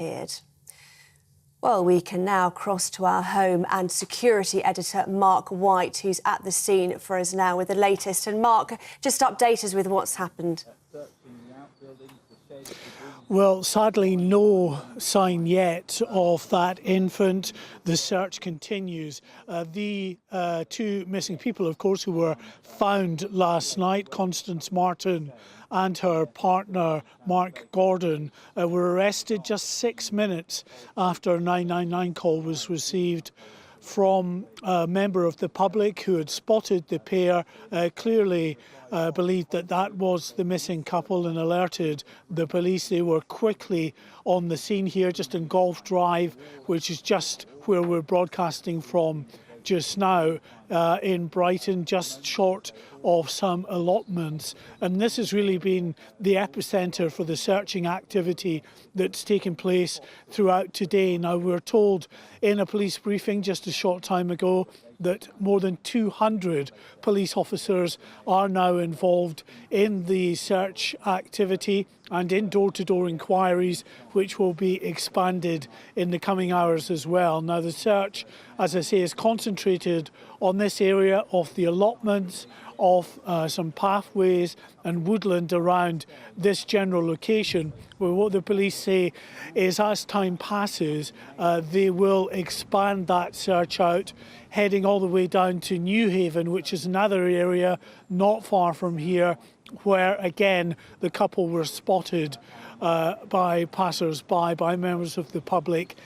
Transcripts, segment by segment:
disappeared. Well, we can now cross to our home and security editor, Mark White, who's at the scene for us now with the latest. And Mark, just update us with what's happened. Well, sadly, no sign yet of that infant. The search continues. The two missing people, of course, who were found last night, Constance Martin and her partner, Mark Gordon, were arrested just 6 minutes after a 999 call was received from a member of the public who had spotted the pair, clearly believed that that was the missing couple and alerted the police. They were quickly on the scene here, just in Golf Drive, which is just where we're broadcasting from just now, in Brighton, just short of some allotments. And this has really been the epicentre for the searching activity that's taken place throughout today. Now, we're told in a police briefing just a short time ago that more than 200 police officers are now involved in the search activity and in door-to-door inquiries, which will be expanded in the coming hours as well. Now, the search, as I say, is concentrated on this area of the allotments, of some pathways and woodland around this general location, where what the police say is as time passes, they will expand that search out, heading all the way down to Newhaven, which is another area not far from here, where again the couple were spotted by passers-by, by members of the public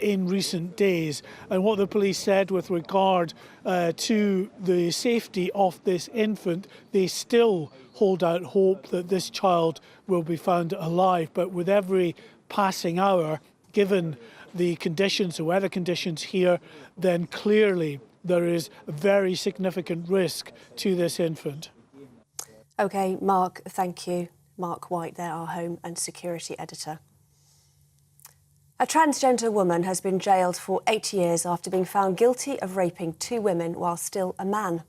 in recent days. And what the police said with regard to the safety of this infant, they still hold out hope that this child will be found alive. But with every passing hour, given the conditions, the weather conditions here, then clearly there is a very significant risk to this infant. OK, Mark, thank you. Mark White there, our home and security editor. A transgender woman has been jailed for 8 years after being found guilty of raping 2 women while still a man.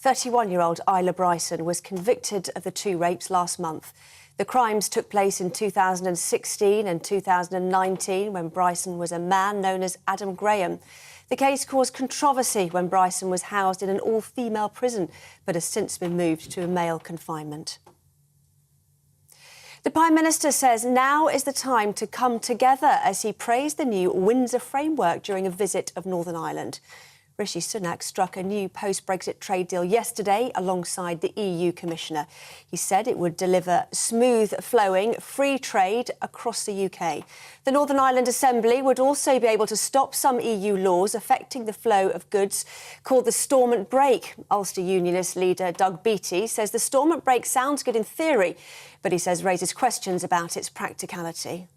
31-year-old Isla Bryson was convicted of the 2 rapes last month. The crimes took place in 2016 and 2019 when Bryson was a man known as Adam Graham. The case caused controversy when Bryson was housed in an all-female prison, but has since been moved to a male confinement. The Prime Minister says now is the time to come together as he praised the new Windsor framework during a visit of Northern Ireland. Rishi Sunak struck a new post-Brexit trade deal yesterday alongside the EU Commissioner. He said it would deliver smooth-flowing, free trade across the UK. The Northern Ireland Assembly would also be able to stop some EU laws affecting the flow of goods called the Stormont Break. Ulster Unionist leader Doug Beattie says the Stormont Break sounds good in theory, but he says raises questions about its practicality.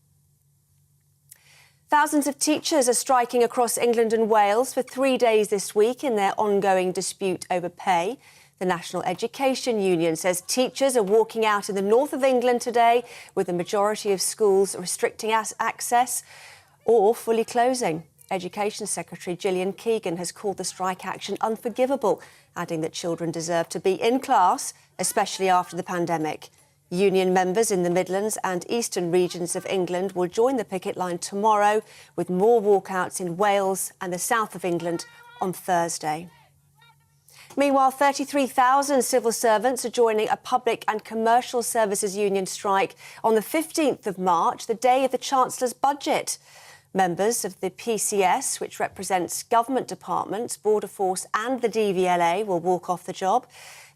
Thousands of teachers are striking across England and Wales for 3 days this week in their ongoing dispute over pay. The National Education Union says teachers are walking out in the north of England today, with the majority of schools restricting access or fully closing. Education Secretary Gillian Keegan has called the strike action unforgivable, adding that children deserve to be in class, especially after the pandemic. Union members in the Midlands and eastern regions of England will join the picket line tomorrow, with more walkouts in Wales and the south of England on Thursday. Meanwhile, 33,000 civil servants are joining a public and commercial services union strike on the 15th of March, the day of the Chancellor's budget. Members of the PCS, which represents government departments, Border Force and the DVLA, will walk off the job.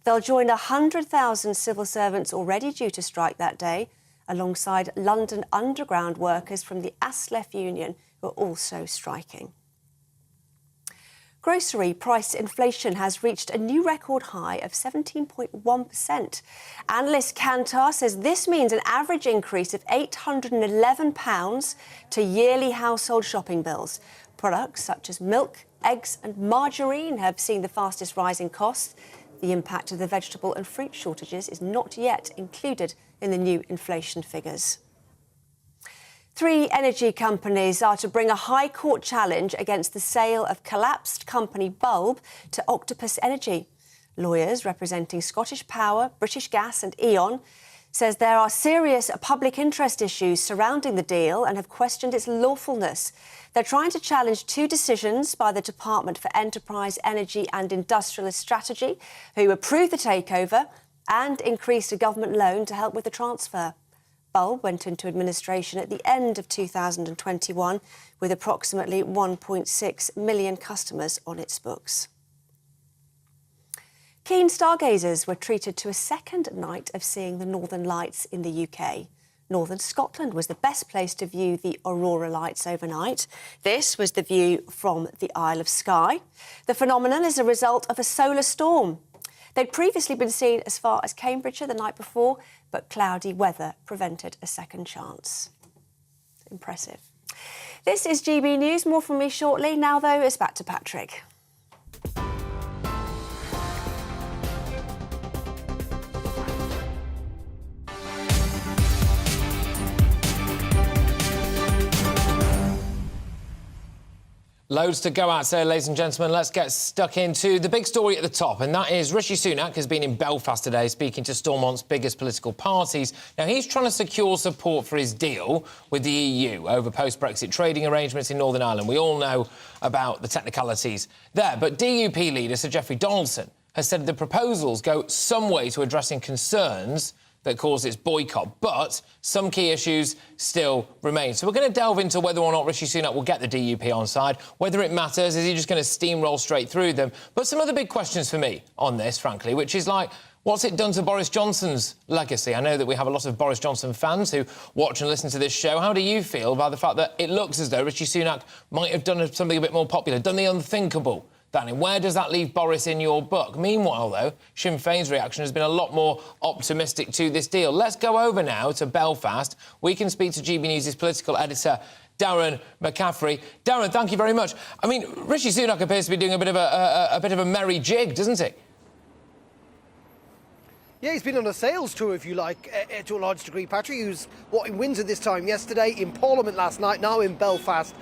They'll join 100,000 civil servants already due to strike that day, alongside London Underground workers from the ASLEF union who are also striking. Grocery price inflation has reached a new record high of 17.1%. Analyst Kantar says this means an average increase of £811 to yearly household shopping bills. Products such as milk, eggs and margarine have seen the fastest rise in costs. The impact of the vegetable and fruit shortages is not yet included in the new inflation figures. 3 energy companies are to bring a High Court challenge against the sale of collapsed company Bulb to Octopus Energy. Lawyers representing Scottish Power, British Gas and E.ON says there are serious public interest issues surrounding the deal and have questioned its lawfulness. They're trying to challenge two decisions by the Department for Enterprise, Energy and Industrialist Strategy, who approved the takeover and increased a government loan to help with the transfer. Bulb went into administration at the end of 2021 with approximately 1.6 million customers on its books. Keen stargazers were treated to a second night of seeing the Northern Lights in the UK. Northern Scotland was the best place to view the aurora lights overnight. This was the view from the Isle of Skye. The phenomenon is a result of a solar storm. They'd previously been seen as far as Cambridgeshire the night before, but cloudy weather prevented a second chance. Impressive. This is GB News. More from me shortly. Now, though, it's back to Patrick. Loads to go out, so ladies and gentlemen, let's get stuck into the big story at the top, and that is Rishi Sunak has been in Belfast today speaking to Stormont's biggest political parties. Now, he's trying to secure support for his deal with the EU over post-Brexit trading arrangements in Northern Ireland. We all know about the technicalities there, but DUP leader Sir Geoffrey Donaldson has said the proposals go some way to addressing concerns that caused its boycott, but some key issues still remain. So we're going to delve into whether or not Rishi Sunak will get the DUP on side, whether it matters, is he just going to steamroll straight through them? But some other big questions for me on this, frankly, which is like, what's it done to Boris Johnson's legacy? I know that we have a lot of Boris Johnson fans who watch and listen to this show. How do you feel about the fact that it looks as though Rishi Sunak might have done something a bit more popular, done the unthinkable? Danny, where does that leave Boris in your book? Meanwhile, though, Sinn Féin's reaction has been a lot more optimistic to this deal. Let's go over now to Belfast. We can speak to GB News' political editor, Darren McCaffrey. Darren, thank you very much. I mean, Rishi Sunak appears to be doing a bit of a merry jig, doesn't he? Yeah, he's been on a sales tour, if you like, to a large degree, Patrick. He was, in Windsor this time yesterday, in Parliament last night, now in Belfast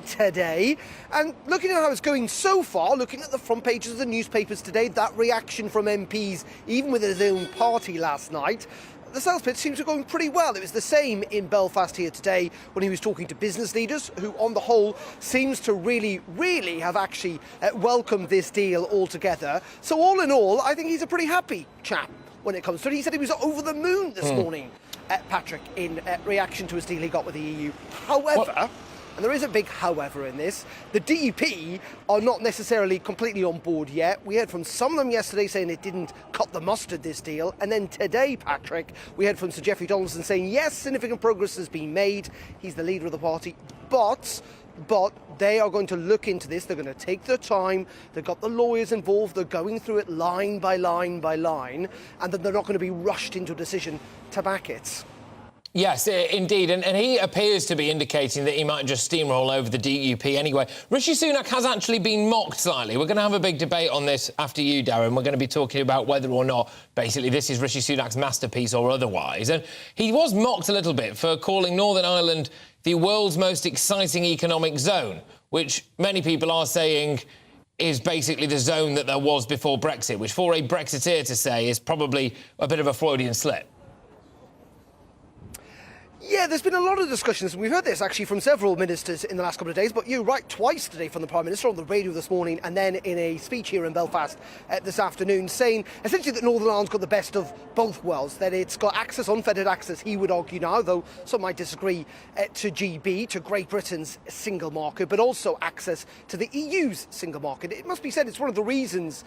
today. And looking at how it's going so far, looking at the front pages of the newspapers today, that reaction from MPs, even with his own party last night, the sales pitch seems to be going pretty well. It was the same in Belfast here today when he was talking to business leaders who, on the whole, seems to really have actually welcomed this deal altogether. So all in all, I think he's a pretty happy chap when it comes to it. He said he was over the moon this morning, Patrick, in reaction to his deal he got with the EU. However, and there is a big however in this, the DUP are not necessarily completely on board yet. We heard from some of them yesterday saying it didn't cut the mustard, this deal. And then today, Patrick, we heard from Sir Geoffrey Donaldson saying, yes, significant progress has been made. He's the leader of the party. But they are going to look into this. They're going to take their time. They've got the lawyers involved. They're going through it line by line by line. And then they're not going to be rushed into a decision to back it. Yes, indeed, and he appears to be indicating that he might just steamroll over the DUP anyway. Rishi Sunak has actually been mocked slightly. We're going to have a big debate on this after you, Darren. We're going to be talking about whether or not, basically, this is Rishi Sunak's masterpiece or otherwise. And he was mocked a little bit for calling Northern Ireland the world's most exciting economic zone, which many people are saying is basically the zone that there was before Brexit, which for a Brexiteer to say is probably a bit of a Freudian slip. Yeah, there's been a lot of discussions, and we've heard this actually from several ministers in the last couple of days, but you're right, twice today from the Prime Minister on the radio this morning and then in a speech here in Belfast this afternoon, saying essentially that Northern Ireland's got the best of both worlds, that it's got access, unfettered access, he would argue now, though some might disagree, to GB, to Great Britain's single market, but also access to the EU's single market. It must be said it's one of the reasons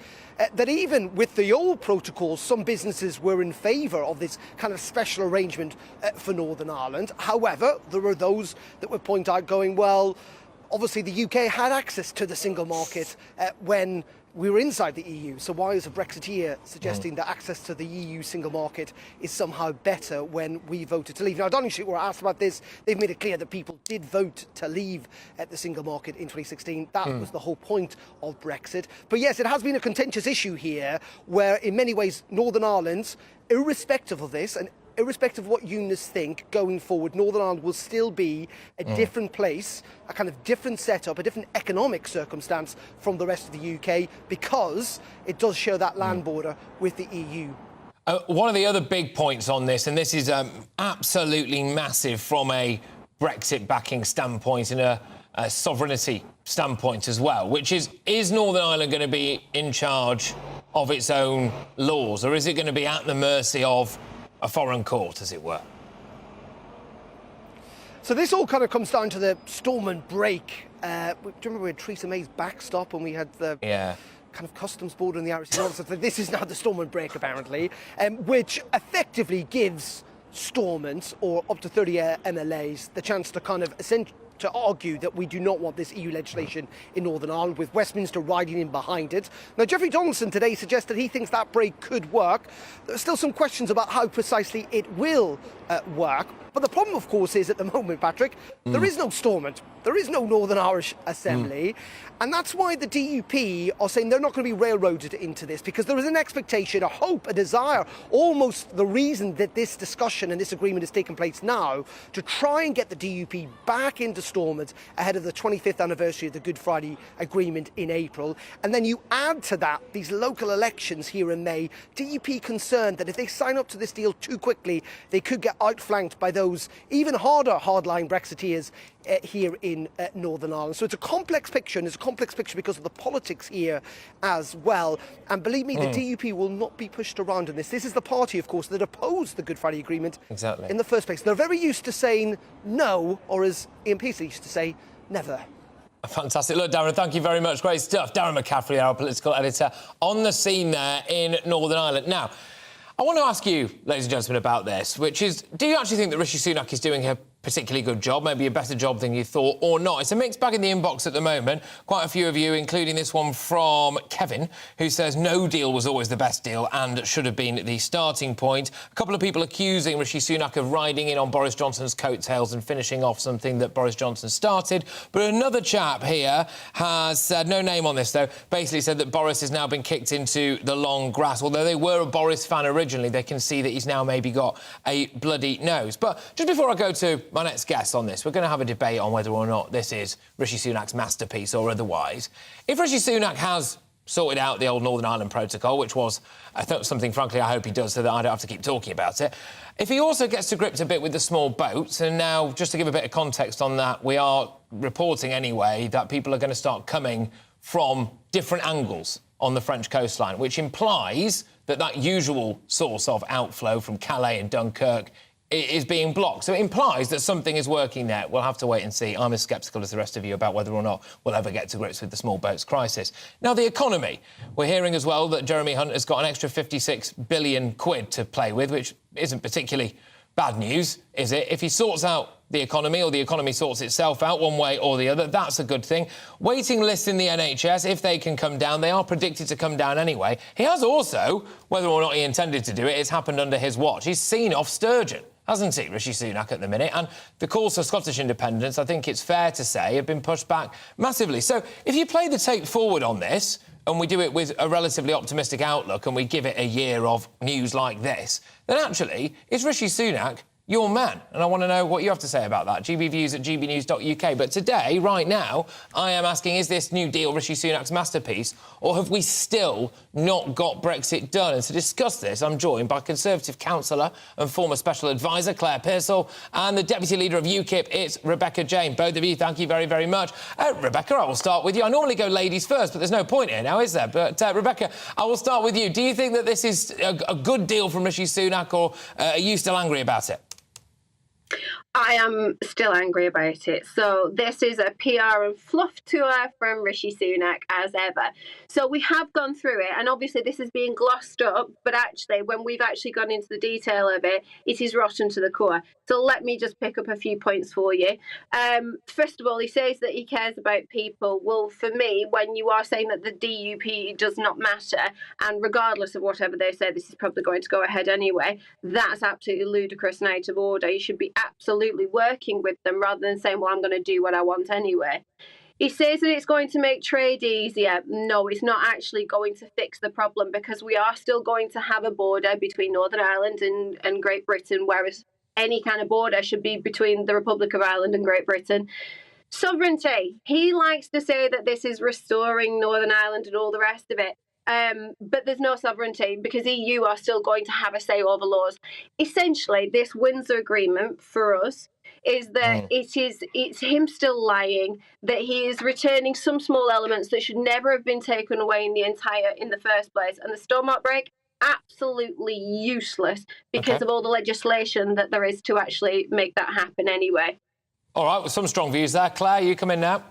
that even with the old protocols, some businesses were in favour of this kind of special arrangement for Northern Ireland. However, there are those that would point out going, well, obviously the UK had access to the single market when we were inside the EU. So why is a Brexiteer suggesting that access to the EU single market is somehow better when we voted to leave? Now, Downing Street were asked about this. They've made it clear that people did vote to leave the single market in 2016. That was the whole point of Brexit. But yes, it has been a contentious issue here where in many ways Northern Ireland, irrespective of this, and irrespective of what unionists think, going forward, Northern Ireland will still be a different place, a kind of different setup, a different economic circumstance from the rest of the UK because it does share that land border with the EU. One of the other big points on this, and this is absolutely massive from a Brexit backing standpoint and a sovereignty standpoint as well, which is Northern Ireland going to be in charge of its own laws, or is it going to be at the mercy of a foreign court, as it were? So this all kind of comes down to the Stormont break. Do you remember we had Theresa May's backstop and we had the kind of customs border in the Irish Sea? This is now the Stormont break, apparently, which effectively gives Stormont, or up to 30 MLAs, the chance to kind of to argue that we do not want this EU legislation in Northern Ireland, with Westminster riding in behind it. Now, Jeffrey Donaldson today suggested he thinks that break could work. There are still some questions about how precisely it will work. But the problem, of course, is at the moment, Patrick, there is no Stormont. There is no Northern Irish Assembly. And that's why the DUP are saying they're not going to be railroaded into this, because there is an expectation, a hope, a desire, almost the reason that this discussion and this agreement is taking place now, to try and get the DUP back into Stormont ahead of the 25th anniversary of the Good Friday Agreement in April. And then you add to that these local elections here in May. DUP concerned that if they sign up to this deal too quickly, they could get outflanked by those even harder hardline Brexiteers here in Northern Ireland. So it's a complex picture, and it's a complex picture because of the politics here as well. And believe me, the DUP will not be pushed around in this. This is the party, of course, that opposed the Good Friday Agreement in the first place. They're very used to saying no, or as Ian Peasley used to say, never. Fantastic. Look, Darren, thank you very much. Great stuff. Darren McCaffrey, our political editor, on the scene there in Northern Ireland. Now, I want to ask you, ladies and gentlemen, about this, which is, do you actually think that Rishi Sunak is doing a particularly good job, maybe a better job than you thought, or not? It's a mixed bag in the inbox at the moment. Quite a few of you, including this one from Kevin, who says no deal was always the best deal and should have been the starting point. A couple of people accusing Rishi Sunak of riding in on Boris Johnson's coattails and finishing off something that Boris Johnson started. But another chap here has said, no name on this though, basically said that Boris has now been kicked into the long grass. Although they were a Boris fan originally, they can see that he's now maybe got a bloody nose. But just before I go to my next guest on this, we're going to have a debate on whether or not this is Rishi Sunak's masterpiece or otherwise. If Rishi Sunak has sorted out the old Northern Ireland protocol, which was something, frankly, I hope he does so that I don't have to keep talking about it. If he also gets to grips a bit with the small boats, and now, just to give a bit of context on that, we are reporting anyway that people are going to start coming from different angles on the French coastline, which implies that that usual source of outflow from Calais and Dunkirk is being blocked. So it implies that something is working there. We'll have to wait and see. I'm as sceptical as the rest of you about whether or not we'll ever get to grips with the small boats crisis. Now, the economy. We're hearing as well that Jeremy Hunt has got an extra 56 billion quid to play with, which isn't particularly bad news, is it? If he sorts out the economy, or the economy sorts itself out one way or the other, that's a good thing. Waiting lists in the NHS, if they can come down, they are predicted to come down anyway. He has also, whether or not he intended to do it, it's happened under his watch. He's seen off sturgeon, hasn't he, Rishi Sunak, at the minute? And the calls for Scottish independence, I think it's fair to say, have been pushed back massively. So if you play the tape forward on this, and we do it with a relatively optimistic outlook, and we give it a year of news like this, then actually, is Rishi Sunak your man? And I want to know what you have to say about that. GBviews at gbnews.uk. But today, right now, I am asking, is this new deal Rishi Sunak's masterpiece, or have we still not got Brexit done? And to discuss this, I'm joined by Conservative councillor and former special advisor Claire Pearsall and the deputy leader of UKIP, it's Rebecca Jane. Both of you, thank you very, very much. Rebecca, I will start with you. I normally go ladies first, but there's no point here now, is there? But Rebecca, I will start with you. Do you think that this is a good deal from Rishi Sunak, or are you still angry about it? I am still angry about it. So this is a PR and fluff tour from Rishi Sunak as ever. So we have gone through it, and obviously this is being glossed up, but actually when we've actually gone into the detail of it, it is rotten to the core. So let me just pick up a few points for you. First of all, he says that he cares about people. Well, for me, when you are saying that the DUP does not matter, and regardless of whatever they say, this is probably going to go ahead anyway, that's absolutely ludicrous and out of order. You should be absolutely working with them rather than saying, well, I'm going to do what I want anyway. He says that it's going to make trade easier. No, it's not actually going to fix the problem, because we are still going to have a border between Northern Ireland and Great Britain, whereas any kind of border should be between the Republic of Ireland and Great Britain. Sovereignty. He likes to say that this is restoring Northern Ireland and all the rest of it. but there's no sovereignty because EU are still going to have a say over laws. Essentially, this Windsor Agreement for us is that it's him still lying, that he is returning some small elements that should never have been taken away in the first place, and the storm outbreak absolutely useless because of all the legislation that there is to actually make that happen anyway. All right, well, some strong views there. Claire, you come in now.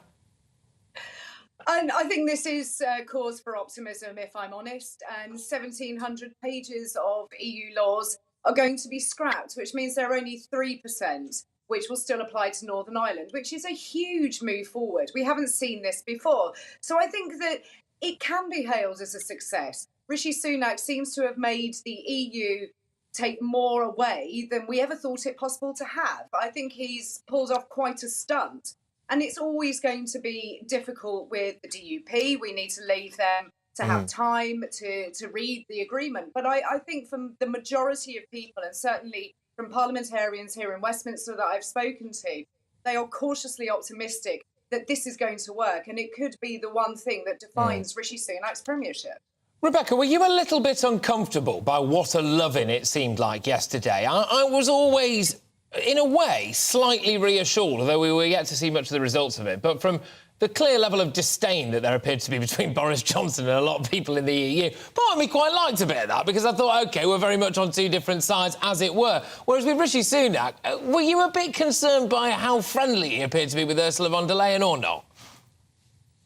And I think this is cause for optimism, if I'm honest. And 1,700 pages of EU laws are going to be scrapped, which means there are only 3% which will still apply to Northern Ireland, which is a huge move forward. We haven't seen this before. So I think that it can be hailed as a success. Rishi Sunak seems to have made the EU take more away than we ever thought it possible to have. I think he's pulled off quite a stunt. And it's always going to be difficult with the DUP. We need to leave them to have time to read the agreement. But I think from the majority of people, and certainly from parliamentarians here in Westminster that I've spoken to, they are cautiously optimistic that this is going to work. And it could be the one thing that defines Rishi Sunak's premiership. Rebecca, were you a little bit uncomfortable by what a loving it seemed like yesterday? I was always, in a way, slightly reassured, although we were yet to see much of the results of it. But from the clear level of disdain that there appeared to be between Boris Johnson and a lot of people in the EU, part of me quite liked a bit of that, because I thought, OK, we're very much on two different sides, as it were. Whereas with Rishi Sunak, were you a bit concerned by how friendly he appeared to be with Ursula von der Leyen or not?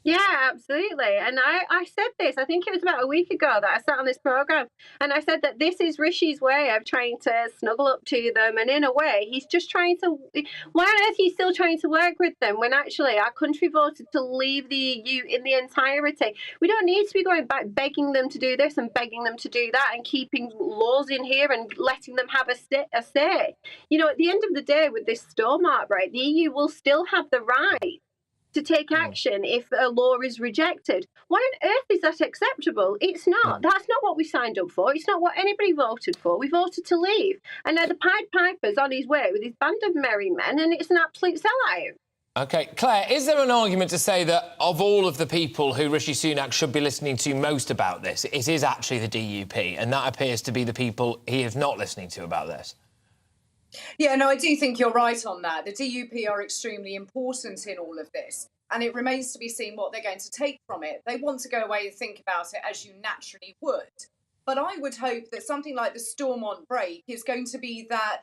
Yeah, absolutely. And I said this, I think it was about a week ago that I sat on this programme, and I said that this is Rishi's way of trying to snuggle up to them, and in a way, he's just trying to... Why on earth are you still trying to work with them when actually our country voted to leave the EU in the entirety? We don't need to be going back begging them to do this and begging them to do that and keeping laws in here and letting them have a say. You know, at the end of the day, with this storm outbreak, the EU will still have the right to take action if a law is rejected. Why on earth is that acceptable? It's not. That's not what we signed up for. It's not what anybody voted for. We voted to leave. And now the Pied Piper's on his way with his band of merry men, and it's an absolute sellout. OK, Claire, is there an argument to say that of all of the people who Rishi Sunak should be listening to most about this, it is actually the DUP, and that appears to be the people he is not listening to about this? Yeah, no, I do think you're right on that. The DUP are extremely important in all of this, and it remains to be seen what they're going to take from it. They want to go away and think about it as you naturally would. But I would hope that something like the Stormont break is going to be that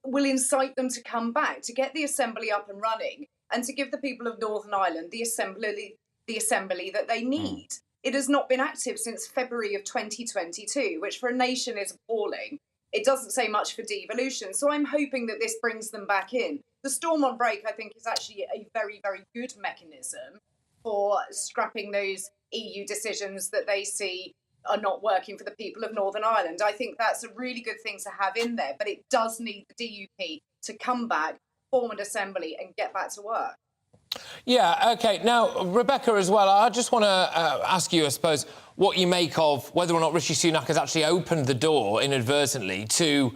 will incite them to come back, to get the Assembly up and running, and to give the people of Northern Ireland the assembly that they need. It has not been active since February of 2022, which for a nation is appalling. It doesn't say much for devolution. So I'm hoping that this brings them back in. The Stormont break, I think, is actually a very, very good mechanism for scrapping those EU decisions that they see are not working for the people of Northern Ireland. I think that's a really good thing to have in there, but it does need the DUP to come back, form an assembly and get back to work. Yeah, OK. Now, Rebecca, as well, I just want to ask you, I suppose, what you make of whether or not Rishi Sunak has actually opened the door inadvertently to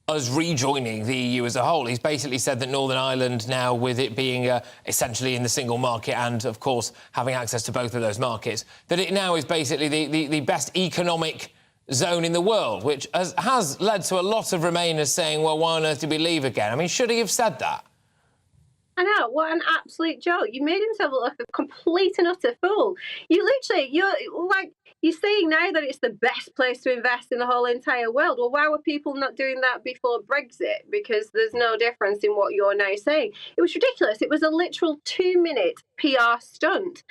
us rejoining the EU as a whole. He's basically said that Northern Ireland now, with it being essentially in the single market and, of course, having access to both of those markets, that it now is basically the best economic zone in the world, which has led to a lot of Remainers saying, well, why on earth did we leave again? I mean, should he have said that? I know, what an absolute joke. You made himself look like a complete and utter fool. You're saying now that it's the best place to invest in the whole entire world. Well, why were people not doing that before Brexit? Because there's no difference in what you're now saying. It was ridiculous. It was a literal 2-minute PR stunt.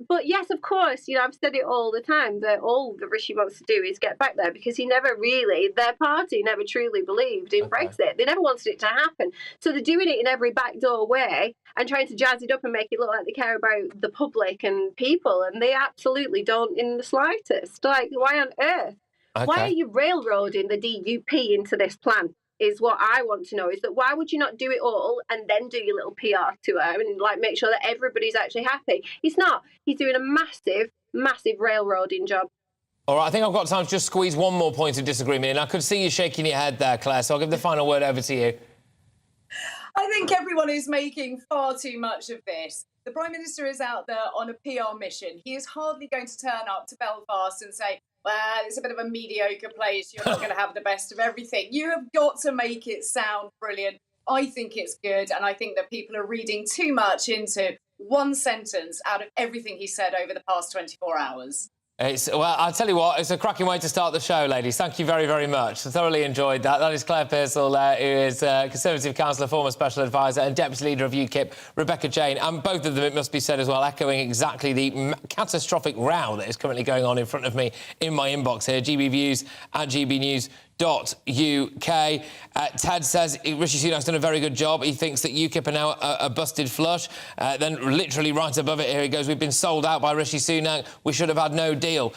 But yes, of course, I've said it all the time that all that Rishi wants to do is get back there because their party never truly believed in Brexit. They never wanted it to happen. So they're doing it in every backdoor way and trying to jazz it up and make it look like they care about the public and people, and they absolutely don't in the slightest. Like, why on earth? Okay. Why are you railroading the DUP into this plan? Is what I want to know. Is that why would you not do it all and then do your little PR to her and make sure that everybody's actually happy? He's not. He's doing a massive, massive railroading job. All right, I think I've got time to just squeeze one more point of disagreement in. I could see you shaking your head there, Claire, so I'll give the final word over to you. I think everyone is making far too much of this. The Prime Minister is out there on a PR mission. He is hardly going to turn up to Belfast and say, well, it's a bit of a mediocre place. You're not going to have the best of everything. You have got to make it sound brilliant. I think it's good. And I think that people are reading too much into one sentence out of everything he said over the past 24 hours. Well, I'll tell you what, it's a cracking way to start the show, ladies. Thank you very, very much. I thoroughly enjoyed that. That is Claire Pearsall, who is Conservative councillor, former Special Advisor and Deputy Leader of UKIP, Rebecca Jane, and both of them, it must be said as well, echoing exactly the catastrophic row that is currently going on in front of me in my inbox here, GBViews at GBNews.uk. Ted says Rishi Sunak's done a very good job. He thinks that UKIP are now a busted flush. Then literally right above it here he goes, we've been sold out by Rishi Sunak. We should have had no deal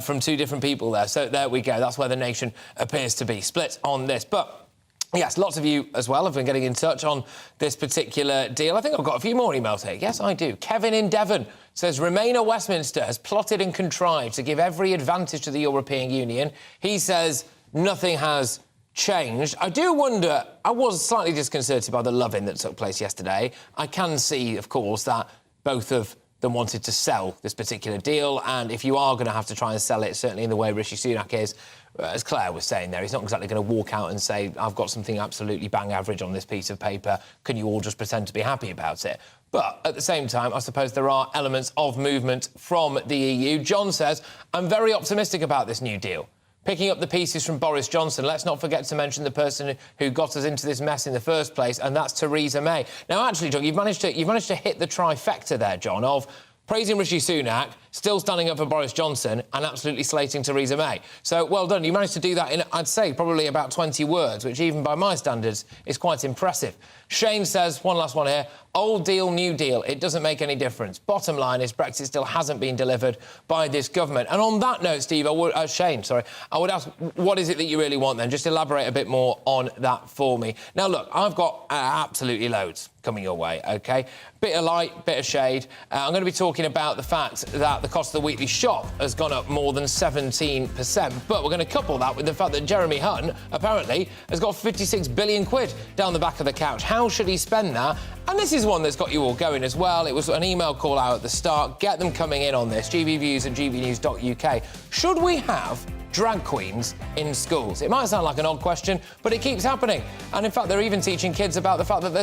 from two different people there. So there we go. That's where the nation appears to be split on this. But yes, lots of you as well have been getting in touch on this particular deal. I think I've got a few more emails here. Yes, I do. Kevin in Devon says Remainer Westminster has plotted and contrived to give every advantage to the European Union. He says nothing has changed. I do wonder, I was slightly disconcerted by the love-in that took place yesterday. I can see, of course, that both of them wanted to sell this particular deal, and if you are going to have to try and sell it, certainly in the way Rishi Sunak is, as Claire was saying there, he's not exactly going to walk out and say, I've got something absolutely bang average on this piece of paper, can you all just pretend to be happy about it? But at the same time, I suppose there are elements of movement from the EU. John says, I'm very optimistic about this new deal. Picking up the pieces from Boris Johnson, let's not forget to mention the person who got us into this mess in the first place, and that's Theresa May. Now, actually, John, you've managed to hit the trifecta there, John, of praising Rishi Sunak, still standing up for Boris Johnson, and absolutely slating Theresa May. So, well done. You managed to do that in, I'd say, probably about 20 words, which even by my standards is quite impressive. Shane says, one last one here, old deal, new deal. It doesn't make any difference. Bottom line is Brexit still hasn't been delivered by this government. And on that note, Steve, Shane, I would ask, what is it that you really want then? Just elaborate a bit more on that for me. Now, look, I've got absolutely loads coming your way, OK? Bit of light, bit of shade. I'm going to be talking about the fact that the cost of the weekly shop has gone up more than 17%. But we're going to couple that with the fact that Jeremy Hunt, apparently, has got 56 billion quid down the back of the couch. How should he spend that? And this is one that's got you all going as well. It was an email call out at the start. Get them coming in on this. GBViews at GBnews.uk. Should we have drag queens in schools? It might sound like an odd question, but it keeps happening. And in fact, they're even teaching kids about the fact that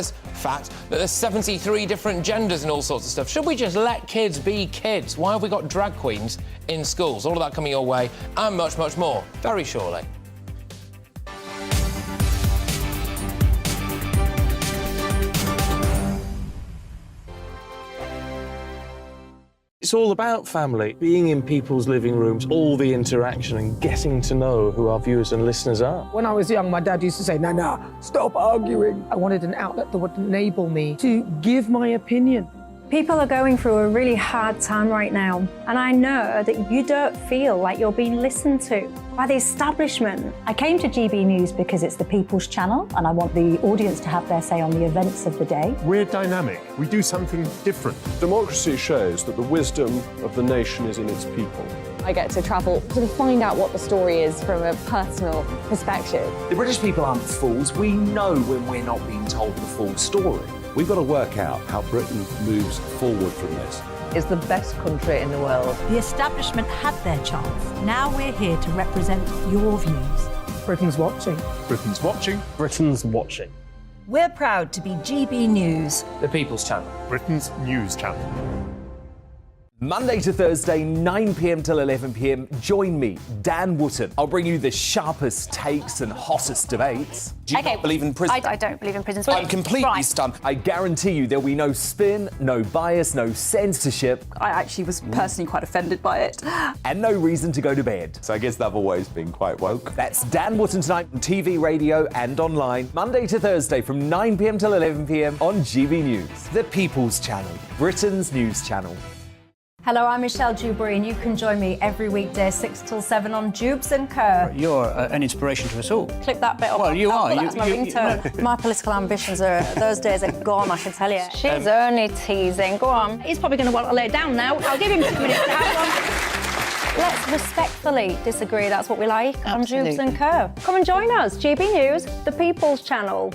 there's 73 different genders and all sorts of stuff. Should we just let kids be kids? Why have we got drag queens in schools? All of that coming your way and much, much more very shortly. It's all about family, being in people's living rooms, all the interaction and getting to know who our viewers and listeners are. When I was young, my dad used to say, Nana, stop arguing. I wanted an outlet that would enable me to give my opinion. People are going through a really hard time right now, and I know that you don't feel like you're being listened to by the establishment. I came to GB News because it's the People's Channel, and I want the audience to have their say on the events of the day. We're dynamic. We do something different. Democracy shows that the wisdom of the nation is in its people. I get to travel to find out what the story is from a personal perspective. The British people aren't fools. We know when we're not being told the full story. We've got to work out how Britain moves forward from this. It's the best country in the world. The establishment had their chance. Now we're here to represent your views. Britain's watching. Britain's watching. Britain's watching. We're proud to be GB News. The People's Channel. Britain's news channel. Monday to Thursday, 9 p.m. till 11 p.m. Join me, Dan Wootton. I'll bring you the sharpest takes and hottest debates. Do you not believe in prison? I don't believe in prison. I'm completely stunned. I guarantee you there'll be no spin, no bias, no censorship. I actually was personally quite offended by it. And no reason to go to bed. So I guess they've always been quite woke. That's Dan Wootton tonight on TV, radio and online. Monday to Thursday from 9 p.m. till 11 p.m. on GB News. The People's Channel, Britain's news channel. Hello, I'm Michelle Dewberry, and you can join me every weekday 6 till 7 on Jubes and Kerr. You're an inspiration to us all. Clip that bit off. Well, you are. That's my ringtone. My political ambitions those days are gone, I can tell you. She's only teasing. Go on. He's probably going to want to lay down now. I'll give him 2 minutes to have one. Let's respectfully disagree. That's what we like on Jubes and Kerr. Come and join us. GB News, the People's Channel.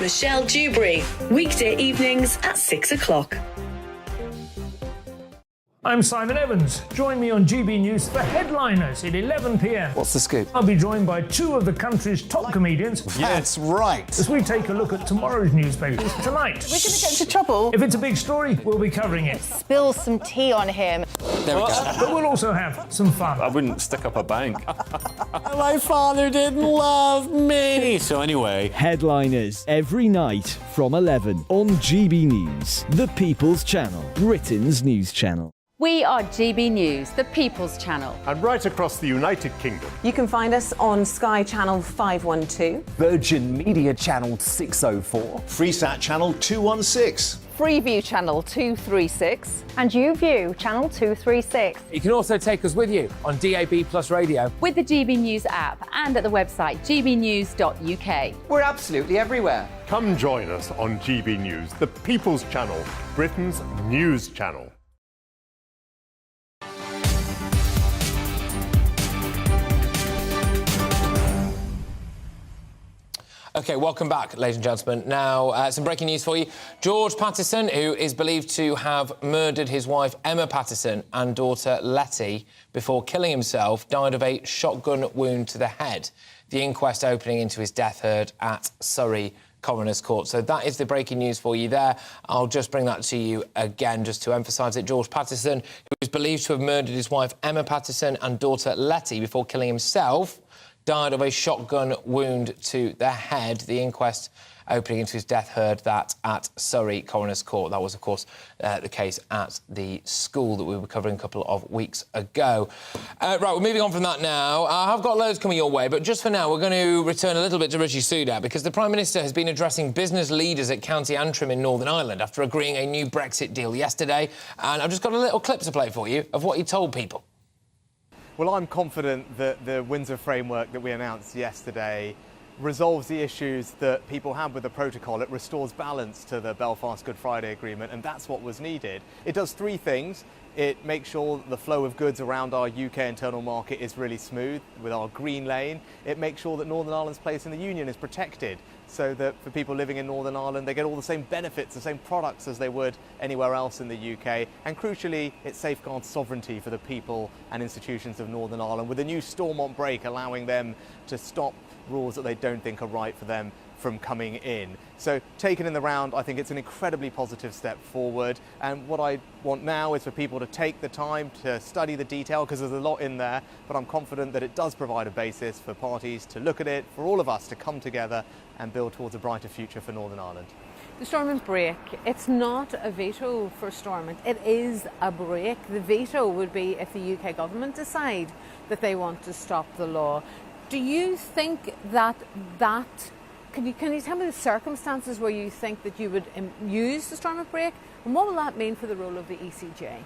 Michelle Dewberry, weekday evenings at 6 o'clock. I'm Simon Evans. Join me on GB News for Headliners at 11 p.m. What's the scoop? I'll be joined by two of the country's top comedians. That's right. As we take a look at tomorrow's newspapers tonight. We're going to get into trouble. If it's a big story, we'll be covering it. Spill some tea on him. There we go. But we'll also have some fun. I wouldn't stick up a bank. My father didn't love me. So anyway. Headliners every night from 11 on GB News, the People's Channel, Britain's news channel. We are GB News, the People's Channel. And right across the United Kingdom. You can find us on Sky Channel 512. Virgin Media Channel 604. Freesat Channel 216. Freeview Channel 236. And YouView Channel 236. You can also take us with you on DAB+ radio. With the GB News app and at the website gbnews.uk. We're absolutely everywhere. Come join us on GB News, the People's Channel, Britain's news channel. OK, welcome back, ladies and gentlemen. Now, some breaking news for you. George Patterson, who is believed to have murdered his wife Emma Patterson and daughter Letty before killing himself, died of a shotgun wound to the head. The inquest opening into his death heard at Surrey Coroner's Court. So that is the breaking news for you there. I'll just bring that to you again just to emphasise it. George Patterson, who is believed to have murdered his wife Emma Patterson and daughter Letty before killing himself, died of a shotgun wound to the head. The inquest opening into his death heard that at Surrey Coroner's Court. That was, of course, the case at the school that we were covering a couple of weeks ago. Right, we're moving on from that now. I've got loads coming your way, but just for now, we're going to return a little bit to Rishi Sunak because the Prime Minister has been addressing business leaders at County Antrim in Northern Ireland after agreeing a new Brexit deal yesterday. And I've just got a little clip to play for you of what he told people. Well, I'm confident that the Windsor framework that we announced yesterday resolves the issues that people have with the protocol. It restores balance to the Belfast Good Friday Agreement, and that's what was needed. It does three things. It makes sure that the flow of goods around our UK internal market is really smooth with our green lane. It makes sure that Northern Ireland's place in the Union is protected so that for people living in Northern Ireland, they get all the same benefits, the same products as they would anywhere else in the UK. And crucially, it safeguards sovereignty for the people and institutions of Northern Ireland with a new Stormont break allowing them to stop rules that they don't think are right for them from coming in. So taken in the round, I think it's an incredibly positive step forward. And what I want now is for people to take the time to study the detail because there's a lot in there, but I'm confident that it does provide a basis for parties to look at it, for all of us to come together and build towards a brighter future for Northern Ireland. The Stormont break, it's not a veto for Stormont, it is a break. The veto would be if the UK government decide that they want to stop the law. Do you think that can you tell me the circumstances where you think that you would use the Stormont break, and what will that mean for the role of the ECJ?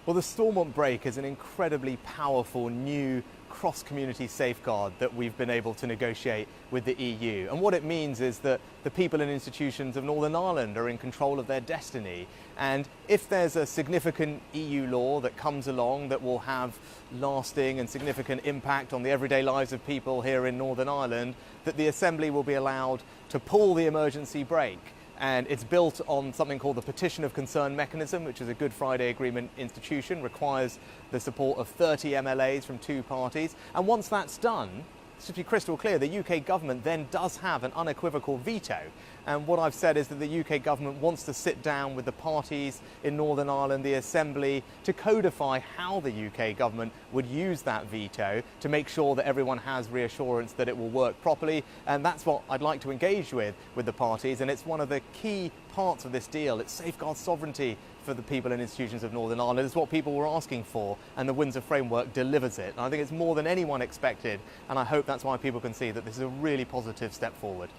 Well, the Stormont break is an incredibly powerful new cross-community safeguard that we've been able to negotiate with the EU. And what it means is that the people and institutions of Northern Ireland are in control of their destiny. And if there's a significant EU law that comes along that will have lasting and significant impact on the everyday lives of people here in Northern Ireland, that the Assembly will be allowed to pull the emergency brake. And it's built on something called the Petition of Concern mechanism, which is a Good Friday Agreement institution, requires the support of 30 MLAs from two parties. And once that's done, to be crystal clear, the UK government then does have an unequivocal veto. And what I've said is that the UK government wants to sit down with the parties in Northern Ireland, the Assembly, to codify how the UK government would use that veto to make sure that everyone has reassurance that it will work properly. And that's what I'd like to engage with the parties. And it's one of the key parts of this deal. It safeguards sovereignty for the people and institutions of Northern Ireland. It's what people were asking for, and the Windsor framework delivers it. And I think it's more than anyone expected, and I hope that's why people can see that this is a really positive step forward.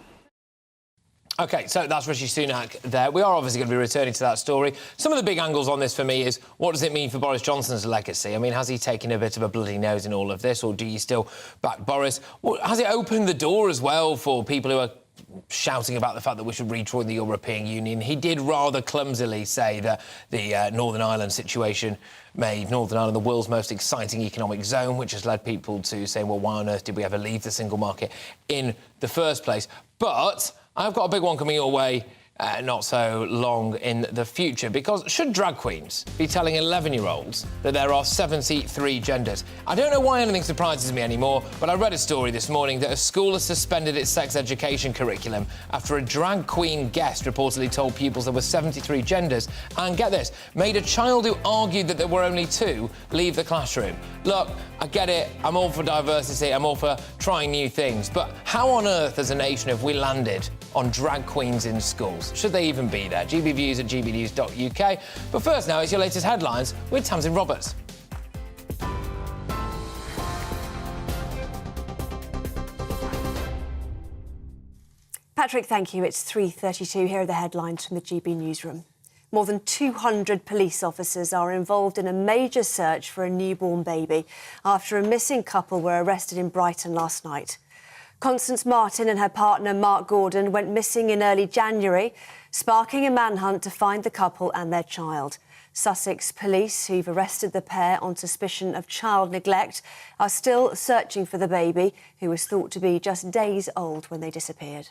OK, so that's Rishi Sunak there. We are obviously going to be returning to that story. Some of the big angles on this for me is, what does it mean for Boris Johnson's legacy? I mean, has he taken a bit of a bloody nose in all of this, or do you still back Boris? Well, has it opened the door as well for people who are shouting about the fact that we should rejoin the European Union? He did rather clumsily say that the Northern Ireland situation made Northern Ireland the world's most exciting economic zone, which has led people to say, well, why on earth did we ever leave the single market in the first place? But I've got a big one coming your way not so long in the future, because should drag queens be telling 11-year-olds that there are 73 genders? I don't know why anything surprises me anymore, but I read a story this morning that a school has suspended its sex education curriculum after a drag queen guest reportedly told pupils there were 73 genders and, get this, made a child who argued that there were only 2 leave the classroom. Look, I get it, I'm all for diversity, I'm all for trying new things, but how on earth as a nation have we landed on drag queens in schools? Should they even be there? GBViews at gbnews.uk. But first now, it's your latest headlines with Tamsin Roberts. Patrick, thank you. It's 3:32. Here are the headlines from the GB newsroom. More than 200 police officers are involved in a major search for a newborn baby after a missing couple were arrested in Brighton last night. Constance Martin and her partner Mark Gordon went missing in early January, sparking a manhunt to find the couple and their child. Sussex police, who've arrested the pair on suspicion of child neglect, are still searching for the baby, who was thought to be just days old when they disappeared.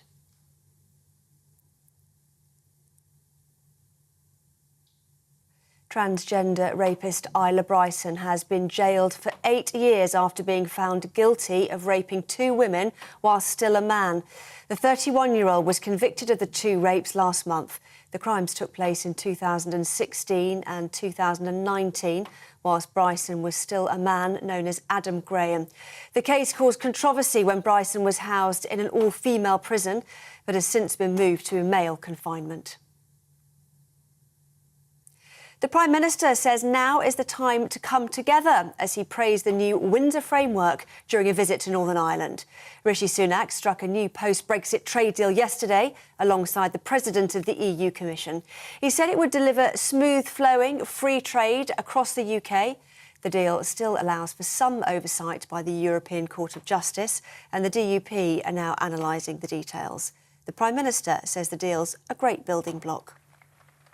Transgender rapist Isla Bryson has been jailed for 8 years after being found guilty of raping 2 women while still a man. The 31-year-old was convicted of the 2 rapes last month. The crimes took place in 2016 and 2019, whilst Bryson was still a man known as Adam Graham. The case caused controversy when Bryson was housed in an all-female prison, but has since been moved to a male confinement. The Prime Minister says now is the time to come together as he praised the new Windsor framework during a visit to Northern Ireland. Rishi Sunak struck a new post-Brexit trade deal yesterday alongside the President of the EU Commission. He said it would deliver smooth-flowing, free trade across the UK. The deal still allows for some oversight by the European Court of Justice, and the DUP are now analysing the details. The Prime Minister says the deal's a great building block.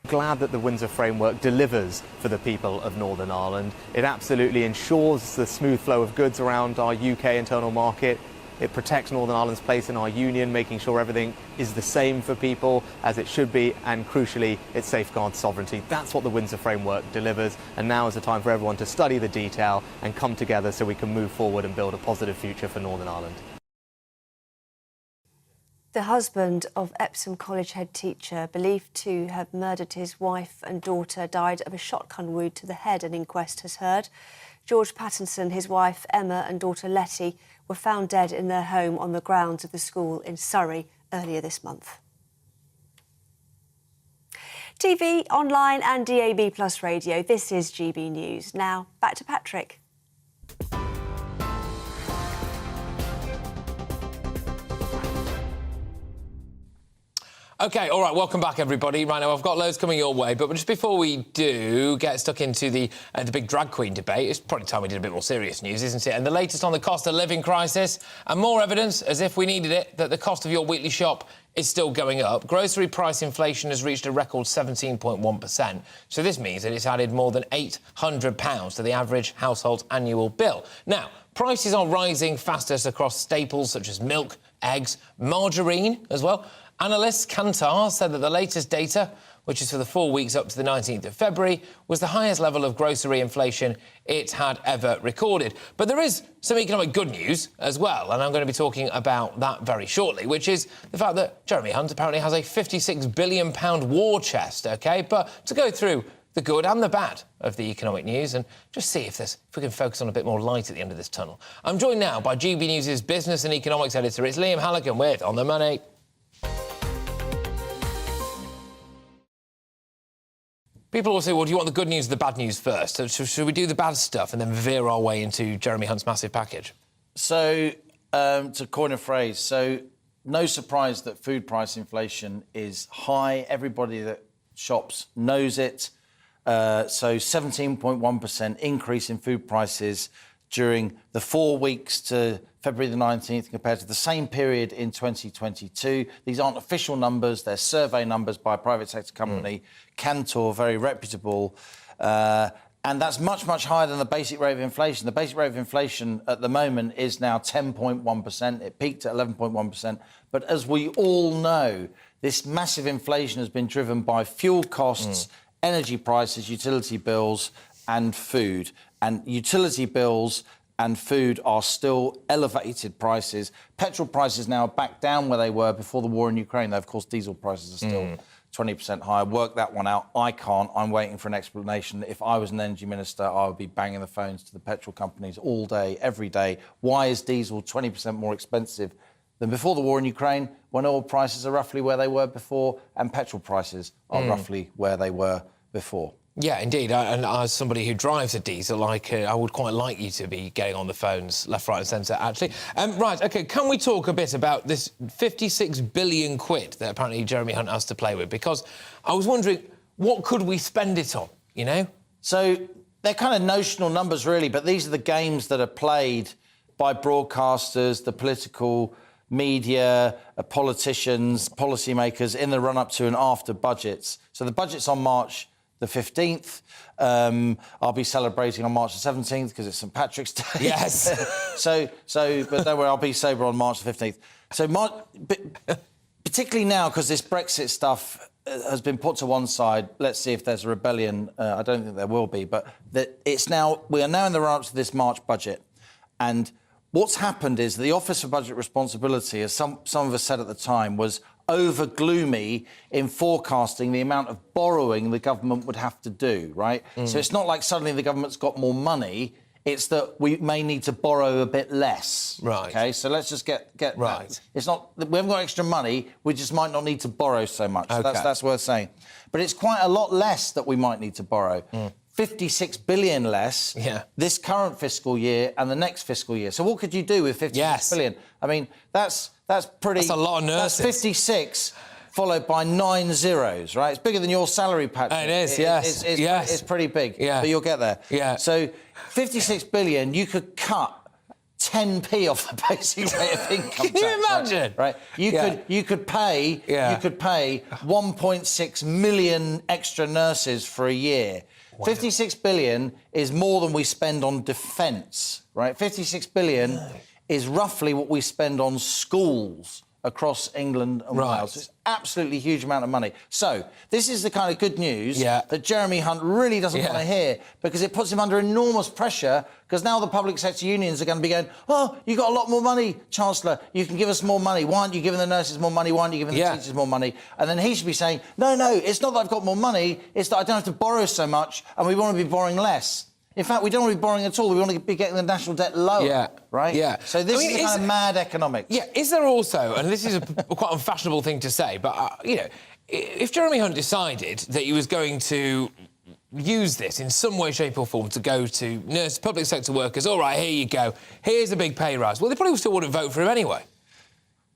Glad that the Windsor framework delivers for the people of Northern Ireland. It absolutely ensures the smooth flow of goods around our UK internal market. It protects Northern Ireland's place in our union, making sure everything is the same for people as it should be, and crucially, it safeguards sovereignty. That's what the Windsor framework delivers, and now is the time for everyone to study the detail and come together so we can move forward and build a positive future for Northern Ireland. The husband of Epsom College head teacher, believed to have murdered his wife and daughter, died of a shotgun wound to the head, an inquest has heard. George Pattinson, his wife Emma and daughter Letty were found dead in their home on the grounds of the school in Surrey earlier this month. TV, online and DAB+ radio, this is GB News. Now, back to Patrick. OK, all right, welcome back, everybody. Right now, I've got loads coming your way, but just before we do get stuck into the big drag queen debate, it's probably time we did a bit more serious news, isn't it? And the latest on the cost of living crisis, and more evidence, as if we needed it, that the cost of your weekly shop is still going up. Grocery price inflation has reached a record 17.1%. So this means that it's added more than £800 to the average household annual bill. Now, prices are rising fastest across staples such as milk, eggs, margarine as well. Analysts Kantar said that the latest data, which is for the 4 weeks up to the 19th of February, was the highest level of grocery inflation it had ever recorded. But there is some economic good news as well, and I'm going to be talking about that very shortly, which is the fact that Jeremy Hunt apparently has a £56 billion war chest, OK? But to go through the good and the bad of the economic news and just see if we can focus on a bit more light at the end of this tunnel. I'm joined now by GB News' business and economics editor. It's Liam Halligan with On the Money. People will say, well, do you want the good news or the bad news first? So should we do the bad stuff and then veer our way into Jeremy Hunt's massive package? So, to coin a phrase, so no surprise that food price inflation is high. Everybody that shops knows it. So 17.1% increase in food prices during the 4 weeks to February the 19th compared to the same period in 2022. These aren't official numbers, they're survey numbers by a private sector company, Kantar, very reputable. And that's much, much higher than the basic rate of inflation. The basic rate of inflation at the moment is now 10.1%. It peaked at 11.1%. But as we all know, this massive inflation has been driven by fuel costs, energy prices, utility bills and food. And utility bills and food are still elevated prices. Petrol prices now are back down where they were before the war in Ukraine, though, of course, diesel prices are still 20% higher. Work that one out. I can't. I'm waiting for an explanation. If I was an energy minister, I would be banging the phones to the petrol companies all day, every day. Why is diesel 20% more expensive than before the war in Ukraine, when oil prices are roughly where they were before and petrol prices are roughly where they were before? Yeah, indeed. And as somebody who drives a diesel, I would quite like you to be getting on the phones left, right and centre, actually. Right, OK, can we talk a bit about this 56 billion quid that apparently Jeremy Hunt has to play with? Because I was wondering, what could we spend it on, you know? So they're kind of notional numbers, really, but these are the games that are played by broadcasters, the political media, politicians, policymakers in the run-up to and after budgets. So the budget's on March the 15th. I'll be celebrating on March the 17th because it's St Patrick's Day. Yes. But don't worry, I'll be sober on March the 15th. So particularly now, because this Brexit stuff has been put to one side, let's see if there's a rebellion. I don't think there will be, but we are now in the run-up to this March budget. And what's happened is the Office for Budget Responsibility, as some of us said at the time, was over-gloomy in forecasting the amount of borrowing the government would have to do, right? So it's not like suddenly the government's got more money, it's that we may need to borrow a bit less. Right. OK, so let's just get right. That. It's not we haven't got extra money, we just might not need to borrow so much. Okay. That's worth saying. But it's quite a lot less that we might need to borrow. 56 billion less this current fiscal year and the next fiscal year. So what could you do with 56 billion? I mean, that's pretty... That's a lot of nurses. That's 56 followed by 9 zeros, right? It's bigger than your salary, Patrick. It is, yes. It's pretty big, but you'll get there. Yeah. So 56 billion, you could cut 10p off the basic rate of income tax. Can you imagine? Right? You could pay 1.6 million extra nurses for a year. Wow. 56 billion is more than we spend on defence, right? 56 billion is roughly what we spend on schools across England and Wales. It's absolutely huge amount of money. So this is the kind of good news that Jeremy Hunt really doesn't want to hear, because it puts him under enormous pressure, because now the public sector unions are going to be going, oh, you got a lot more money, Chancellor, you can give us more money. Why aren't you giving the nurses more money? Why aren't you giving the teachers more money? And then he should be saying, no, it's not that I've got more money, it's that I don't have to borrow so much and we want to be borrowing less. In fact, we don't want to be borrowing at all. We want to be getting the national debt lower, right? Yeah. So this is the kind of mad economics. Yeah, is there also, and this is a quite unfashionable thing to say, but, you know, if Jeremy Hunt decided that he was going to use this in some way, shape or form to go to nurse, public sector workers, all right, here you go, here's a big pay rise, well, they probably still wouldn't vote for him anyway.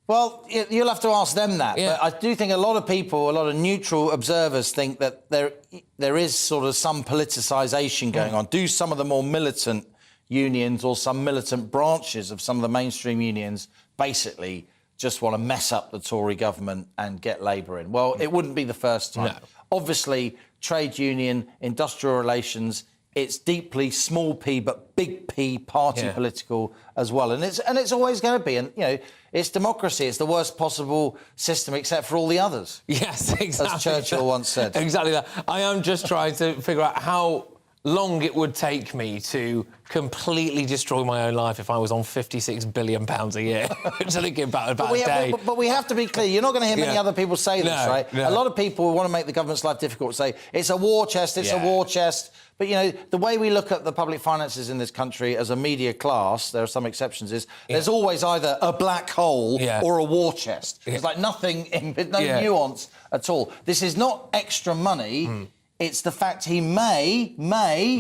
Well, you'll have to ask them that. But I do think a lot of people, a lot of neutral observers think that there is sort of some politicisation going on. Do some of the more militant unions or some militant branches of some of the mainstream unions basically just want to mess up the Tory government and get Labour in? Well, it wouldn't be the first time. No. Obviously, trade union, industrial relations, it's deeply small p but big P party political as well, and it's always going to be. And you know, it's democracy. It's the worst possible system except for all the others. Yes, exactly. As Churchill once said. Exactly that. I am just trying to figure out how long it would take me to completely destroy my own life if I was on £56 billion a year. Just thinking about a day. But we have to be clear. You're not going to hear many other people say this, right? No. A lot of people who want to make the government's life difficult say, it's a war chest, it's a war chest. But, you know, the way we look at the public finances in this country as a media class, there are some exceptions, is there's always either a black hole or a war chest. There's like nothing, no nuance at all. This is not extra money. It's the fact he may,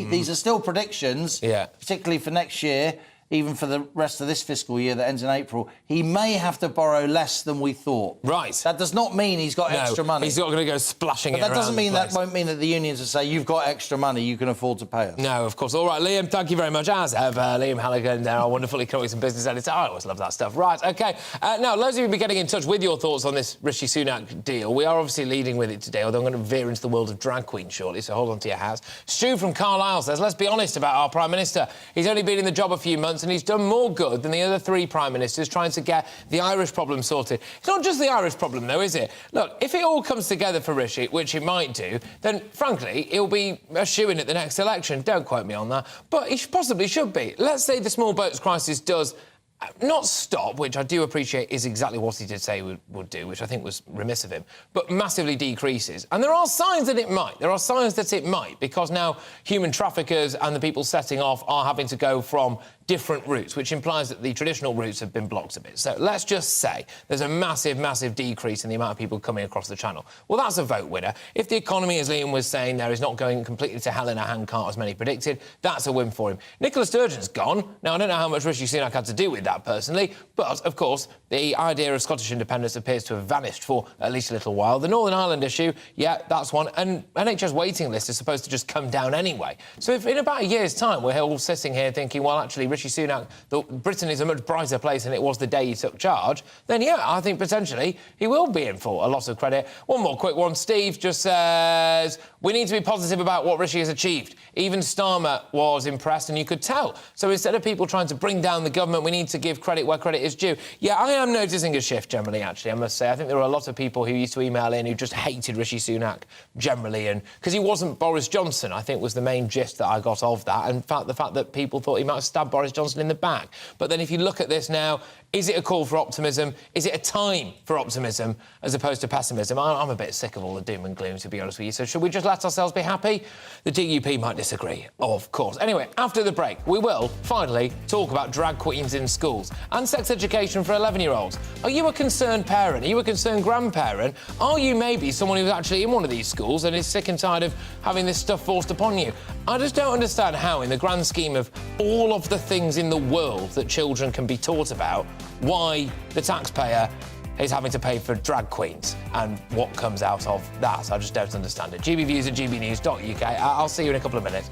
these are still predictions, particularly for next year, even for the rest of this fiscal year that ends in April, he may have to borrow less than we thought. Right. That does not mean he's got extra money. He's not going to go splashing but it that around doesn't mean the place. that won't mean that the unions will say, you've got extra money, you can afford to pay us. No, of course. All right, Liam, thank you very much. As ever, Liam Halligan, our wonderful economics and business editor. I always love that stuff. Right, OK. Now, loads of you have been getting in touch with your thoughts on this Rishi Sunak deal. We are obviously leading with it today, although I'm going to veer into the world of drag queens shortly, so hold on to your hats. Stu from Carlisle says, let's be honest about our Prime Minister. He's only been in the job a few months and he's done more good than the other 3 Prime Ministers trying to get the Irish problem sorted. It's not just the Irish problem, though, is it? Look, if it all comes together for Rishi, which it might do, then, frankly, he'll be a shoo-in at the next election. Don't quote me on that. But he possibly should be. Let's say the small boats crisis does not stop, which I do appreciate is exactly what he did say would do, which I think was remiss of him, but massively decreases. And there are signs that it might. There are signs that it might, because now human traffickers and the people setting off are having to go from different routes, which implies that the traditional routes have been blocked a bit. So let's just say there's a massive, massive decrease in the amount of people coming across the channel. Well, that's a vote winner. If the economy, as Liam was saying there, is not going completely to hell in a handcart, as many predicted, that's a win for him. Nicola Sturgeon's gone. Now, I don't know how much Rishi Sunak had to do with that personally, but, of course, the idea of Scottish independence appears to have vanished for at least a little while. The Northern Ireland issue, yeah, that's one. And NHS waiting list is supposed to just come down anyway. So if in about a year's time we're all sitting here thinking, well, actually, Rishi Sunak thought Britain is a much brighter place than it was the day he took charge, then, yeah, I think potentially he will be in for a lot of credit. One more quick one. Steve just says, we need to be positive about what Rishi has achieved. Even Starmer was impressed, and you could tell. So instead of people trying to bring down the government, we need to give credit where credit is due. Yeah, I am noticing a shift generally, actually, I must say. I think there are a lot of people who used to email in who just hated Rishi Sunak generally, and because he wasn't Boris Johnson, I think was the main gist that I got of that, and the fact that people thought he might have stabbed Boris Johnson in the back. But then if you look at this now, is it a call for optimism? Is it a time for optimism as opposed to pessimism? I'm a bit sick of all the doom and gloom, to be honest with you. So should we just let ourselves be happy? The DUP might disagree, of course. Anyway, after the break, we will finally talk about drag queens in schools and sex education for 11-year-olds. Are you a concerned parent? Are you a concerned grandparent? Are you maybe someone who's actually in one of these schools and is sick and tired of having this stuff forced upon you? I just don't understand how, in the grand scheme of all of the things in the world that children can be taught about, why the taxpayer is having to pay for drag queens and what comes out of that. I just don't understand it. GBViews at gbnews.uk. I'll see you in a couple of minutes.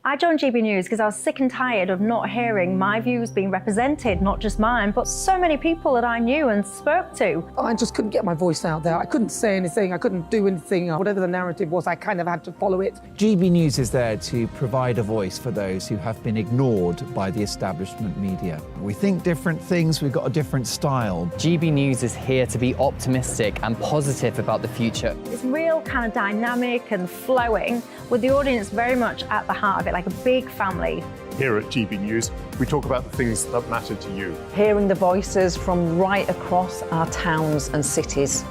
I joined GB News because I was sick and tired of not hearing my views being represented, not just mine, but so many people that I knew and spoke to. I just couldn't get my voice out there. I couldn't say anything. I couldn't do anything. Whatever the narrative was, I kind of had to follow it. GB News is there to provide a voice for those who have been ignored by the establishment media. We think different things, we've got a different style. GB News is here to be optimistic and positive about the future. It's real kind of dynamic and flowing, with the audience very much at the heart of it, like a big family. Here at GB News, we talk about the things that matter to you. Hearing the voices from right across our towns and cities,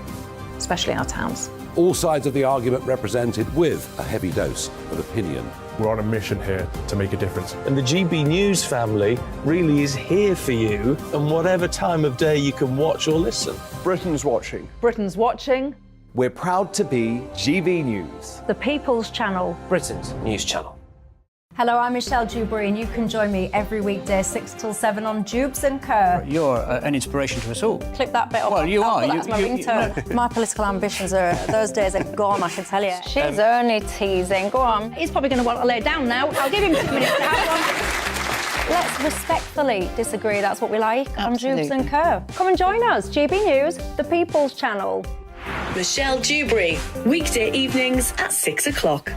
especially our towns. All sides of the argument represented with a heavy dose of opinion. We're on a mission here to make a difference. And the GB News family really is here for you, and whatever time of day you can watch or listen. Britain's watching. Britain's watching. We're proud to be GB News, the People's Channel, Britain's news channel. Hello, I'm Michelle Dewberry, and you can join me every weekday 6 till 7 on Jubes and Kerr. You're an inspiration to us all. Clip that bit off. Well, you are. That's my ringtone. My political ambitions those days are gone, I can tell you. She's only teasing. Go on. He's probably going to want to lay down now. I'll give him 2 minutes to have one. Let's respectfully disagree. That's what we like on Jubes and Kerr. Come and join us. GB News, the People's Channel. Michelle Dewberry, weekday evenings at 6 o'clock.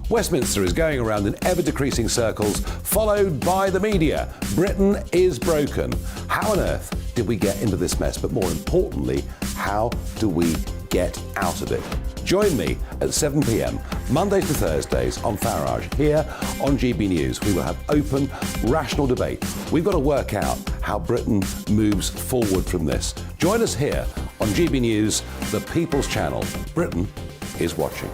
Westminster is going around in ever-decreasing circles, followed by the media. Britain is broken. How on earth did we get into this mess? But more importantly, how do we get out of it? Join me at 7 p.m, Mondays to Thursdays on Farage. Here on GB News, we will have open, rational debate. We've got to work out how Britain moves forward from this. Join us here on GB News, the People's Channel. Britain is watching.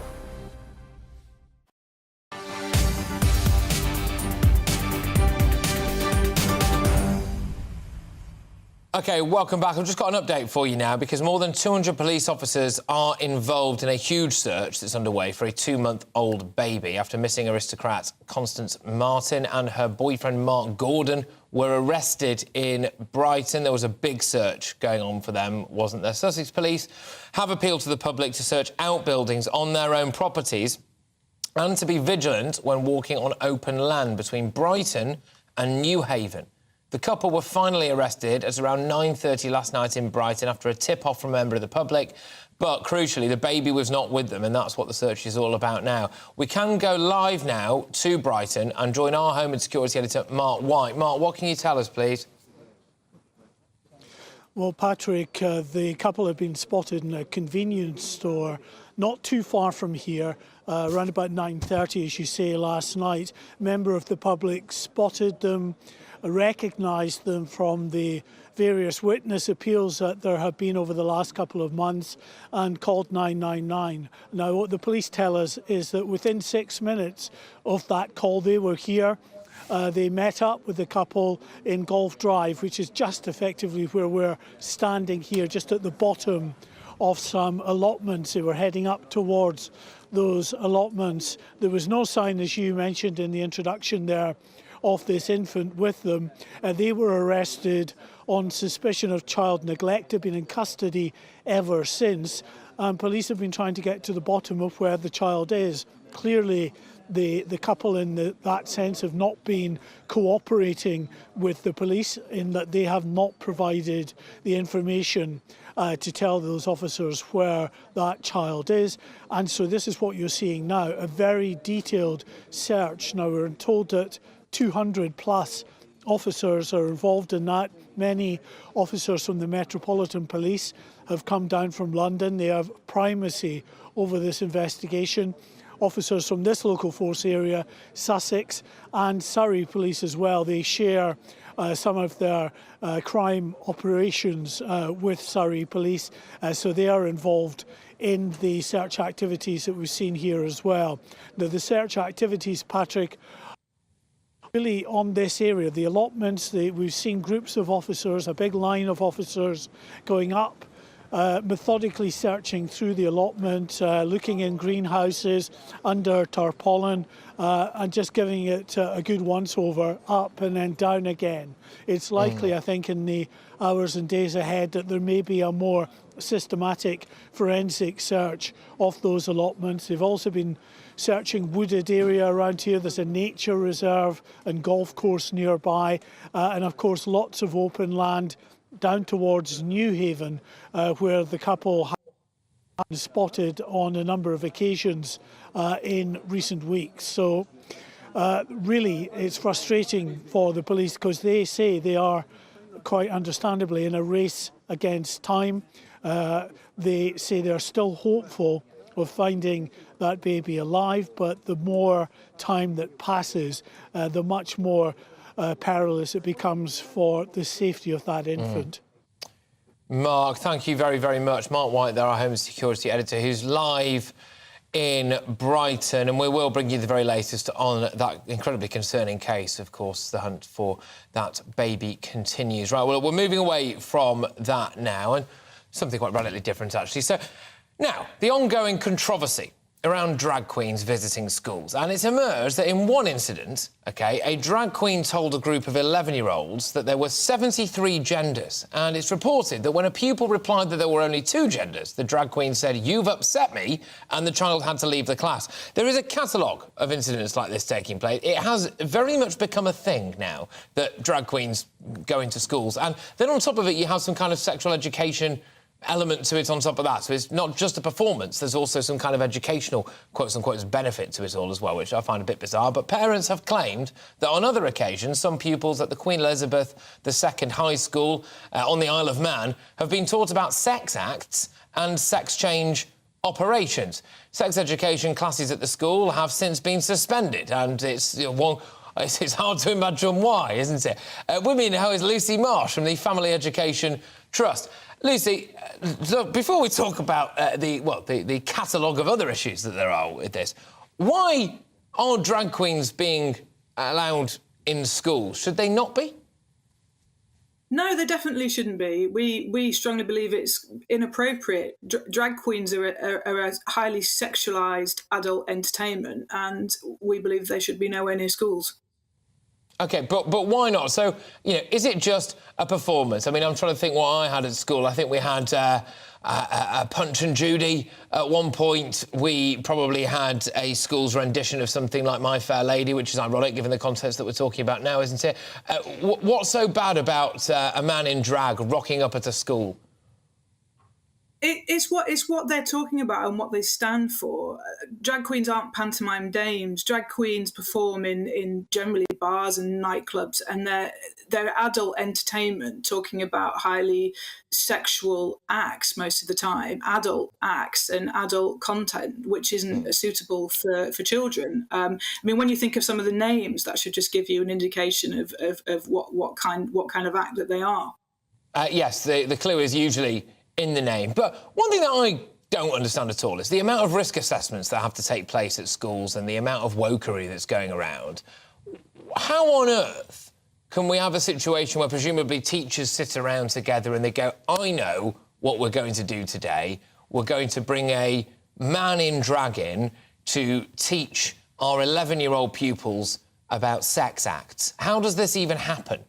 OK, welcome back. I've just got an update for you now because more than 200 police officers are involved in a huge search that's underway for a 2-month-old baby after missing aristocrat Constance Martin and her boyfriend Mark Gordon were arrested in Brighton. There was a big search going on for them, wasn't there? Sussex police have appealed to the public to search outbuildings on their own properties and to be vigilant when walking on open land between Brighton and Newhaven. The couple were finally arrested at around 9:30 last night in Brighton after a tip-off from a member of the public. But, crucially, the baby was not with them, and that's what the search is all about now. We can go live now to Brighton and join our Home and Security editor, Mark White. Mark, what can you tell us, please? Well, Patrick, the couple have been spotted in a convenience store not too far from here, around about 9:30, as you say, last night. A member of the public spotted them, recognised them from the various witness appeals that there have been over the last couple of months and called 999. Now, what the police tell us is that within 6 minutes of that call, they were here. They met up with the couple in Golf Drive, which is just effectively where we're standing here, just at the bottom of some allotments. They were heading up towards those allotments. There was no sign, as you mentioned in the introduction there, of this infant with them. They were arrested on suspicion of child neglect. They've been in custody ever since. Police have been trying to get to the bottom of where the child is. Clearly, the couple in that sense have not been cooperating with the police in that they have not provided the information to tell those officers where that child is. And so this is what you're seeing now, a very detailed search. Now, we're told that 200 plus officers are involved in that. Many officers from the Metropolitan Police have come down from London. They have primacy over this investigation. Officers from this local force area, Sussex and Surrey Police as well, they share some of their crime operations with Surrey Police, so they are involved in the search activities that we've seen here as well. Now, the search activities, Patrick, really on this area, the allotments, we've seen groups of officers, a big line of officers going up, methodically searching through the allotment, looking in greenhouses, under tarpaulin, and just giving it a good once-over, up and then down again. It's likely, I think, in the hours and days ahead that there may be a more systematic forensic search of those allotments. They've also been searching wooded area around here. There's a nature reserve and golf course nearby, and of course lots of open land down towards Newhaven, where the couple have been spotted on a number of occasions in recent weeks. So really it's frustrating for the police because they say they are quite understandably in a race against time. They say they're still hopeful of finding that baby alive, but the more time that passes, the much more perilous it becomes for the safety of that infant. Mark, thank you very, very much. Mark White there, our Home Security editor, who's live in Brighton, and we will bring you the very latest on that incredibly concerning case. Of course, the hunt for that baby continues. Right, well, we're moving away from that now, and something quite radically different, actually. So, now, the ongoing controversy around drag queens visiting schools. And it's emerged that in one incident, OK, a drag queen told a group of 11-year-olds that there were 73 genders. And it's reported that when a pupil replied that there were only 2 genders, the drag queen said, "You've upset me," and the child had to leave the class. There is a catalogue of incidents like this taking place. It has very much become a thing now that drag queens go into schools. And then on top of it, you have some kind of sexual education element to it on top of that. So it's not just a performance, there's also some kind of educational, quotes-unquote, benefit to it all as well, which I find a bit bizarre. But parents have claimed that on other occasions, some pupils at the Queen Elizabeth II High School on the Isle of Man have been taught about sex acts and sex change operations. Sex education classes at the school have since been suspended, and it's, it's hard to imagine why, isn't it? With me now is Lucy Marsh from the Family Education Trust. Lucy, look, before we talk about the catalogue of other issues that there are with this, why are drag queens being allowed in schools? Should they not be? No, there definitely shouldn't be. We strongly believe it's inappropriate. Drag queens are a highly sexualised adult entertainment, and we believe they should be nowhere near schools. OK, but why not? So, you know, is it just a performance? I mean, I'm trying to think what I had at school. I think we had a Punch and Judy at one point. We probably had a school's rendition of something like My Fair Lady, which is ironic given the context that we're talking about now, isn't it? What's so bad about a man in drag rocking up at a school? It's what they're talking about and what they stand for. Drag queens aren't pantomime dames. Drag queens perform in generally bars and nightclubs, and they're adult entertainment, talking about highly sexual acts most of the time, adult acts and adult content, which isn't suitable for children. I mean, when you think of some of the names, that should just give you an indication of what kind of act that they are. Yes, the clue is usually in the name. But one thing that I don't understand at all is the amount of risk assessments that have to take place at schools and the amount of wokery that's going around. How on earth can we have a situation where presumably teachers sit around together and they go, I know what we're going to do today. We're going to bring a man in drag in to teach our 11-year-old pupils about sex acts. How does this even happen?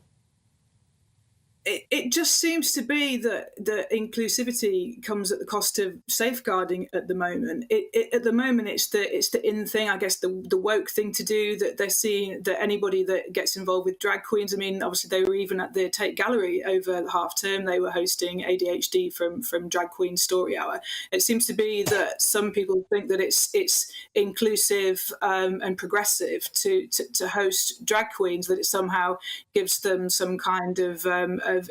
It just seems to be that the inclusivity comes at the cost of safeguarding at the moment. At the moment, it's the in thing, I guess, the woke thing to do, that they're seeing that anybody that gets involved with drag queens, I mean, obviously they were even at the Tate Gallery over the half term. They were hosting ADHD from Drag Queen Story Hour. It seems to be that some people think that it's inclusive and progressive to host drag queens, that it somehow gives them some kind of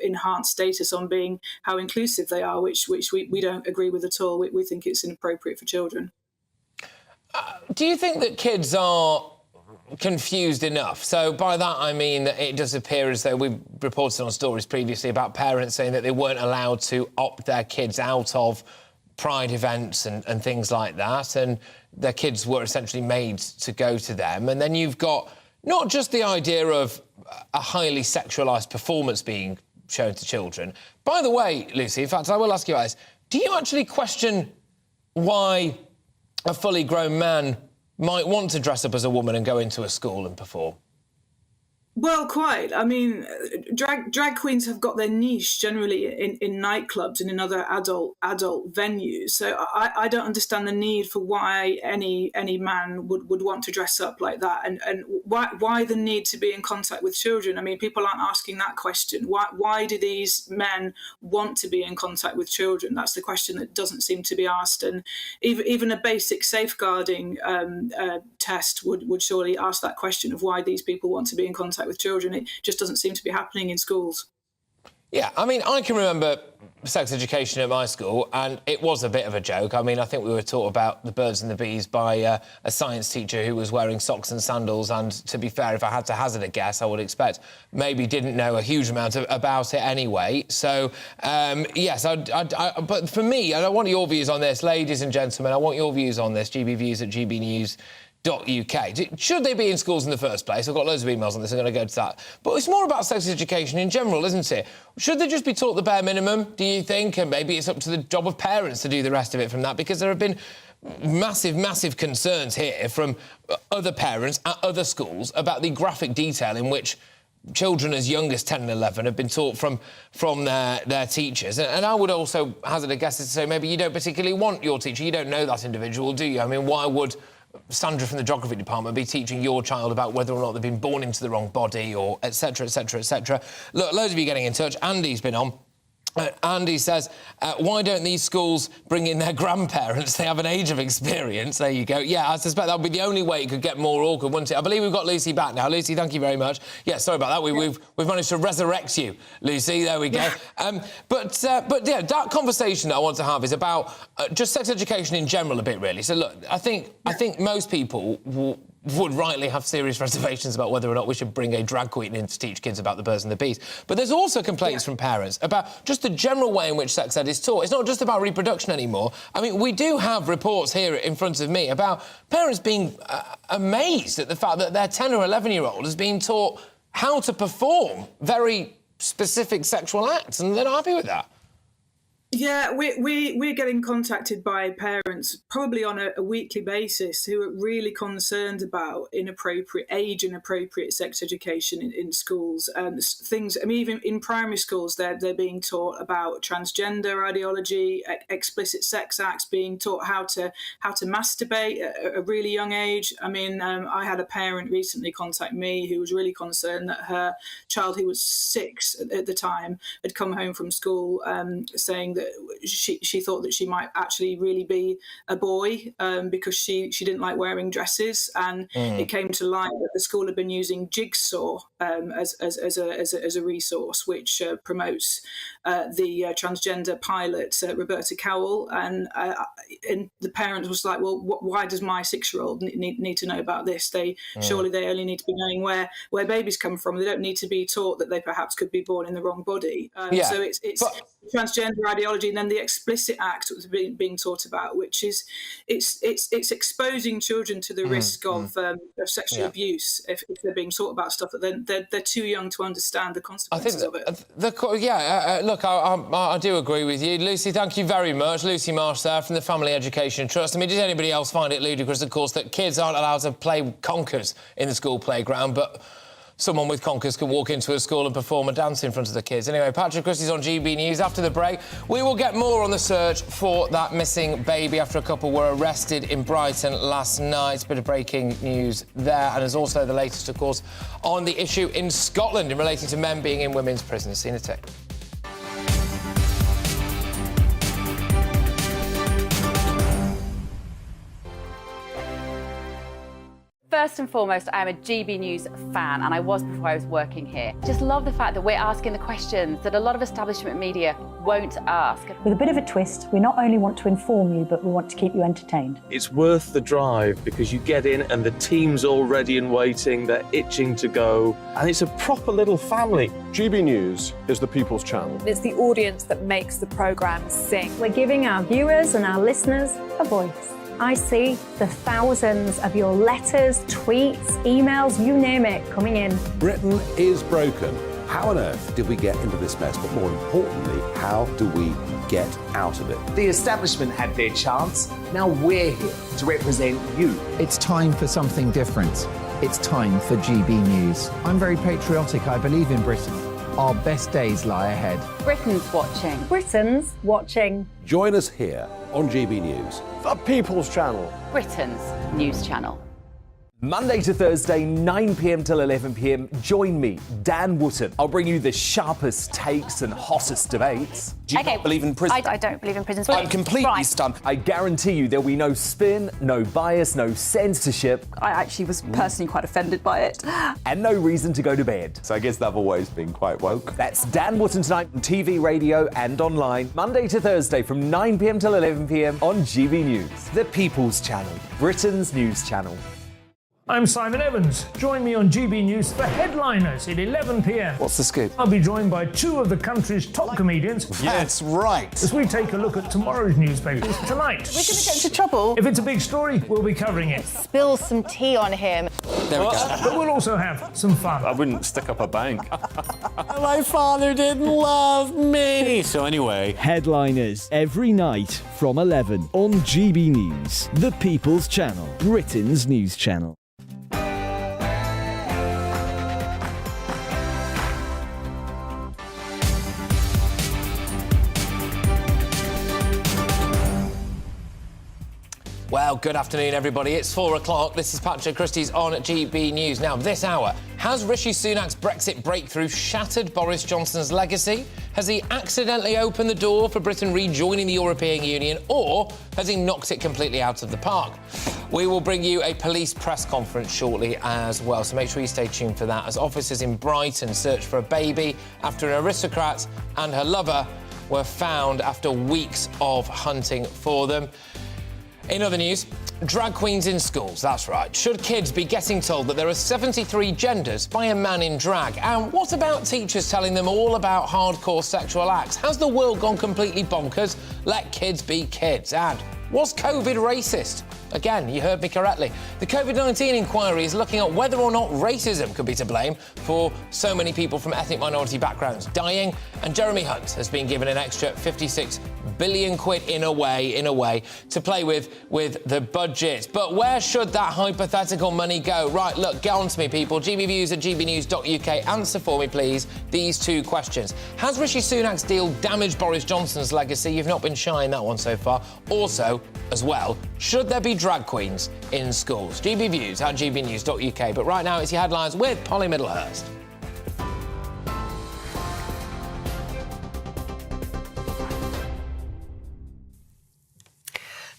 enhanced status on being how inclusive they are, which we don't agree with at all. We think it's inappropriate for children. Do you think that kids are confused enough? So by that I mean that it does appear as though we've reported on stories previously about parents saying that they weren't allowed to opt their kids out of pride events and things like that, and their kids were essentially made to go to them. And then you've got not just the idea of a highly sexualised performance being shown to children. By the way, Lucy, in fact, I will ask you about this. Do you actually question why a fully grown man might want to dress up as a woman and go into a school and perform? Well, quite. I mean, drag queens have got their niche generally in nightclubs and in other adult venues. So I don't understand the need for why any man would want to dress up like that, and why the need to be in contact with children. I mean, people aren't asking that question. Why do these men want to be in contact with children? That's the question that doesn't seem to be asked. And even a basic safeguarding test would surely ask that question of why these people want to be in contact with children. It just doesn't seem to be happening in schools. Yeah, I mean, I can remember sex education at my school, and it was a bit of a joke. I mean, I think we were taught about the birds and the bees by a science teacher who was wearing socks and sandals, and to be fair, if I had to hazard a guess, I would expect maybe didn't know a huge amount about it anyway. So, yes, but for me, and I want your views on this, ladies and gentlemen, I want your views on this, GBviews at GBnews.uk. Should they be in schools in the first place? I've got loads of emails on this, I'm going to go to that. But it's more about sex education in general, isn't it? Should they just be taught the bare minimum, do you think? And maybe it's up to the job of parents to do the rest of it from that, because there have been massive concerns here from other parents at other schools about the graphic detail in which children as young as 10 and 11 have been taught from their teachers. And I would also hazard a guess to say maybe you don't particularly want your teacher, you don't know that individual, do you? I mean, why would Sandra from the geography department be teaching your child about whether or not they've been born into the wrong body, or etc, etc, etc? Look, loads of you getting in touch. Andy's been on. Andy says, why don't these schools bring in their grandparents? They have an age of experience. There you go. Yeah, I suspect that would be the only way it could get more awkward, wouldn't it? I believe we've got Lucy back now. Lucy, thank you very much. Yeah, sorry about that. We've managed to resurrect you, Lucy. There we go. But yeah, that conversation that I want to have is about just sex education in general a bit, really. So look, I think most people would rightly have serious reservations about whether or not we should bring a drag queen in to teach kids about the birds and the bees. But there's also complaints from parents about just the general way in which sex ed is taught. It's not just about reproduction anymore. I mean, we do have reports here in front of me about parents being amazed at the fact that their 10 or 11-year-old is being taught how to perform very specific sexual acts, and they're not happy with that. Yeah, we're getting contacted by parents probably on a weekly basis who are really concerned about age-inappropriate sex education in schools. Things, I mean, even in primary schools, they're being taught about transgender ideology, explicit sex acts, being taught how to masturbate at a really young age. I mean, I had a parent recently contact me who was really concerned that her child, who was 6 at the time, had come home from school saying that she thought that she might actually really be a boy because she didn't like wearing dresses, and it came to light that the school had been using Jigsaw as a resource which promotes the transgender pilot Roberta Cowell, and the parent was like, well, why does my 6-year-old need to know about this? Surely they only need to be knowing where babies come from. They don't need to be taught that they perhaps could be born in the wrong body. So it's transgender ideology, and then the explicit act that was being taught about, which is it's exposing children to the risk of sexual abuse if they're being taught about stuff that they're too young to understand the consequences of it. Look, I do agree with you, Lucy. Thank you very much, Lucy Marsh there from the Family Education Trust. I mean, did anybody else find it ludicrous, of course, that kids aren't allowed to play conkers in the school playground, but someone with conkers can walk into a school and perform a dance in front of the kids? Anyway, Patrick Christys on GB News. After the break, we will get more on the search for that missing baby after a couple were arrested in Brighton last night. A bit of breaking news there. And there's also the latest, of course, on the issue in Scotland in relating to men being in women's prisons. See you in a tick. First and foremost, I am a GB News fan, and I was before I was working here. Just love the fact that we're asking the questions that a lot of establishment media won't ask. With a bit of a twist, we not only want to inform you, but we want to keep you entertained. It's worth the drive because you get in and the team's all ready and waiting, they're itching to go, and it's a proper little family. GB News is the People's Channel. It's the audience that makes the programme sing. We're giving our viewers and our listeners a voice. I see the thousands of your letters, tweets, emails, you name it, coming in. Britain is broken. How on earth did we get into this mess? But more importantly, how do we get out of it? The establishment had their chance. Now we're here to represent you. It's time for something different. It's time for GB News. I'm very patriotic. I believe in Britain. Our best days lie ahead. Britain's watching. Britain's watching. Join us here on GB News. The People's Channel. Britain's news channel. Monday to Thursday, 9 p.m. till 11 p.m. Join me, Dan Wootton. I'll bring you the sharpest takes and hottest debates. Do you not believe in prisons? I don't believe in prisons. I'm completely stunned. I guarantee you there'll be no spin, no bias, no censorship. I actually was personally quite offended by it. And no reason to go to bed. So I guess they've always been quite woke. That's Dan Wootton tonight on TV, radio and online. Monday to Thursday from 9 p.m. till 11 p.m. on GB News. The People's Channel, Britain's news channel. I'm Simon Evans. Join me on GB News for Headliners at 11 p.m. What's the scoop? I'll be joined by 2 of the country's top comedians. That's right. As we take a look at tomorrow's newspapers tonight. We're going to get into trouble. If it's a big story, we'll be covering it. Spill some tea on him. There we go. But we'll also have some fun. I wouldn't stick up a bank. My father didn't love me. So anyway, Headliners every night from 11 on GB News, the People's Channel, Britain's news channel. Well, good afternoon, everybody. It's 4 o'clock. This is Patrick Christys on GB News. Now, this hour, has Rishi Sunak's Brexit breakthrough shattered Boris Johnson's legacy? Has he accidentally opened the door for Britain rejoining the European Union, or has he knocked it completely out of the park? We will bring you a police press conference shortly as well, so make sure you stay tuned for that, as officers in Brighton search for a baby after an aristocrat and her lover were found after weeks of hunting for them. In other news, drag queens in schools, that's right. Should kids be getting told that there are 73 genders by a man in drag? And what about teachers telling them all about hardcore sexual acts? Has the world gone completely bonkers? Let kids be kids. And was COVID racist? Again, you heard me correctly. The COVID-19 inquiry is looking at whether or not racism could be to blame for so many people from ethnic minority backgrounds dying. And Jeremy Hunt has been given an extra 56 billion quid in a way to play with the budget. But where should that hypothetical money go? Right, look, get on to me, people. GBViews at gbnews.uk. Answer for me, please, these two questions. Has Rishi Sunak's deal damaged Boris Johnson's legacy? You've not been shy in that one so far. Also, as well, should there be drag queens in schools? GBViews at gbnews.uk. But right now, it's your headlines with Polly Middlehurst.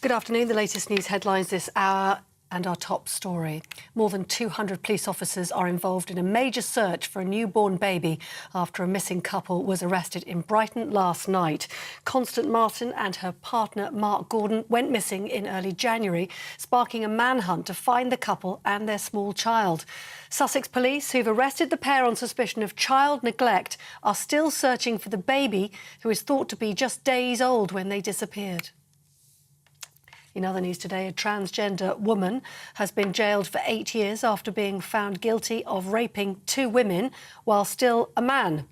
Good afternoon. The latest news headlines this hour and our top story. More than 200 police officers are involved in a major search for a newborn baby after a missing couple was arrested in Brighton last night. Constance Martin and her partner Mark Gordon went missing in early January, sparking a manhunt to find the couple and their small child. Sussex police, who've arrested the pair on suspicion of child neglect, are still searching for the baby, who is thought to be just days old when they disappeared. In other news today, a transgender woman has been jailed for 8 years after being found guilty of raping 2 women while still a man.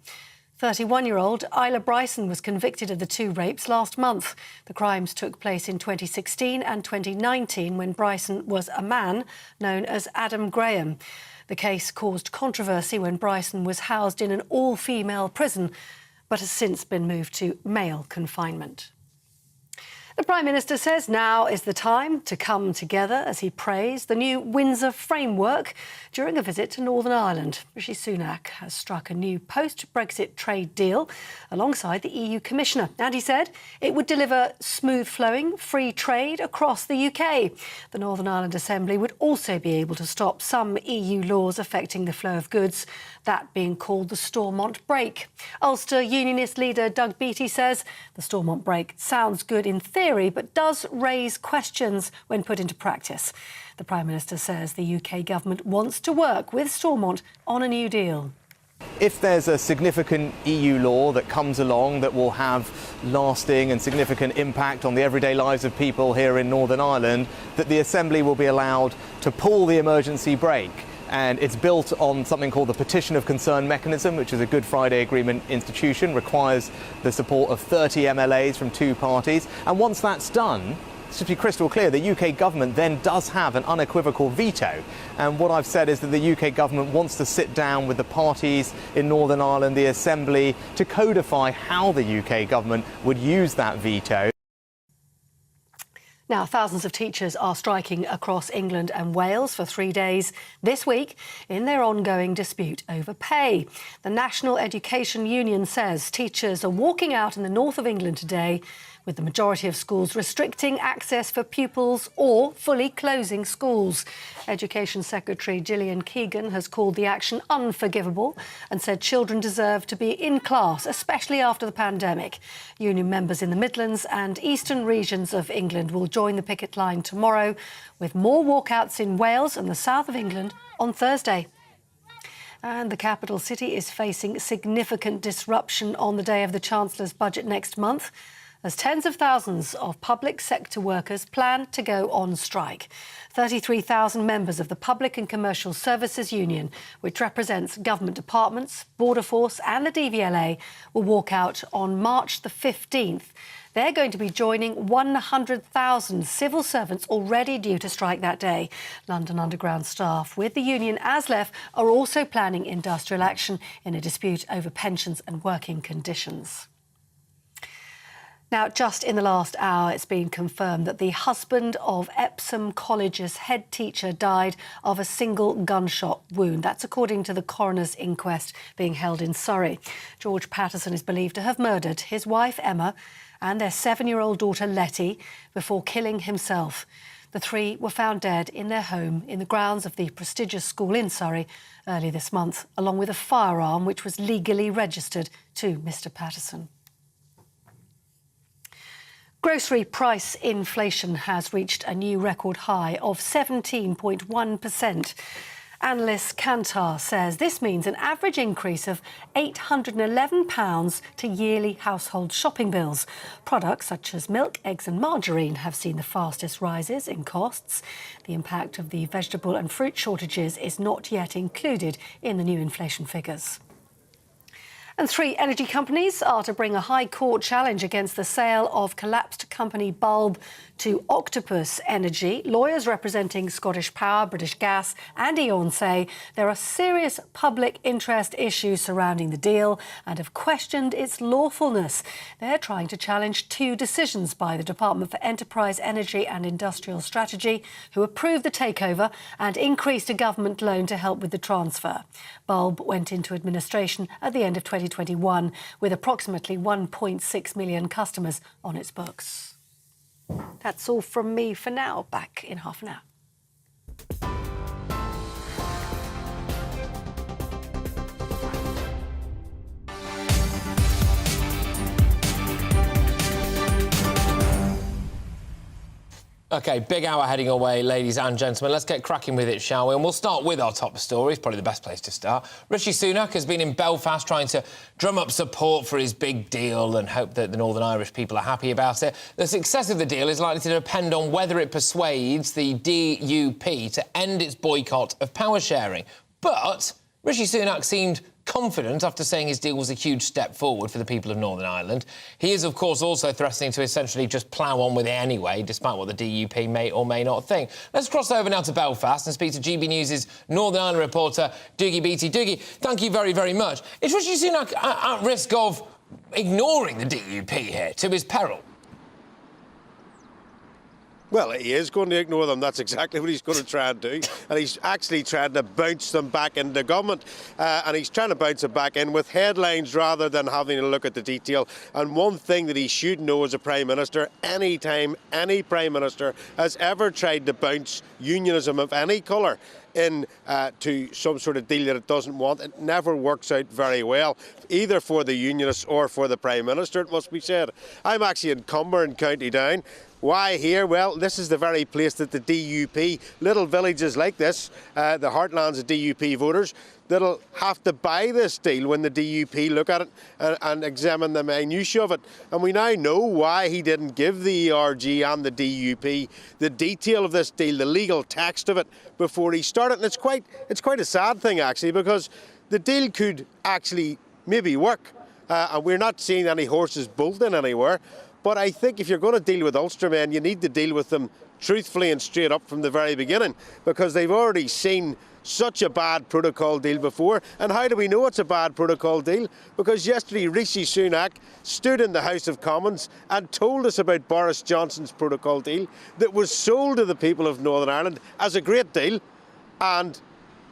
31-year-old Isla Bryson was convicted of the 2 rapes last month. The crimes took place in 2016 and 2019 when Bryson was a man known as Adam Graham. The case caused controversy when Bryson was housed in an all-female prison, but has since been moved to male confinement. The Prime Minister says now is the time to come together as he praised the new Windsor framework during a visit to Northern Ireland. Rishi Sunak has struck a new post-Brexit trade deal alongside the EU Commissioner, and he said it would deliver smooth-flowing free trade across the UK. The Northern Ireland Assembly would also be able to stop some EU laws affecting the flow of goods, that being called the Stormont Break. Ulster Unionist leader Doug Beattie says the Stormont Break sounds good in theory, but does raise questions when put into practice. The Prime Minister says the UK government wants to work with Stormont on a new deal. If there's a significant EU law that comes along that will have lasting and significant impact on the everyday lives of people here in Northern Ireland, that the Assembly will be allowed to pull the emergency brake. And it's built on something called the Petition of Concern mechanism, which is a Good Friday Agreement institution, requires the support of 30 MLAs from 2 parties. And once that's done, to be crystal clear, the UK government then does have an unequivocal veto. And what I've said is that the UK government wants to sit down with the parties in Northern Ireland, the Assembly, to codify how the UK government would use that veto. Now, thousands of teachers are striking across England and Wales for 3 days this week in their ongoing dispute over pay. The National Education Union says teachers are walking out in the north of England today, with the majority of schools restricting access for pupils or fully closing schools. Education Secretary Gillian Keegan has called the action unforgivable and said children deserve to be in class, especially after the pandemic. Union members in the Midlands and eastern regions of England will join the picket line tomorrow, with more walkouts in Wales and the south of England on Thursday. And the capital city is facing significant disruption on the day of the Chancellor's budget next month, as tens of thousands of public sector workers plan to go on strike. 33,000 members of the Public and Commercial Services Union, which represents government departments, Border Force and the DVLA, will walk out on March the 15th. They're going to be joining 100,000 civil servants already due to strike that day. London Underground staff with the union ASLEF are also planning industrial action in a dispute over pensions and working conditions. Now, just in the last hour, it's been confirmed that the husband of Epsom College's head teacher died of a single gunshot wound. That's according to the coroner's inquest being held in Surrey. George Patterson is believed to have murdered his wife, Emma, and their 7-year-old daughter, Letty, before killing himself. The 3 were found dead in their home in the grounds of the prestigious school in Surrey early this month, along with a firearm which was legally registered to Mr. Patterson. Grocery price inflation has reached a new record high of 17.1%. Analyst Kantar says this means an average increase of £811 to yearly household shopping bills. Products such as milk, eggs and margarine have seen the fastest rises in costs. The impact of the vegetable and fruit shortages is not yet included in the new inflation figures. And 3 energy companies are to bring a High Court challenge against the sale of collapsed company Bulb to Octopus Energy. Lawyers representing Scottish Power, British Gas and E.ON say there are serious public interest issues surrounding the deal and have questioned its lawfulness. They're trying to challenge 2 decisions by the Department for Enterprise, Energy and Industrial Strategy, who approved the takeover and increased a government loan to help with the transfer. Bulb went into administration at the end of 2021 with approximately 1.6 million customers on its books. That's all from me for now. Back in half an hour. OK, big hour heading away, ladies and gentlemen. Let's get cracking with it, shall we? And we'll start with our top stories, probably the best place to start. Rishi Sunak has been in Belfast trying to drum up support for his big deal and hope that the Northern Irish people are happy about it. The success of the deal is likely to depend on whether it persuades the DUP to end its boycott of power sharing. But Rishi Sunak seemed confident after saying his deal was a huge step forward for the people of Northern Ireland. He is, of course, also threatening to essentially just plough on with it anyway, despite what the DUP may or may not think. Let's cross over now to Belfast and speak to GB News' Northern Ireland reporter, Dougie Beattie. Dougie, thank you very, very much. Is Rishi Sunak at risk of ignoring the DUP here, to his peril? Well, he is going to ignore them. That's exactly what he's going to try and do. And he's actually trying to bounce them back into government. And he's trying to bounce it back in with headlines rather than having a look at the detail. And one thing that he should know as a Prime Minister, any time any Prime Minister has ever tried to bounce unionism of any colour to some sort of deal that it doesn't want, it never works out very well, either for the unionists or for the Prime Minister, it must be said. I'm actually in Cumber in County Down. Why here? Well, this is the very place that the DUP, little villages like this, the heartlands of DUP voters, that'll have to buy this deal when the DUP look at it and examine the minutiae of it. And we now know why he didn't give the ERG and the DUP the detail of this deal, the legal text of it, before he started. And it's quite a sad thing, actually, because the deal could actually maybe work. And we're not seeing any horses bolting anywhere. But I think if you're going to deal with Ulstermen, you need to deal with them truthfully and straight up from the very beginning, because they've already seen such a bad protocol deal before. And how do we know it's a bad protocol deal? Because yesterday Rishi Sunak stood in the House of Commons and told us about Boris Johnson's protocol deal that was sold to the people of Northern Ireland as a great deal. And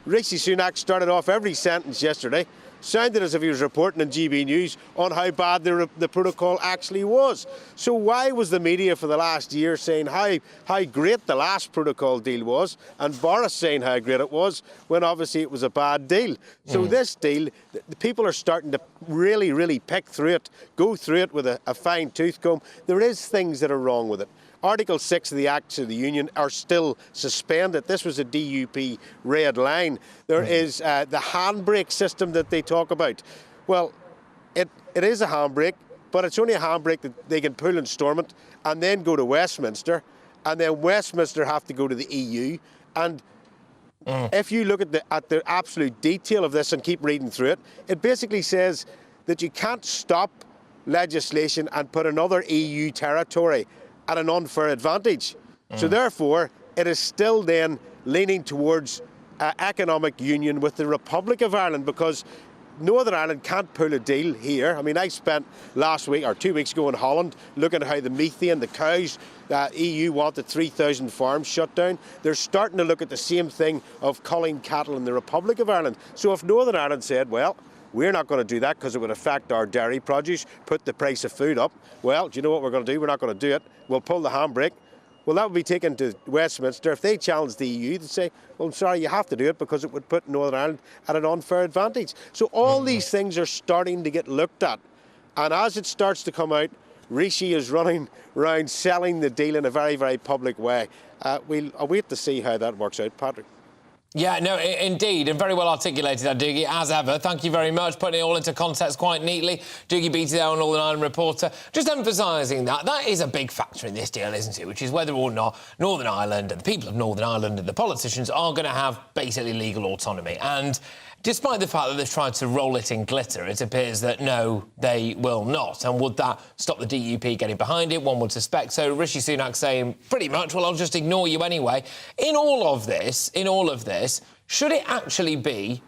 Rishi Sunak started off every sentence yesterday sounded as if he was reporting in GB News on how bad the protocol actually was. So why was the media for the last year saying how great the last protocol deal was, and Boris saying how great it was, when obviously it was a bad deal? So this deal, the people are starting to really, really pick through it, go through it with a fine tooth comb. There is things that are wrong with it. Article 6 of the Acts of the Union are still suspended. This was a DUP red line. There is the handbrake system that they talk about. Well, it is a handbrake, but it's only a handbrake that they can pull and storm it and then go to Westminster, and then Westminster have to go to the EU. And if you look at the absolute detail of this and keep reading through it, it basically says that you can't stop legislation and put another EU territory at an unfair advantage. So therefore, it is still then leaning towards economic union with the Republic of Ireland, because Northern Ireland can't pull a deal here. I mean, I spent last week or 2 weeks ago in Holland looking at how the methane, the cows, EU wanted 3,000 farms shut down. They're starting to look at the same thing of culling cattle in the Republic of Ireland. So if Northern Ireland said, well, we're not going to do that because it would affect our dairy produce, put the price of food up. Well, do you know what we're going to do? We're not going to do it. We'll pull the handbrake. Well, that would be taken to Westminster. If they challenge the EU, they'd say, well, I'm sorry, you have to do it because it would put Northern Ireland at an unfair advantage. So all these things are starting to get looked at. And as it starts to come out, Rishi is running around selling the deal in a very, very public way. I'll wait to see how that works out, Patrick. Yeah, no, indeed, and very well articulated, that, Doogie, as ever. Thank you very much, putting it all into context quite neatly. Doogie Beattie there, on Northern Ireland reporter. Just emphasising that is a big factor in this deal, isn't it? Which is whether or not Northern Ireland and the people of Northern Ireland and the politicians are going to have basically legal autonomy. And despite the fact that they've tried to roll it in glitter, it appears that no, they will not. And would that stop the DUP getting behind it? One would suspect so. Rishi Sunak saying pretty much, well, I'll just ignore you anyway. In all of this, should it actually be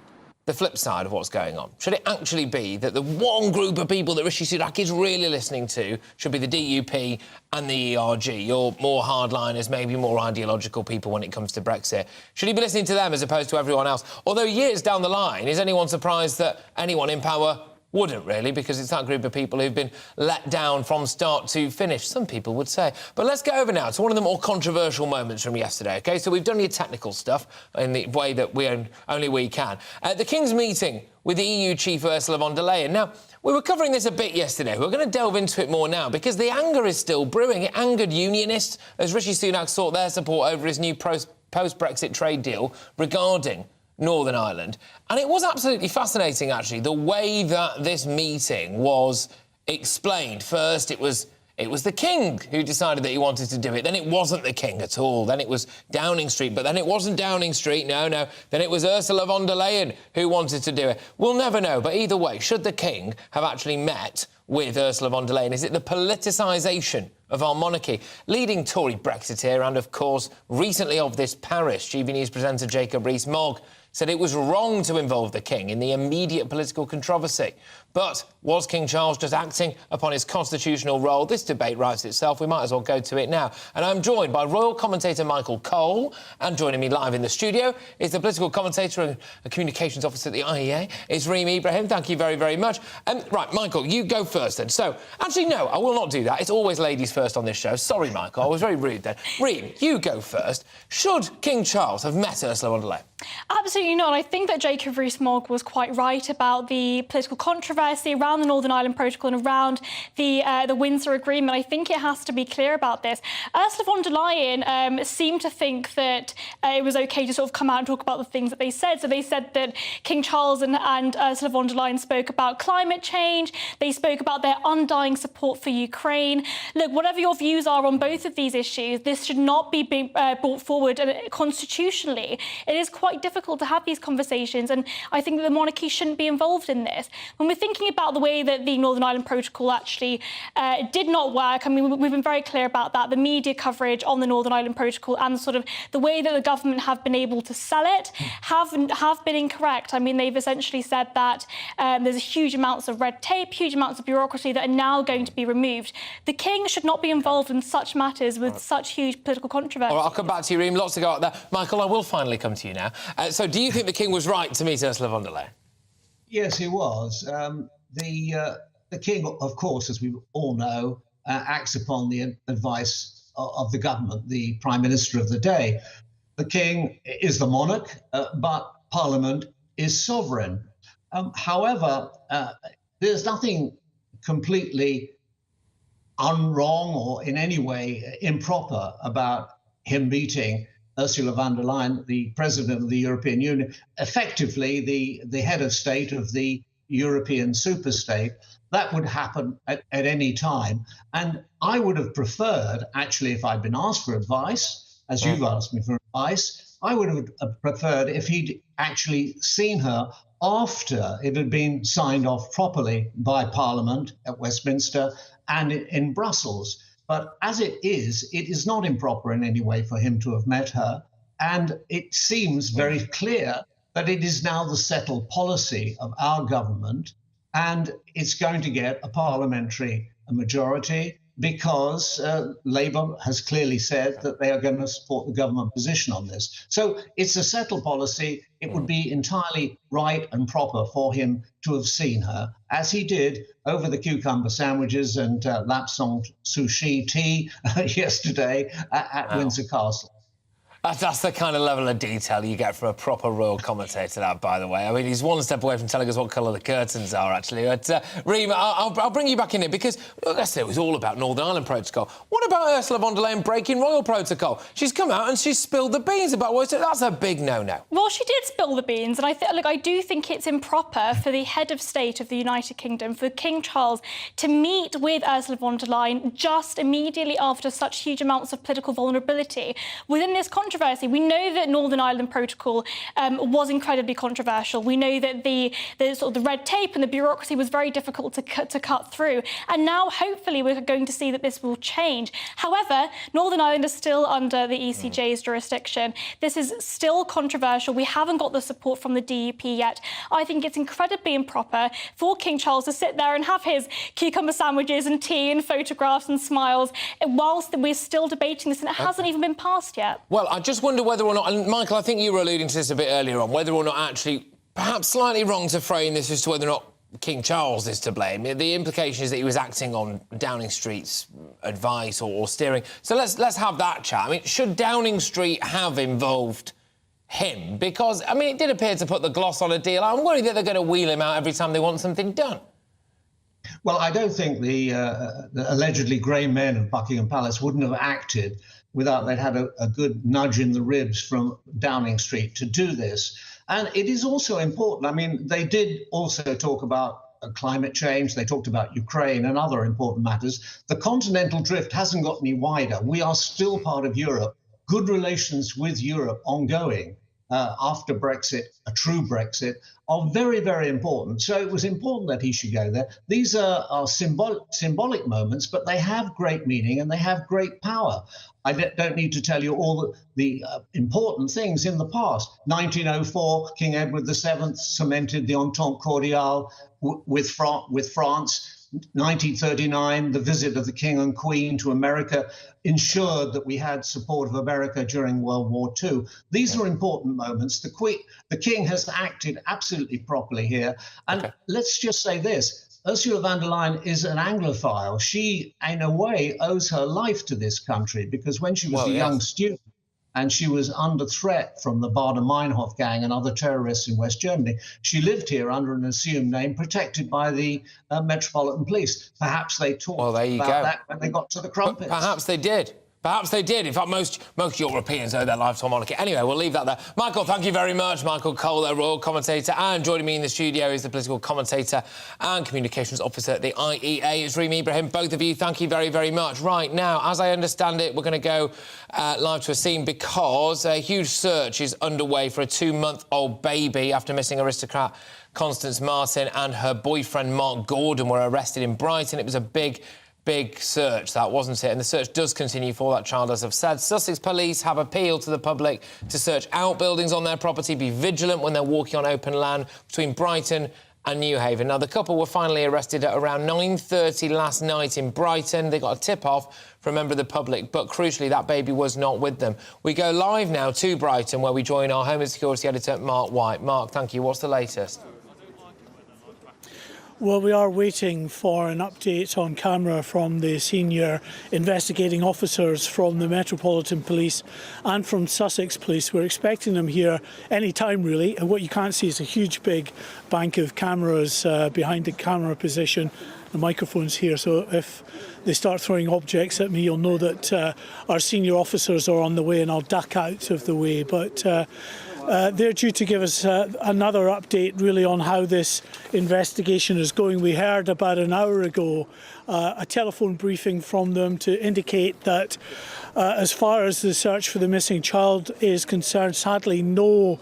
the flip side of what's going on? Should it actually be that the one group of people that Rishi Sunak is really listening to should be the DUP and the ERG, your more hardliners, maybe more ideological people when it comes to Brexit? Should he be listening to them as opposed to everyone else? Although years down the line, is anyone surprised that anyone in power wouldn't, really, because it's that group of people who've been let down from start to finish, some people would say. But let's go over now to one of the more controversial moments from yesterday, OK? So we've done your technical stuff in the way that only we can. The King's meeting with the EU chief Ursula von der Leyen. Now, we were covering this a bit yesterday. We're going to delve into it more now because the anger is still brewing. It angered unionists as Rishi Sunak sought their support over his new post-Brexit trade deal regarding Northern Ireland. And it was absolutely fascinating, actually, the way that this meeting was explained. First, it was the King who decided that he wanted to do it. Then it wasn't the King at all. Then it was Downing Street. But then it wasn't Downing Street, no. Then it was Ursula von der Leyen who wanted to do it. We'll never know. But either way, should the King have actually met with Ursula von der Leyen? Is it the politicisation of our monarchy? Leading Tory Brexiteer and, of course, recently of this parish, GBNews presenter Jacob Rees-Mogg said it was wrong to involve the King in the immediate political controversy. But was King Charles just acting upon his constitutional role? This debate writes itself. We might as well go to it now. And I'm joined by royal commentator Michael Cole, and joining me live in the studio is the political commentator and a communications officer at the IEA. It's Reem Ibrahim. Thank you very, very much. Right, Michael, you go first then. So, actually, no, I will not do that. It's always ladies first on this show. Sorry, Michael, I was very rude then. Reem, you go first. Should King Charles have met Ursula von der Leyen? Absolutely not. I think that Jacob Rees-Mogg was quite right about the political controversy around the Northern Ireland Protocol and around the Windsor Agreement. I think it has to be clear about this. Ursula von der Leyen seemed to think that it was OK to sort of come out and talk about the things that they said. So they said that King Charles and Ursula von der Leyen spoke about climate change. They spoke about their undying support for Ukraine. Look, whatever your views are on both of these issues, this should not be brought forward constitutionally. It is quite difficult to have these conversations, and I think that the monarchy shouldn't be involved in this. When we're thinking about the way that the Northern Ireland Protocol actually did not work, I mean, we've been very clear about that. The media coverage on the Northern Ireland Protocol and sort of the way that the government have been able to sell it have been incorrect. I mean, they've essentially said that there's huge amounts of red tape, huge amounts of bureaucracy that are now going to be removed. The King should not be involved in such matters with such huge political controvery. All right, I'll come back to you, Reem. Lots to go out there. Michael, I will finally come to you now. So do you think the King was right to meet Ursula von der Leyen? Yes, he was. The King, of course, as we all know, acts upon the advice of the government, the Prime Minister of the day. The King is the monarch, but Parliament is sovereign. However, there's nothing completely unwrong or in any way improper about him meeting Ursula von der Leyen, the President of the European Union, effectively the head of state of the European superstate. That would happen at any time. And I would have preferred, actually, if I'd been asked for advice, as you've asked me for advice, I would have preferred if he'd actually seen her after it had been signed off properly by Parliament at Westminster and in Brussels. But as it is not improper in any way for him to have met her. And it seems very clear that it is now the settled policy of our government, and it's going to get a parliamentary majority because Labour has clearly said that they are going to support the government position on this. So it's a settled policy. It would be entirely right and proper for him to have seen her, as he did over the cucumber sandwiches and lapsang sushi tea yesterday at Windsor Castle. That's the kind of level of detail you get from a proper royal commentator, that, by the way. I mean, he's one step away from telling us what colour the curtains are, actually. But, Reem, I'll bring you back in here, because, look, I said it was all about Northern Ireland protocol. What about Ursula von der Leyen breaking royal protocol? She's come out and she's spilled the beans about what... That's a big no-no. Well, she did spill the beans, and I do think it's improper for the head of state of the United Kingdom, for King Charles, to meet with Ursula von der Leyen just immediately after such huge amounts of political vulnerability. Within this controversy, we know that Northern Ireland Protocol was incredibly controversial. We know that the red tape and the bureaucracy was very difficult to cut through. And now, hopefully, we're going to see that this will change. However, Northern Ireland is still under the ECJ's jurisdiction. This is still controversial. We haven't got the support from the DUP yet. I think it's incredibly improper for King Charles to sit there and have his cucumber sandwiches and tea and photographs and smiles whilst we're still debating this, and it hasn't even been passed yet. Well, I just wonder whether or not, and Michael, I think you were alluding to this a bit earlier on, whether or not actually, perhaps slightly wrong to frame this as to whether or not King Charles is to blame. The implication is that he was acting on Downing Street's advice or steering. So let's have that chat. I mean, should Downing Street have involved him? Because, I mean, it did appear to put the gloss on a deal. I'm worried that they're going to wheel him out every time they want something done. Well, I don't think the allegedly grey men of Buckingham Palace wouldn't have acted without they'd had a good nudge in the ribs from Downing Street to do this. And it is also important. I mean, they did also talk about climate change. They talked about Ukraine and other important matters. The continental drift hasn't got any wider. We are still part of Europe. Good relations with Europe ongoing after Brexit, a true Brexit, are very, very important. So it was important that he should go there. These are symbolic moments, but they have great meaning and they have great power. I don't need to tell you all the important things in the past. 1904, King Edward VII cemented the Entente Cordiale with France. 1939, the visit of the King and Queen to America ensured that we had support of America during World War II. These are important moments. The King has acted absolutely properly here. And let's just say this. Ursula von der Leyen is an Anglophile. She, in a way, owes her life to this country, because when she was a young student and she was under threat from the Baader-Meinhof gang and other terrorists in West Germany, she lived here under an assumed name, protected by the Metropolitan Police. Perhaps they talked about that when they got to the crumpets. Perhaps they did. Perhaps they did. In fact, most Europeans owe their lives to a monarchy. Anyway, we'll leave that there. Michael, thank you very much. Michael Cole, a royal commentator, and joining me in the studio is the political commentator and communications officer at the IEA. It's Reem Ibrahim. Both of you, thank you very, very much. Right, now, as I understand it, we're going to go live to a scene because a huge search is underway for a 2-month-old baby after missing aristocrat Constance Martin and her boyfriend Mark Gordon were arrested in Brighton. It was a big search, that wasn't it? And the search does continue for that child, as I've said. Sussex police have appealed to the public to search outbuildings on their property, be vigilant when they're walking on open land between Brighton and Newhaven. Now, the couple were finally arrested at around 9:30 last night in Brighton. They got a tip-off from a member of the public, but crucially, that baby was not with them. We go live now to Brighton, where we join our Home and Security editor, Mark White. Mark, thank you. What's the latest? Well, we are waiting for an update on camera from the senior investigating officers from the Metropolitan Police and from Sussex Police. We're expecting them here any time, really. And what you can't see is a huge big bank of cameras behind the camera position. The microphone's here, so if they start throwing objects at me, you'll know that our senior officers are on the way, and I'll duck out of the way. But they're due to give us another update, really, on how this investigation is going. We heard about an hour ago a telephone briefing from them to indicate that as far as the search for the missing child is concerned, sadly no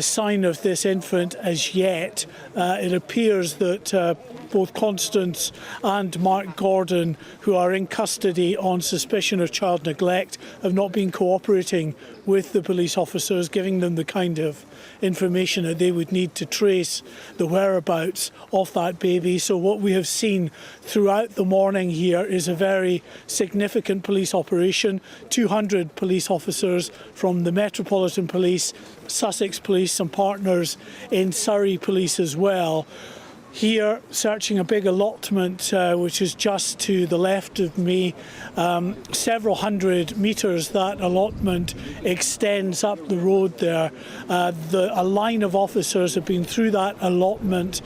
sign of this infant as yet. It appears that both Constance and Mark Gordon, who are in custody on suspicion of child neglect, have not been cooperating with the police officers, giving them the kind of information that they would need to trace the whereabouts of that baby. So what we have seen throughout the morning here is a very significant police operation. 200 police officers from the Metropolitan Police, Sussex Police, and partners in Surrey Police as well, here searching a big allotment which is just to the left of me. Several hundred metres that allotment extends up the road there. A line of officers have been through that allotment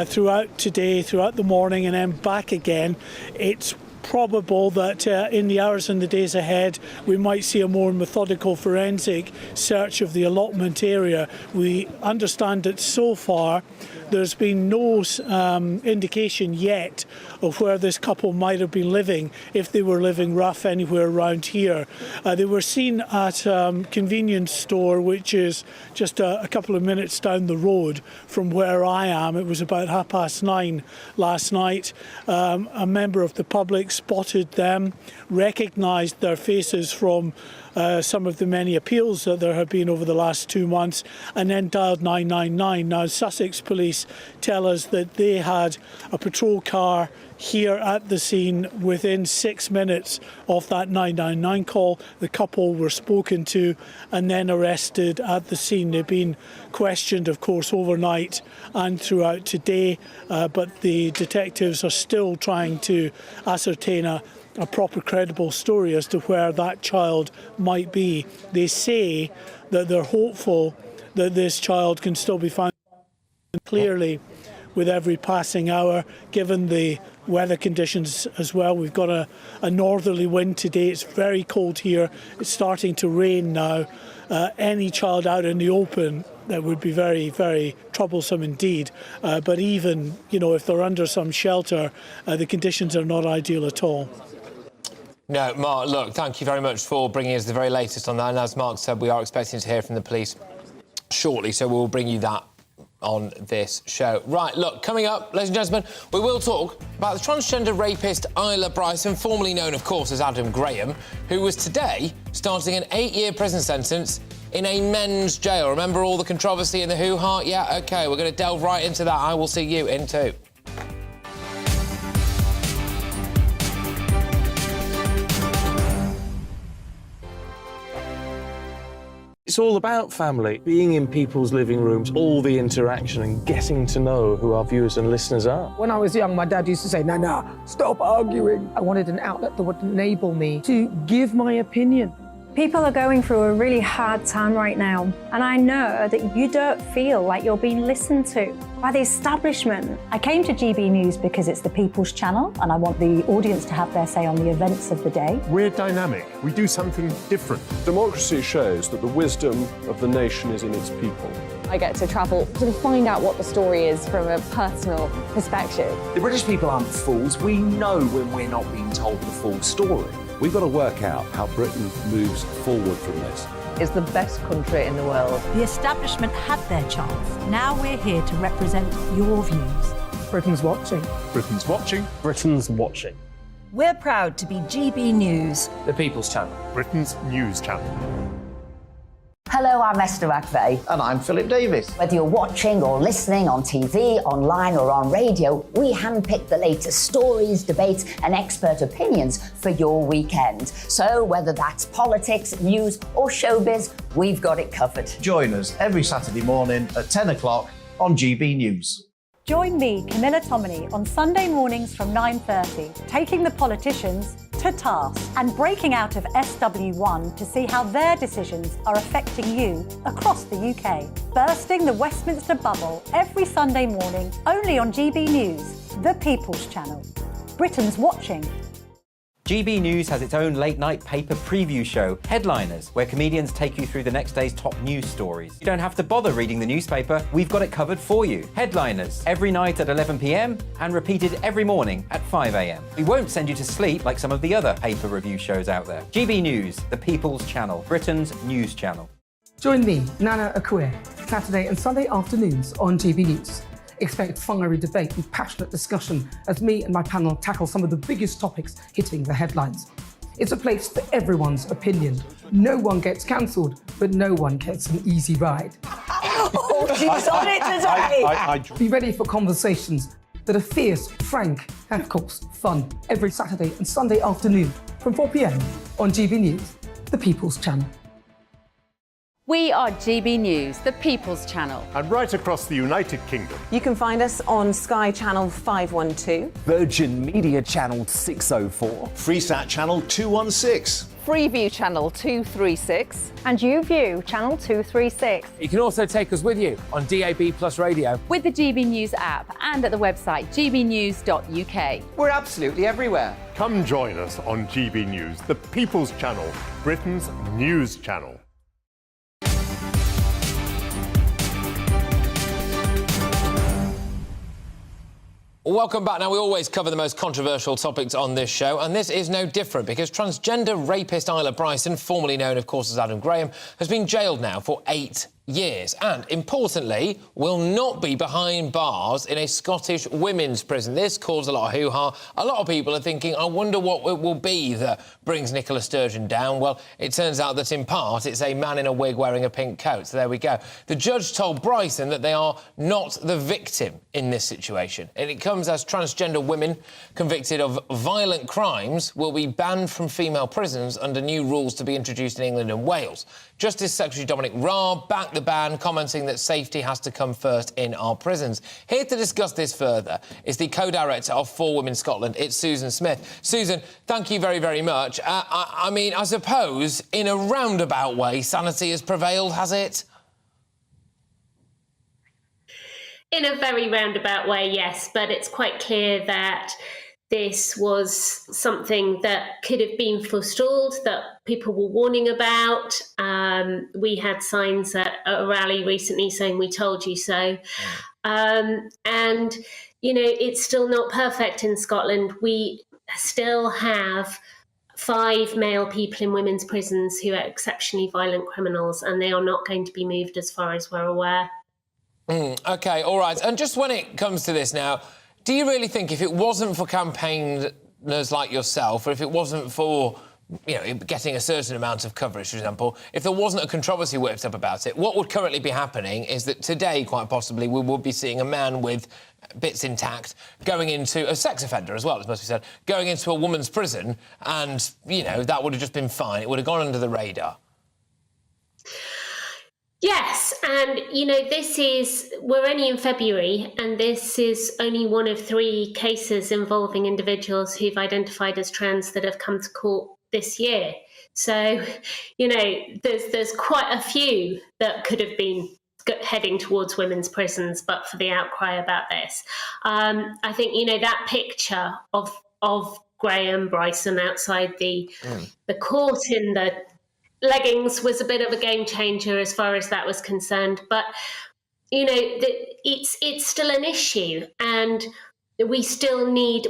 throughout today, throughout the morning, and then back again. It's probable that in the hours and the days ahead we might see a more methodical forensic search of the allotment area. We understand that so far there's been no indication yet of where this couple might have been living, if they were living rough anywhere around here. They were seen at a convenience store which is just a couple of minutes down the road from where I am. It was about 9:30 last night. A member of the public spotted them, recognised their faces from some of the many appeals that there have been over the last 2 months, and then dialed 999. Now, Sussex police tell us that they had a patrol car here at the scene within 6 minutes of that 999 call. The couple were spoken to and then arrested at the scene. They've been questioned, of course, overnight and throughout today, but the detectives are still trying to ascertain a proper credible story as to where that child might be. They say that they're hopeful that this child can still be found. Clearly, with every passing hour, given the weather conditions as well. We've got a northerly wind today. It's very cold here. It's starting to rain now. Any child out in the open, that would be very, very troublesome indeed. But even, if they're under some shelter, the conditions are not ideal at all. No, Mark, look, thank you very much for bringing us the very latest on that. And as Mark said, we are expecting to hear from the police shortly, so we'll bring you that on this show. Right, look, coming up, ladies and gentlemen, we will talk about the transgender rapist Isla Bryson, formerly known, of course, as Adam Graham, who was today starting an 8-year prison sentence in a men's jail. Remember all the controversy and the hoo-ha? Yeah, OK, we're going to delve right into that. I will see you in 2. It's all about family, being in people's living rooms, all the interaction and getting to know who our viewers and listeners are. When I was young, my dad used to say, no, stop arguing. I wanted an outlet that would enable me to give my opinion. People are going through a really hard time right now, and I know that you don't feel like you're being listened to by the establishment. I came to GB News because it's the People's Channel, and I want the audience to have their say on the events of the day. We're dynamic. We do something different. Democracy shows that the wisdom of the nation is in its people. I get to travel to find out what the story is from a personal perspective. The British people aren't fools. We know when we're not being told the full story. We've got to work out how Britain moves forward from this. It's the best country in the world. The establishment had their chance. Now we're here to represent your views. Britain's watching. Britain's watching. Britain's watching. We're proud to be GB News. The People's Channel. Britain's news channel. Hello, I'm Esther McVeigh. And I'm Philip Davis. Whether you're watching or listening on TV, online or on radio, we handpick the latest stories, debates and expert opinions for your weekend. So whether that's politics, news or showbiz, we've got it covered. Join us every Saturday morning at 10 o'clock on GB News. Join me, Camilla Tominey, on Sunday mornings from 9:30, taking the politicians to task and breaking out of SW1 to see how their decisions are affecting you across the UK. Bursting the Westminster bubble every Sunday morning, only on GB News, the People's Channel. Britain's watching. GB News has its own late-night paper preview show, Headliners, where comedians take you through the next day's top news stories. You don't have to bother reading the newspaper, we've got it covered for you. Headliners, every night at 11 p.m. and repeated every morning at 5 a.m. We won't send you to sleep like some of the other paper review shows out there. GB News, the People's Channel, Britain's news channel. Join me, Nana Akue, Saturday and Sunday afternoons on GB News. Expect fiery debate and passionate discussion as me and my panel tackle some of the biggest topics hitting the headlines. It's a place for everyone's opinion. No one gets cancelled, but no one gets an easy ride. Oh, she's on it today! Be ready for conversations that are fierce, frank, and of course, fun. Every Saturday and Sunday afternoon from 4 p.m. on GB News, the People's Channel. We are GB News, the People's Channel. And right across the United Kingdom. You can find us on Sky Channel 512, Virgin Media Channel 604, Freesat Channel 216. Freeview Channel 236, and YouView Channel 236. You can also take us with you on DAB Plus Radio. With the GB News app and at the website gbnews.uk. We're absolutely everywhere. Come join us on GB News, the People's Channel, Britain's news channel. Welcome back. Now, we always cover the most controversial topics on this show, and this is no different because transgender rapist Isla Bryson, formerly known, of course, as Adam Graham, has been jailed now for 8 years and, importantly, will not be behind bars in a Scottish women's prison. This caused a lot of hoo-ha. A lot of people are thinking, I wonder what it will be that brings Nicola Sturgeon down. Well, it turns out that, in part, it's a man in a wig wearing a pink coat. So there we go. The judge told Bryson that they are not the victim in this situation. And it comes as transgender women convicted of violent crimes will be banned from female prisons under new rules to be introduced in England and Wales. Justice Secretary Dominic Raab backed the ban, commenting that safety has to come first in our prisons. Here to discuss this further is the co-director of For Women Scotland. It's Susan Smith. Susan, thank you very, very much. I mean, I suppose, in a roundabout way, sanity has prevailed, has it? In a very roundabout way, yes, but it's quite clear that this was something that could have been forestalled, that people were warning about. We had signs at a rally recently saying, "We told you so." And, you know, it's still not perfect in Scotland. We still have 5 male people in women's prisons who are exceptionally violent criminals, and they are not going to be moved as far as we're aware. OK, all right. And just when it comes to this now, do you really think if it wasn't for campaigners like yourself, or if it wasn't for, you know, getting a certain amount of coverage, for example, if there wasn't a controversy whipped up about it, what would currently be happening is that today, quite possibly, we would be seeing a man with bits intact going into a sex offender as well, as must be said, going into a woman's prison, and, you know, that would have just been fine. It would have gone under the radar. Yes, and, you know, we're only in February, and this is only one of 3 cases involving individuals who've identified as trans that have come to court this year. So, you know, there's quite a few that could have been heading towards women's prisons, but for the outcry about this. I think, you know, that picture of Graham Bryson outside the court in the leggings was a bit of a game changer as far as that was concerned, but you know, it's still an issue, and we still need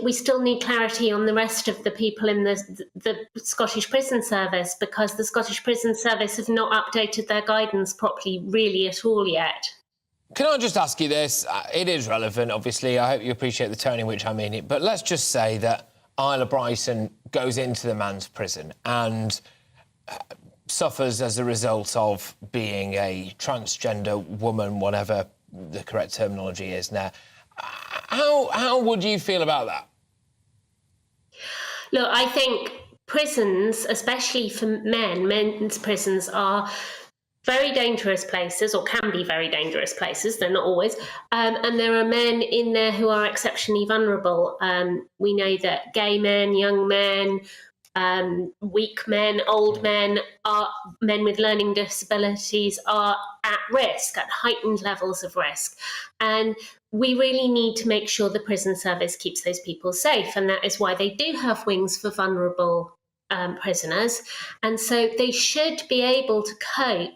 clarity on the rest of the people in the Scottish Prison Service, because the Scottish Prison Service have not updated their guidance properly really at all yet. Can I just ask you this? It is relevant, obviously. I hope you appreciate the tone in which I mean it, but let's just say that Isla Bryson goes into the man's prison and suffers as a result of being a transgender woman, whatever the correct terminology is now. How would you feel about that? Look, I think prisons, especially for men's prisons, are very dangerous places, or can be very dangerous places. They're not always. And there are men in there who are exceptionally vulnerable. We know that gay men, young men, weak men, old men, men with learning disabilities are at risk, at heightened levels of risk. And we really need to make sure the prison service keeps those people safe. And that is why they do have wings for vulnerable prisoners. And so they should be able to cope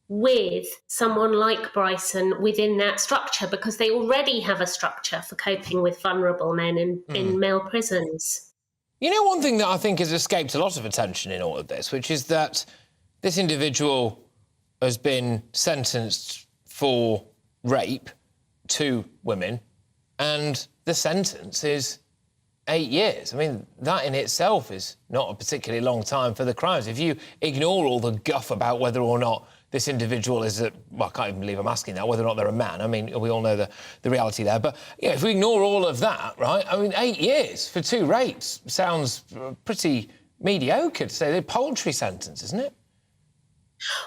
with someone like Bryson within that structure, because they already have a structure for coping with vulnerable men in male prisons. You know, one thing that I think has escaped a lot of attention in all of this, which is that this individual has been sentenced for rape, 2 women, and the sentence is 8 years. I mean, that in itself is not a particularly long time for the crimes. If you ignore all the guff about whether or not this individual is well, I can't even believe I'm asking that, whether or not they're a man. I mean, we all know the reality there. But, yeah, if we ignore all of that, right, I mean, 8 years for 2 rapes sounds pretty mediocre, to say. They're a paltry sentence, isn't it?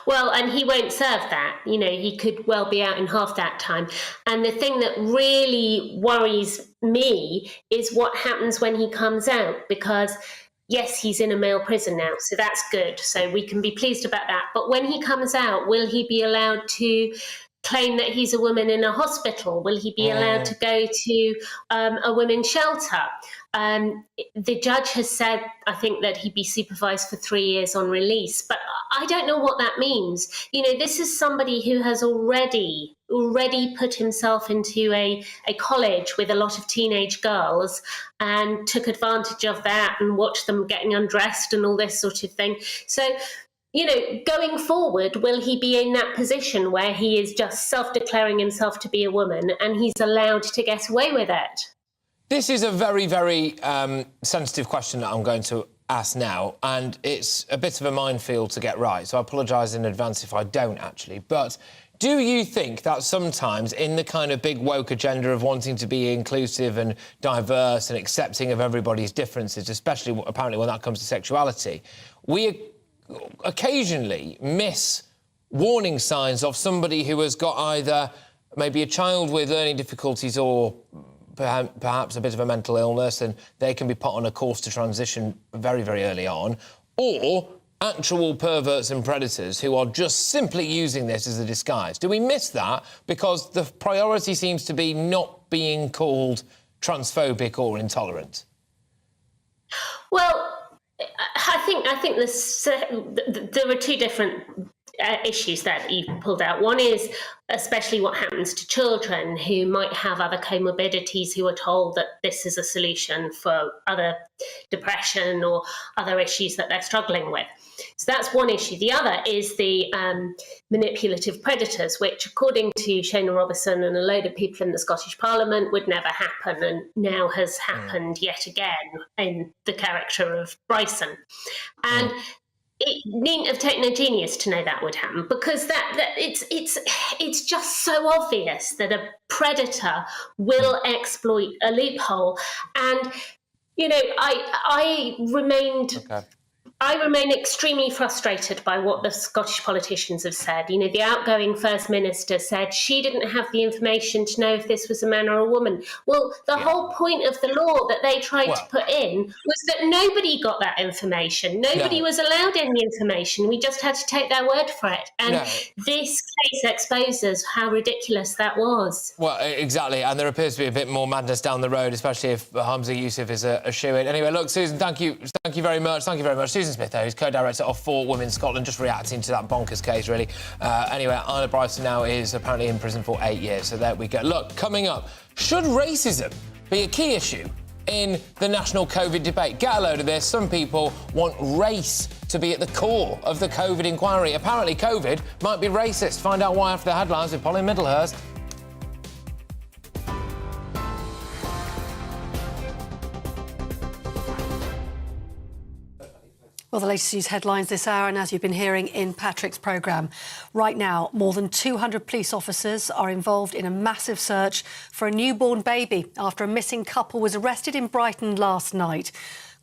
Well, and he won't serve that. You know, he could well be out in half that time. And the thing that really worries me is what happens when he comes out, because yes, he's in a male prison now, so that's good. So we can be pleased about that. But when he comes out, will he be allowed to claim that he's a woman in a hospital? Will he be allowed to go to a women's shelter? The judge has said, I think, that he'd be supervised for 3 years on release, but I don't know what that means. You know, this is somebody who has already put himself into a college with a lot of teenage girls and took advantage of that and watched them getting undressed and all this sort of thing. So, you know, going forward, will he be in that position where he is just self-declaring himself to be a woman and he's allowed to get away with it? This is a very, very sensitive question that I'm going to ask now, and it's a bit of a minefield to get right, so I apologise in advance if I don't, actually. But do you think that sometimes in the kind of big woke agenda of wanting to be inclusive and diverse and accepting of everybody's differences, especially apparently when that comes to sexuality, we occasionally miss warning signs of somebody who has got either maybe a child with learning difficulties or perhaps a bit of a mental illness, and they can be put on a course to transition very, very early on, or actual perverts and predators who are just simply using this as a disguise? Do we miss that because the priority seems to be not being called transphobic or intolerant? Well, I think there are two different issues that you pulled out. One is especially what happens to children who might have other comorbidities, who are told that this is a solution for other depression or other issues that they're struggling with. So that's one issue. The other is the manipulative predators, which, according to Shana Robertson and a load of people in the Scottish Parliament, would never happen, and now has happened yet again in the character of Bryson. And it needn't have taken a genius to know that would happen, because it's just so obvious that a predator will exploit a loophole. And, you know, I remain extremely frustrated by what the Scottish politicians have said. You know, the outgoing First Minister said she didn't have the information to know if this was a man or a woman. Well, the whole point of the law that they tried to put in was that nobody got that information. Nobody was allowed any information. We just had to take their word for it. And this case exposes how ridiculous that was. Well, exactly. And there appears to be a bit more madness down the road, especially if Hamza Yusuf is a shoo-in. Anyway, look, Susan, thank you very much. Thank you very much. Susan Smith, who's co-director of For Women Scotland, just reacting to that bonkers case, really. Anyway, Isla Bryson now is apparently in prison for 8 years, so there we go. Look, coming up, should racism be a key issue in the national COVID debate? Get a load of this. Some people want race to be at the core of the COVID inquiry. Apparently, COVID might be racist. Find out why after the headlines with Polly Middlehurst. Well, the latest news headlines this hour, and as you've been hearing in Patrick's programme, right now, more than 200 police officers are involved in a massive search for a newborn baby after a missing couple was arrested in Brighton last night.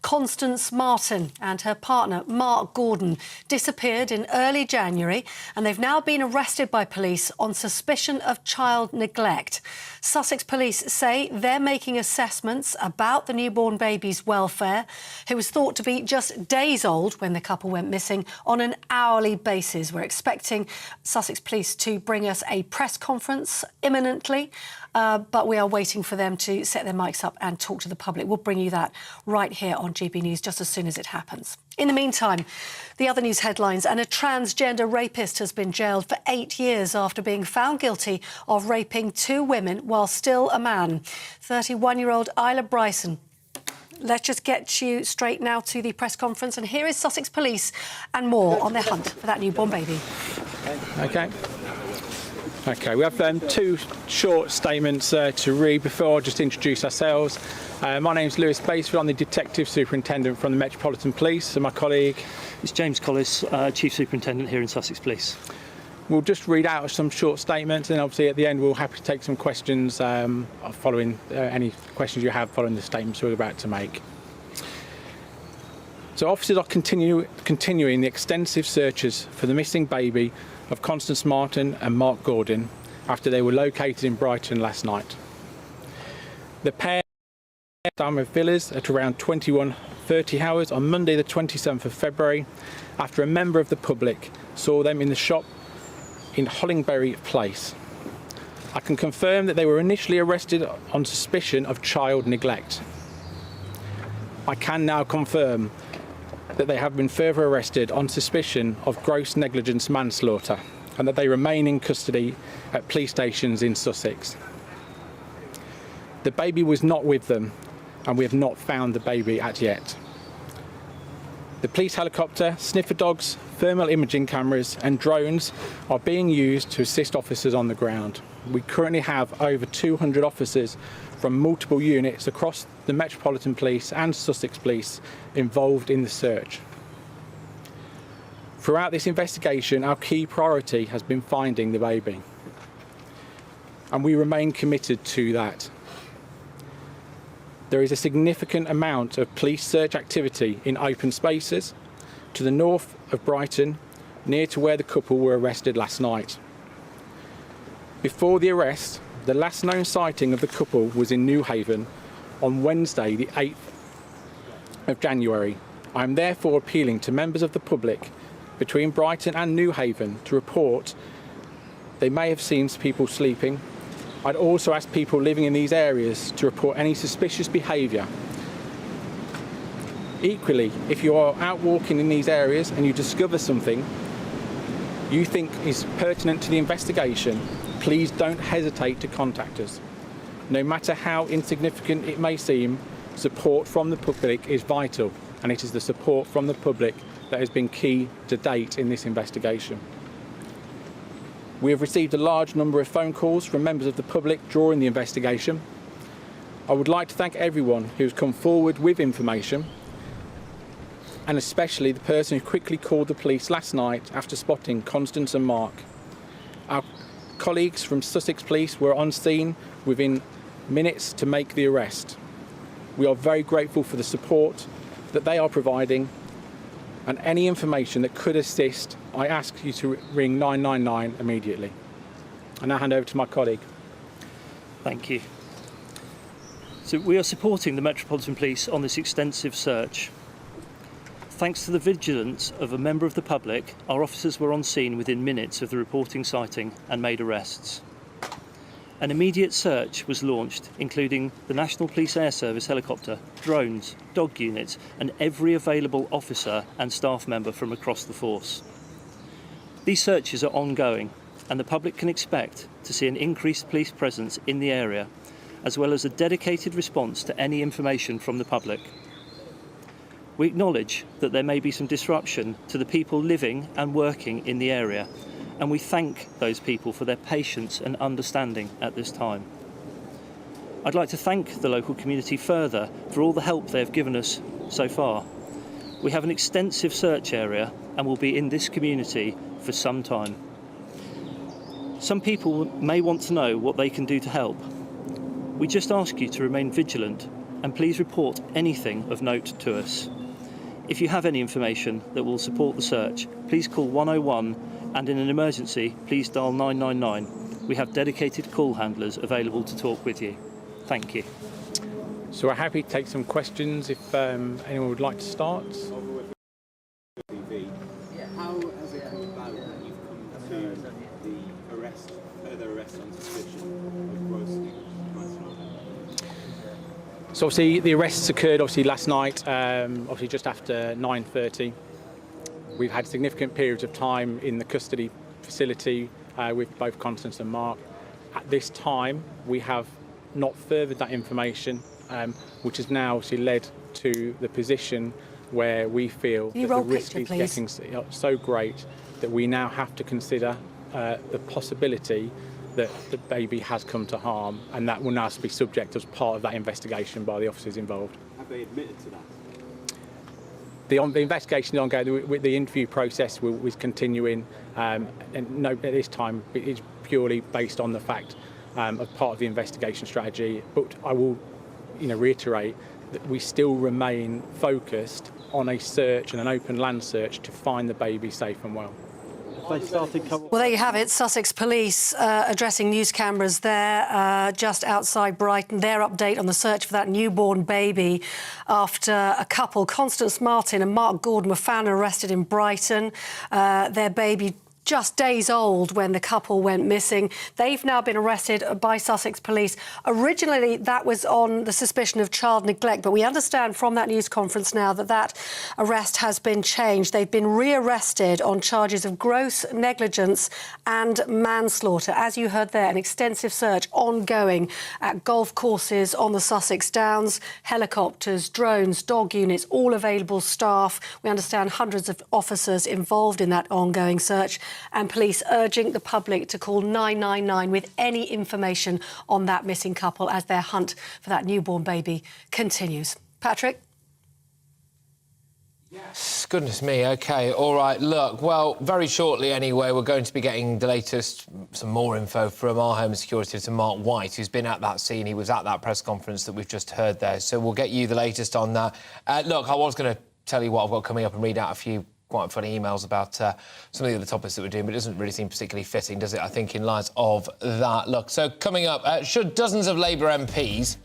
Constance Martin and her partner, Mark Gordon, disappeared in early January, and they've now been arrested by police on suspicion of child neglect. Sussex police say they're making assessments about the newborn baby's welfare, who was thought to be just days old when the couple went missing, on an hourly basis. We're expecting Sussex police to bring us a press conference imminently, but we are waiting for them to set their mics up and talk to the public. We'll bring you that right here on GB News just as soon as it happens. In the meantime, the other news headlines, and a transgender rapist has been jailed for 8 years after being found guilty of raping 2 women while still a man. 31-year-old Isla Bryson. Let's just get you straight now to the press conference, and here is Sussex Police and more on their hunt for that newborn baby. OK, we have 2 short statements to read before I just introduce ourselves. My name's Lewis Basefield. I'm the Detective Superintendent from the Metropolitan Police, and my colleague is James Collis, Chief Superintendent here in Sussex Police. We'll just read out some short statements, and obviously at the end we'll happy to take some questions following any questions you have following the statements we're about to make. So officers are continuing the extensive searches for the missing baby of Constance Martin and Mark Gordon after they were located in Brighton last night. The pair of villas at around 21:30 hours on Monday the 27th of February after a member of the public saw them in the shop in Hollingbury Place. I can confirm that they were initially arrested on suspicion of child neglect. I can now confirm that they have been further arrested on suspicion of gross negligence manslaughter and that they remain in custody at police stations in Sussex. The baby was not with them and we have not found the baby as yet. The police helicopter, sniffer dogs, thermal imaging cameras and drones are being used to assist officers on the ground. We currently have over 200 officers from multiple units across the Metropolitan Police and Sussex Police involved in the search. Throughout this investigation, our key priority has been finding the baby, and we remain committed to that. There is a significant amount of police search activity in open spaces to the north of Brighton, near to where the couple were arrested last night. Before the arrest, the last known sighting of the couple was in Newhaven on Wednesday, the 8th of January. I am therefore appealing to members of the public between Brighton and Newhaven to report they may have seen people sleeping. I'd also ask people living in these areas to report any suspicious behaviour. Equally, if you are out walking in these areas and you discover something you think is pertinent to the investigation, please don't hesitate to contact us. No matter how insignificant it may seem, support from the public is vital, and it is the support from the public that has been key to date in this investigation. We have received a large number of phone calls from members of the public during the investigation. I would like to thank everyone who has come forward with information, and especially the person who quickly called the police last night after spotting Constance and Mark. Our colleagues from Sussex Police were on scene within minutes to make the arrest. We are very grateful for the support that they are providing, and any information that could assist, I ask you to ring 999 immediately. I now hand over to my colleague. Thank you. So we are supporting the Metropolitan Police on this extensive search. Thanks to the vigilance of a member of the public, our officers were on scene within minutes of the reporting sighting and made arrests. An immediate search was launched, including the National Police Air Service helicopter, drones, dog units, and every available officer and staff member from across the force. These searches are ongoing, and the public can expect to see an increased police presence in the area, as well as a dedicated response to any information from the public. We acknowledge that there may be some disruption to the people living and working in the area, and we thank those people for their patience and understanding at this time. I'd like to thank the local community further for all the help they have given us so far. We have an extensive search area and will be in this community for some time. Some people may want to know what they can do to help. We just ask you to remain vigilant and please report anything of note to us. If you have any information that will support the search, please call 101, and in an emergency, please dial 999. We have dedicated call handlers available to talk with you. Thank you. So we're happy to take some questions if anyone would like to start. How has it come about that you've come to the arrest, further arrest on suspicion of gross negligence manslaughter? So obviously the arrests occurred last night, obviously just after 9:30. We've had significant periods of time in the custody facility with both Constance and Mark. At this time, we have not furthered that information, which has now obviously led to the position where we feel that the risk is getting so great that we now have to consider the possibility that the baby has come to harm, and that will now be subject as part of that investigation by the officers involved. Have they admitted to that? The investigation is ongoing. The interview process was continuing, and no, at this time it's purely based on the fact of part of the investigation strategy. But I will, reiterate that we still remain focused on a search and an open land search to find the baby safe and well. Well, there you have it. Sussex Police addressing news cameras there just outside Brighton. Their update on the search for that newborn baby after a couple, Constance Martin and Mark Gordon, were found and arrested in Brighton. Their baby just days old when the couple went missing. They've now been arrested by Sussex Police. Originally, that was on the suspicion of child neglect, but we understand from that news conference now that that arrest has been changed. They've been re-arrested on charges of gross negligence and manslaughter. As you heard there, an extensive search ongoing at golf courses on the Sussex Downs, helicopters, drones, dog units, all available staff. We understand hundreds of officers involved in that ongoing search, and police urging the public to call 999 with any information on that missing couple as their hunt for that newborn baby continues. Patrick? Yes, goodness me, OK, all right, look, well, very shortly anyway, we're going to be getting the latest, some more info from our Home Security to Mark White, who's been at that scene. He was at that press conference that we've just heard there, so we'll get you the latest on that. Look, I was going to tell you what I've got coming up and read out a few quite funny emails about some of the other topics that we're doing, but it doesn't really seem particularly fitting, does it, I think, in light of that. Look, so coming up, should dozens of Labour MPs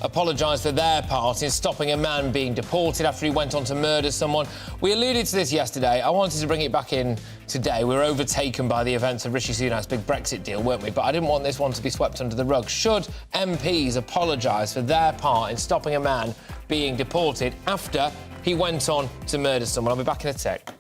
apologise for their part in stopping a man being deported after he went on to murder someone? We alluded to this yesterday. I wanted to bring it back in today. We were overtaken by the events of Rishi Sunak's big Brexit deal, weren't we? But I didn't want this one to be swept under the rug. Should MPs apologise for their part in stopping a man being deported after he went on to murder someone? I'll be back in a sec.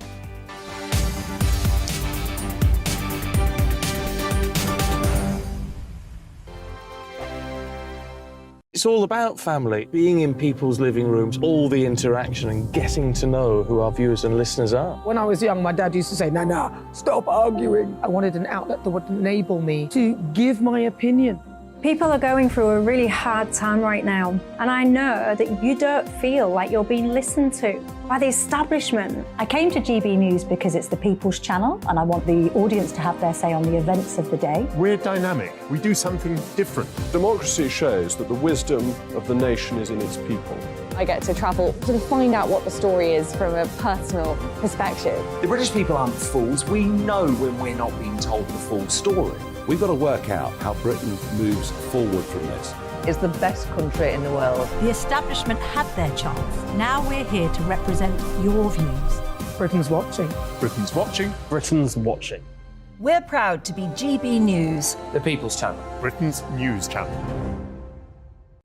It's all about family, being in people's living rooms, all the interaction and getting to know who our viewers and listeners are. When I was young, my dad used to say, "Nana, stop arguing." I wanted an outlet that would enable me to give my opinion. People are going through a really hard time right now, and I know that you don't feel like you're being listened to by the establishment. I came to GB News because it's the People's Channel and I want the audience to have their say on the events of the day. We're dynamic. We do something different. Democracy shows that the wisdom of the nation is in its people. I get to travel to find out what the story is from a personal perspective. The British people aren't fools. We know when we're not being told the full story. We've got to work out how Britain moves forward from this. It's the best country in the world. The establishment had their chance. Now we're here to represent your views. Britain's watching. Britain's watching. Britain's watching. We're proud to be GB News. The People's Channel. Britain's news channel.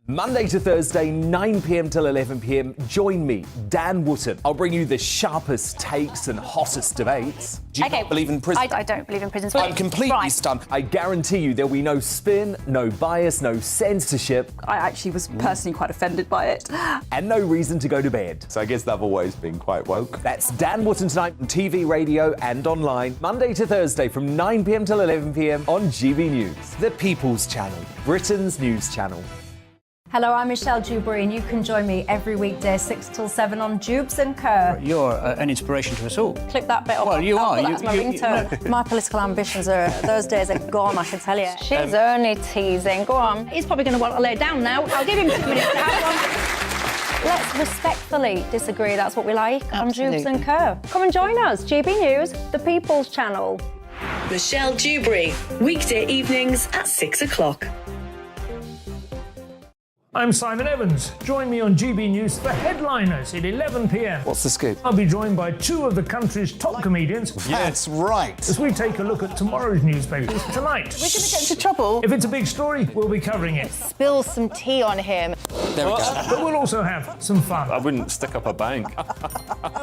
Monday to Thursday, 9 p.m. till 11 p.m. Join me, Dan Wootton. I'll bring you the sharpest takes and hottest debates. Do you not believe in prison? I don't believe in prison. I'm completely stunned. I guarantee you there'll be no spin, no bias, no censorship. I actually was personally quite offended by it. And no reason to go to bed. So I guess they've always been quite woke. That's Dan Wootton tonight on TV, radio and online. Monday to Thursday from 9 p.m. till 11 p.m. on GB News. The People's Channel. Britain's news channel. Hello, I'm Michelle Dewberry and you can join me every weekday 6 till 7 on Jubes and Kerr. You're an inspiration to us all. Clip that bit off. Well, you are. That's my ringtone. My political ambitions those days are gone, I can tell you. She's only teasing. Go on. He's probably going to want to lay down now. I'll give him 2 minutes to have one. Let's respectfully disagree. That's what we like on Jubes and Kerr. Come and join us. GB News, the People's Channel. Michelle Dewberry, weekday evenings at 6 o'clock. I'm Simon Evans. Join me on GB News for Headliners at 11 p.m. What's the scoop? I'll be joined by 2 of the country's top comedians. That's right. As we take a look at tomorrow's newspapers tonight. We're going to get into trouble. If it's a big story, we'll be covering it. Spill some tea on him. There we go. But we'll also have some fun. I wouldn't stick up a bank.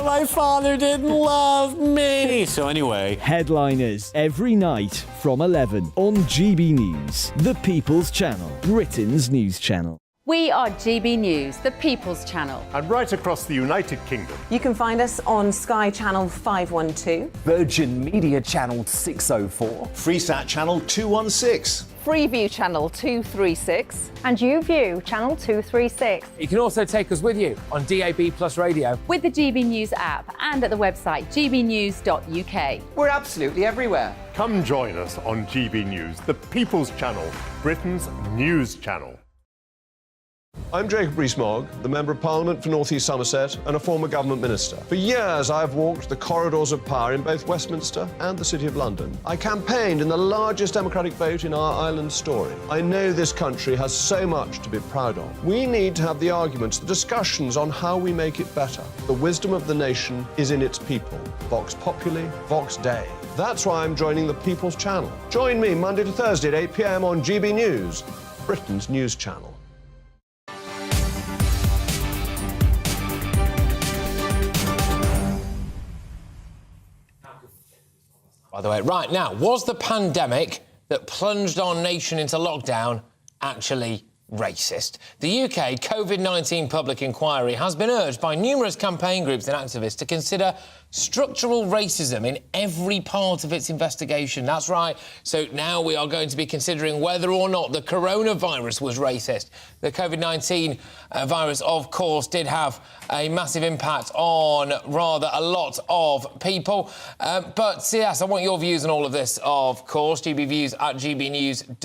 My father didn't love me. So anyway, Headliners every night from 11 on GB News, the People's Channel, Britain's news channel. We are GB News, the People's Channel. And right across the United Kingdom. You can find us on Sky Channel 512, Virgin Media Channel 604, Freesat Channel 216. Freeview Channel 236, and YouView Channel 236. You can also take us with you on DAB Plus Radio. With the GB News app and at the website gbnews.uk. We're absolutely everywhere. Come join us on GB News, the People's Channel, Britain's news channel. I'm Jacob Rees-Mogg, the Member of Parliament for North East Somerset and a former government minister. For years, I've walked the corridors of power in both Westminster and the City of London. I campaigned in the largest democratic vote in our island's story. I know this country has so much to be proud of. We need to have the arguments, the discussions on how we make it better. The wisdom of the nation is in its people. Vox Populi, Vox Dei. That's why I'm joining the People's Channel. Join me Monday to Thursday at 8 p.m. on GB News, Britain's news channel. By the way, right now, was the pandemic that plunged our nation into lockdown actually racist? The UK COVID-19 public inquiry has been urged by numerous campaign groups and activists to consider structural racism in every part of its investigation. That's right. So now we are going to be considering whether or not the coronavirus was racist. The COVID-19 virus, of course, did have a massive impact on rather a lot of people. But yes, I want your views on all of this, of course. GBviews at gbnews.uk.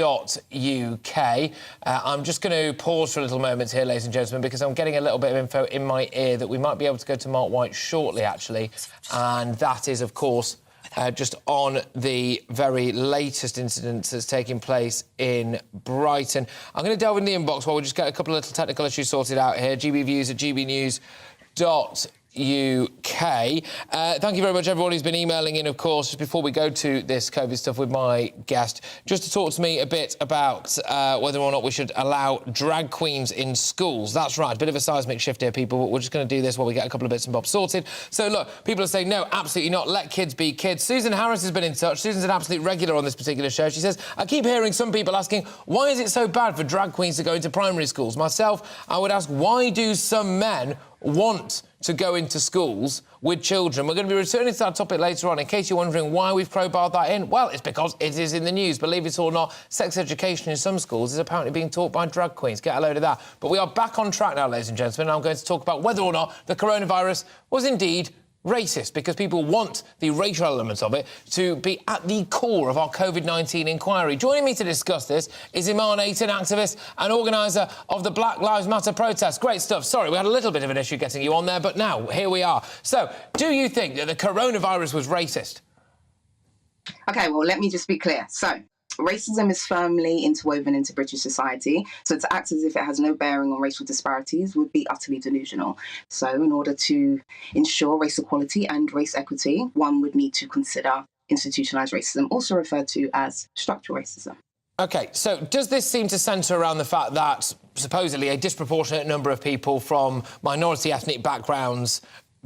I'm just going to pause for a little moment here, ladies and gentlemen, because I'm getting a little bit of info in my ear that we might be able to go to Mark White shortly, actually. And that is, of course, just on the very latest incident that's taking place in Brighton. I'm going to delve in the inbox while we just get a couple of little technical issues sorted out here. GBviews at gbnews.uk. Thank you very much, everyone who's been emailing in, of course, just before we go to this COVID stuff with my guest, just to talk to me a bit about whether or not we should allow drag queens in schools. That's right, a bit of a seismic shift here, people, but we're just going to do this while we get a couple of bits and bobs sorted. So, look, people are saying, no, absolutely not, let kids be kids. Susan Harris has been in touch. Susan's an absolute regular on this particular show. She says, I keep hearing some people asking, why is it so bad for drag queens to go into primary schools? Myself, I would ask, why do some men want to go into schools with children? We're going to be returning to that topic later on. In case you're wondering why we've crowbarred that in, well, it's because it is in the news. Believe it or not, sex education in some schools is apparently being taught by drag queens. Get a load of that. But we are back on track now, ladies and gentlemen. I'm going to talk about whether or not the coronavirus was indeed racist, because people want the racial elements of it to be at the core of our COVID-19 inquiry. Joining me to discuss this is Iman Aiton, activist and organiser of the Black Lives Matter protest. Great stuff. Sorry, we had a little bit of an issue getting you on there, but now, here we are. So, do you think that the coronavirus was racist? OK, well, let me just be clear. So, racism is firmly interwoven into British society, so to act as if it has no bearing on racial disparities would be utterly delusional. So in order to ensure race equality and race equity, one would need to consider institutionalised racism, also referred to as structural racism. OK, so does this seem to centre around the fact that supposedly a disproportionate number of people from minority ethnic backgrounds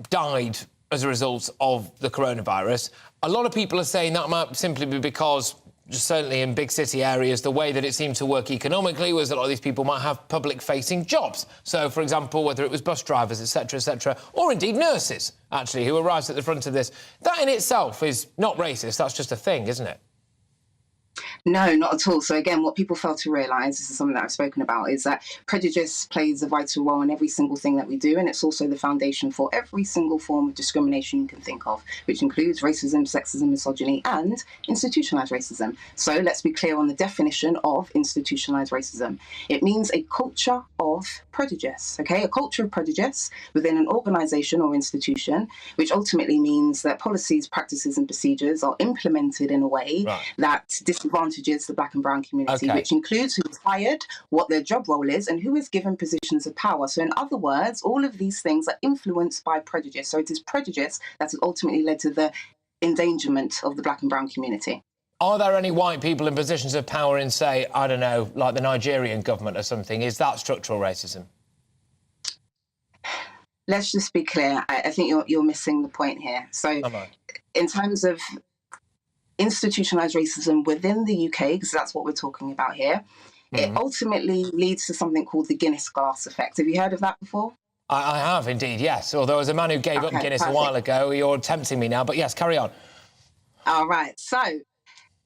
died as a result of the coronavirus? A lot of people are saying that might simply be because, just certainly in big city areas, the way that it seemed to work economically was a lot of these people might have public-facing jobs. So, for example, whether it was bus drivers, etc., or indeed nurses, actually, who arrived at the front of this. That in itself is not racist. That's just a thing, isn't it? No, not at all. So again, what people fail to realise, this is something that I've spoken about, is that prejudice plays a vital role in every single thing that we do, and it's also the foundation for every single form of discrimination you can think of, which includes racism, sexism, misogyny, and institutionalised racism. So let's be clear on the definition of institutionalised racism. It means a culture of prejudice, okay? A culture of prejudice within an organisation or institution, which ultimately means that policies, practices and procedures are implemented in a way that disadvantages the black and brown community, which includes who is hired, what their job role is, and who is given positions of power. So in other words, all of these things are influenced by prejudice. So it is prejudice that has ultimately led to the endangerment of the black and brown community. Are there any white people in positions of power in, say, I don't know, like the Nigerian government or something? Is that structural racism? Let's just be clear. I think you're missing the point here. So in terms of institutionalised racism within the UK, because that's what we're talking about here, it ultimately leads to something called the Guinness glass effect. Have you heard of that before? I have indeed, yes. Although there was a man who gave up Guinness a while ago. You're tempting me now, but yes, carry on. All right. So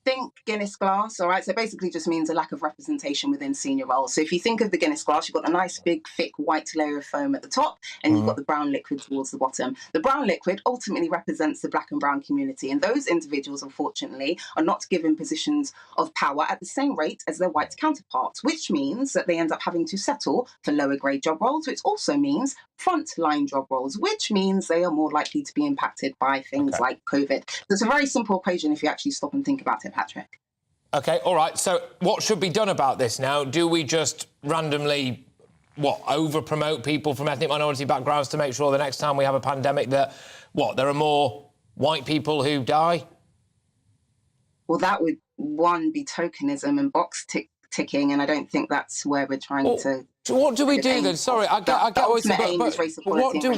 think Guinness glass, all right? So it basically just means a lack of representation within senior roles. So if you think of the Guinness glass, you've got a nice big thick white layer of foam at the top, and you've got the brown liquid towards the bottom. The brown liquid ultimately represents the black and brown community, and those individuals, unfortunately, are not given positions of power at the same rate as their white counterparts, which means that they end up having to settle for lower grade job roles, which also means frontline job roles, which means they are more likely to be impacted by things like COVID. So it's a very simple equation if you actually stop and think about it, Patrick. OK, all right. So what should be done about this now? Do we just randomly, over-promote people from ethnic minority backgrounds to make sure the next time we have a pandemic that, there are more white people who die? Well, that would, one, be tokenism and box ticking, and I don't think that's where we're trying to... What do we do then? Sorry, I get what you're saying, but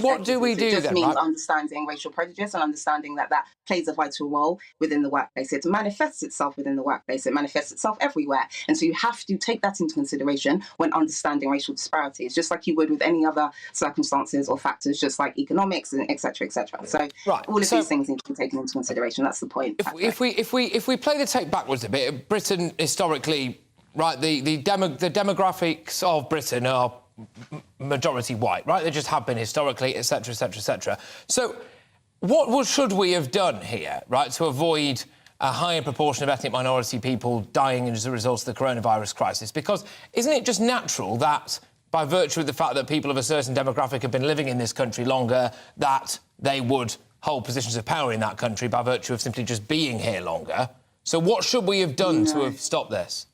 what do we do then? It just means understanding racial prejudice and understanding that that plays a vital role within the workplace. It manifests itself within the workplace. It manifests itself everywhere. And so you have to take that into consideration when understanding racial disparities, just like you would with any other circumstances or factors, just like economics, and et cetera, et cetera. So all of these things need to be taken into consideration. That's the point. If we play the tape backwards a bit, Britain historically... Right, the demographics of Britain are majority white, right? They just have been historically, etc., etc., etc. So what should we have done here, right, to avoid a higher proportion of ethnic minority people dying as a result of the coronavirus crisis? Because isn't it just natural that, by virtue of the fact that people of a certain demographic have been living in this country longer, that they would hold positions of power in that country by virtue of simply just being here longer? So what should we have done to have stopped this?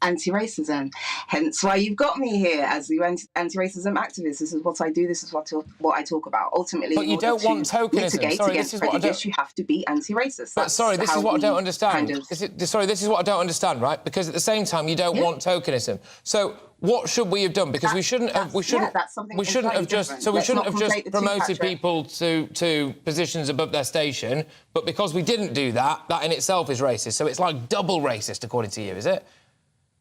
Anti-racism. Hence why you've got me here as the anti-racism activist. This is what I do. This is what I talk about. Ultimately, but you don't want tokenism. Sorry, this is what I don't. You have to be anti-racist. But sorry, this is what I don't understand. Sorry, this is what I don't understand, right? Because at the same time, you don't want tokenism. So what should we have done? Because we shouldn't have just promoted people to positions above their station. But because we didn't do that, that in itself is racist. So it's like double racist, according to you, is it?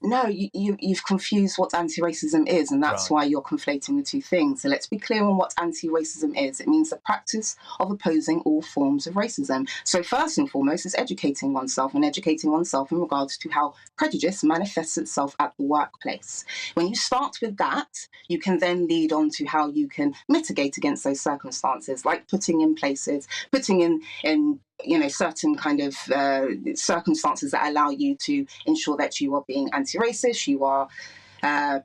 No, you've confused what anti-racism is, and that's why you're conflating the two things. So let's be clear on what anti-racism is. It means the practice of opposing all forms of racism. So first and foremost is educating oneself in regards to how prejudice manifests itself at the workplace. When you start with that, you can then lead on to how you can mitigate against those circumstances, like putting in certain kind of circumstances that allow you to ensure that you are being anti-racist, you are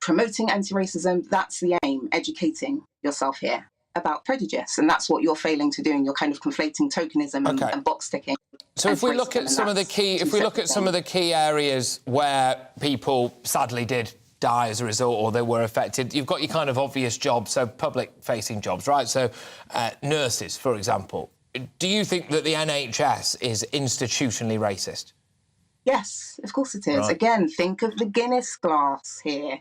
promoting anti-racism. That's the aim, educating yourself here about prejudice. And that's what you're failing to do, and you're kind of conflating tokenism and box ticking. So if we look at some of the key areas where people sadly did die as a result, or they were affected, you've got your kind of obvious jobs, so public-facing jobs, right? So nurses, for example. Do you think that the NHS is institutionally racist? Yes, of course it is. Right. Again, think of the Guinness glass here.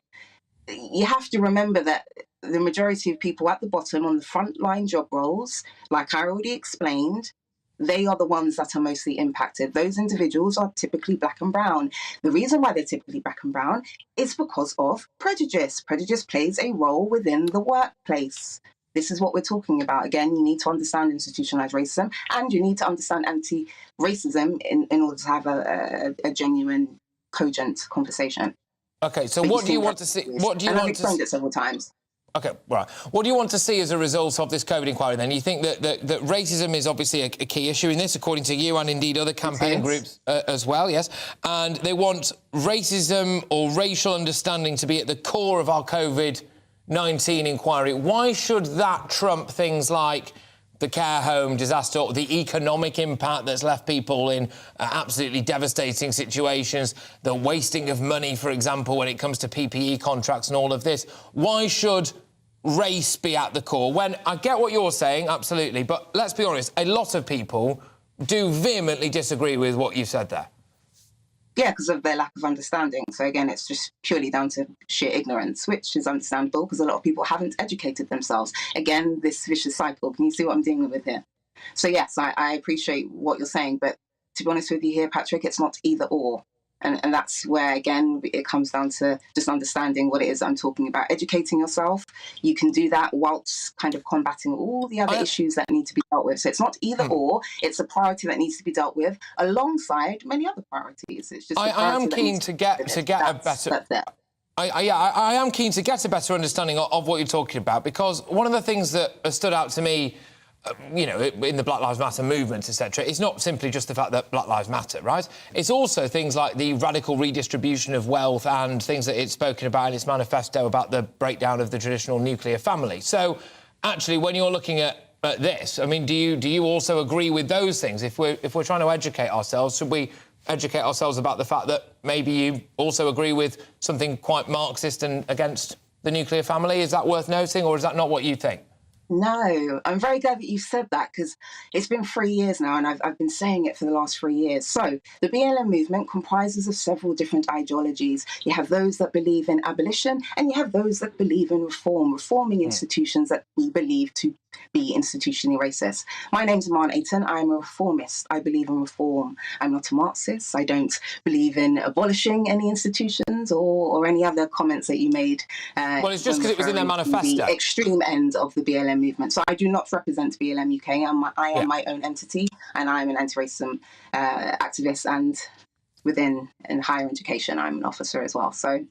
You have to remember that the majority of people at the bottom on the frontline job roles, like I already explained, they are the ones that are mostly impacted. Those individuals are typically black and brown. The reason why they're typically black and brown is because of prejudice. Prejudice plays a role within the workplace. This is what we're talking about. Again, you need to understand institutionalized racism, and you need to understand anti-racism in order to have a genuine, cogent conversation. OK, so what do you want to see? I've explained it several times. OK, right. What do you want to see as a result of this COVID inquiry, then? You think that racism is obviously a key issue in this, according to you and indeed other campaign groups as well, yes? And they want racism or racial understanding to be at the core of our COVID-19 inquiry. Why should that trump things like the care home disaster, or the economic impact that's left people in absolutely devastating situations, the wasting of money, for example, when it comes to PPE contracts and all of this? Why should race be at the core? When I get what you're saying, absolutely, but let's be honest, a lot of people do vehemently disagree with what you said there. Yeah, because of their lack of understanding. So again, it's just purely down to sheer ignorance, which is understandable because a lot of people haven't educated themselves. Again, this vicious cycle. Can you see what I'm dealing with here? So yes, I appreciate what you're saying, but to be honest with you here, Patrick, it's not either or. And that's where, again, it comes down to just understanding what it is I'm talking about. Educating yourself. You can do that whilst kind of combating all the other issues that need to be dealt with. So it's not either or, it's a priority that needs to be dealt with alongside many other priorities. It's just I am keen to get a better... I am keen to get a better understanding of what you're talking about, because one of the things that has stood out to me, in the Black Lives Matter movement, etc., it's not simply just the fact that Black Lives Matter, right? It's also things like the radical redistribution of wealth and things that it's spoken about in its manifesto about the breakdown of the traditional nuclear family. So, actually, when you're looking at this, I mean, do you also agree with those things? If we're trying to educate ourselves, should we educate ourselves about the fact that maybe you also agree with something quite Marxist and against the nuclear family? Is that worth noting, or is that not what you think? No, I'm very glad that you said that, because it's been 3 years now and I've been saying it for the last 3 years. So the BLM movement comprises of several different ideologies. You have those that believe in abolition and you have those that believe in reforming institutions that we believe to be institutionally racist. My name's Aman Aiton. I'm a reformist. I believe in reform. I'm not a Marxist. I don't believe in abolishing any institutions or any other comments that you made. Well, it's just because it was in their manifesto. The extreme end of the BLM movement. So I do not represent BLM UK. I am my own entity, and I'm an anti-racism activist, and in higher education, I'm an officer as well. So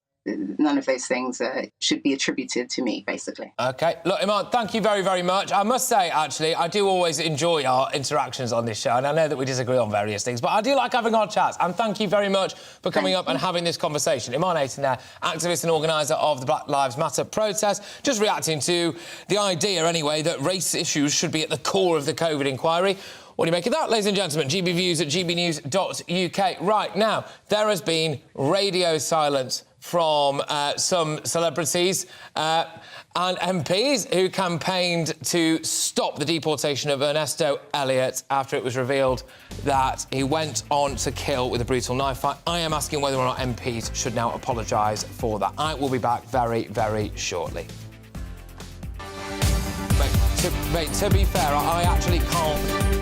none of those things should be attributed to me, basically. OK. Look, Iman, thank you very, very much. I must say, actually, I do always enjoy our interactions on this show, and I know that we disagree on various things, but I do like having our chats, and thank you very much for coming up and having this conversation. Iman Aiton there, activist and organiser of the Black Lives Matter protest, just reacting to the idea, anyway, that race issues should be at the core of the COVID inquiry. What do you make of that, ladies and gentlemen? GB Views at gbnews.uk. Right, now, there has been radio silence from some celebrities and MPs who campaigned to stop the deportation of Ernesto Elliott after it was revealed that he went on to kill with a brutal knife fight. I am asking whether or not MPs should now apologise for that. I will be back very, very shortly. Mate, to be fair, I actually can't...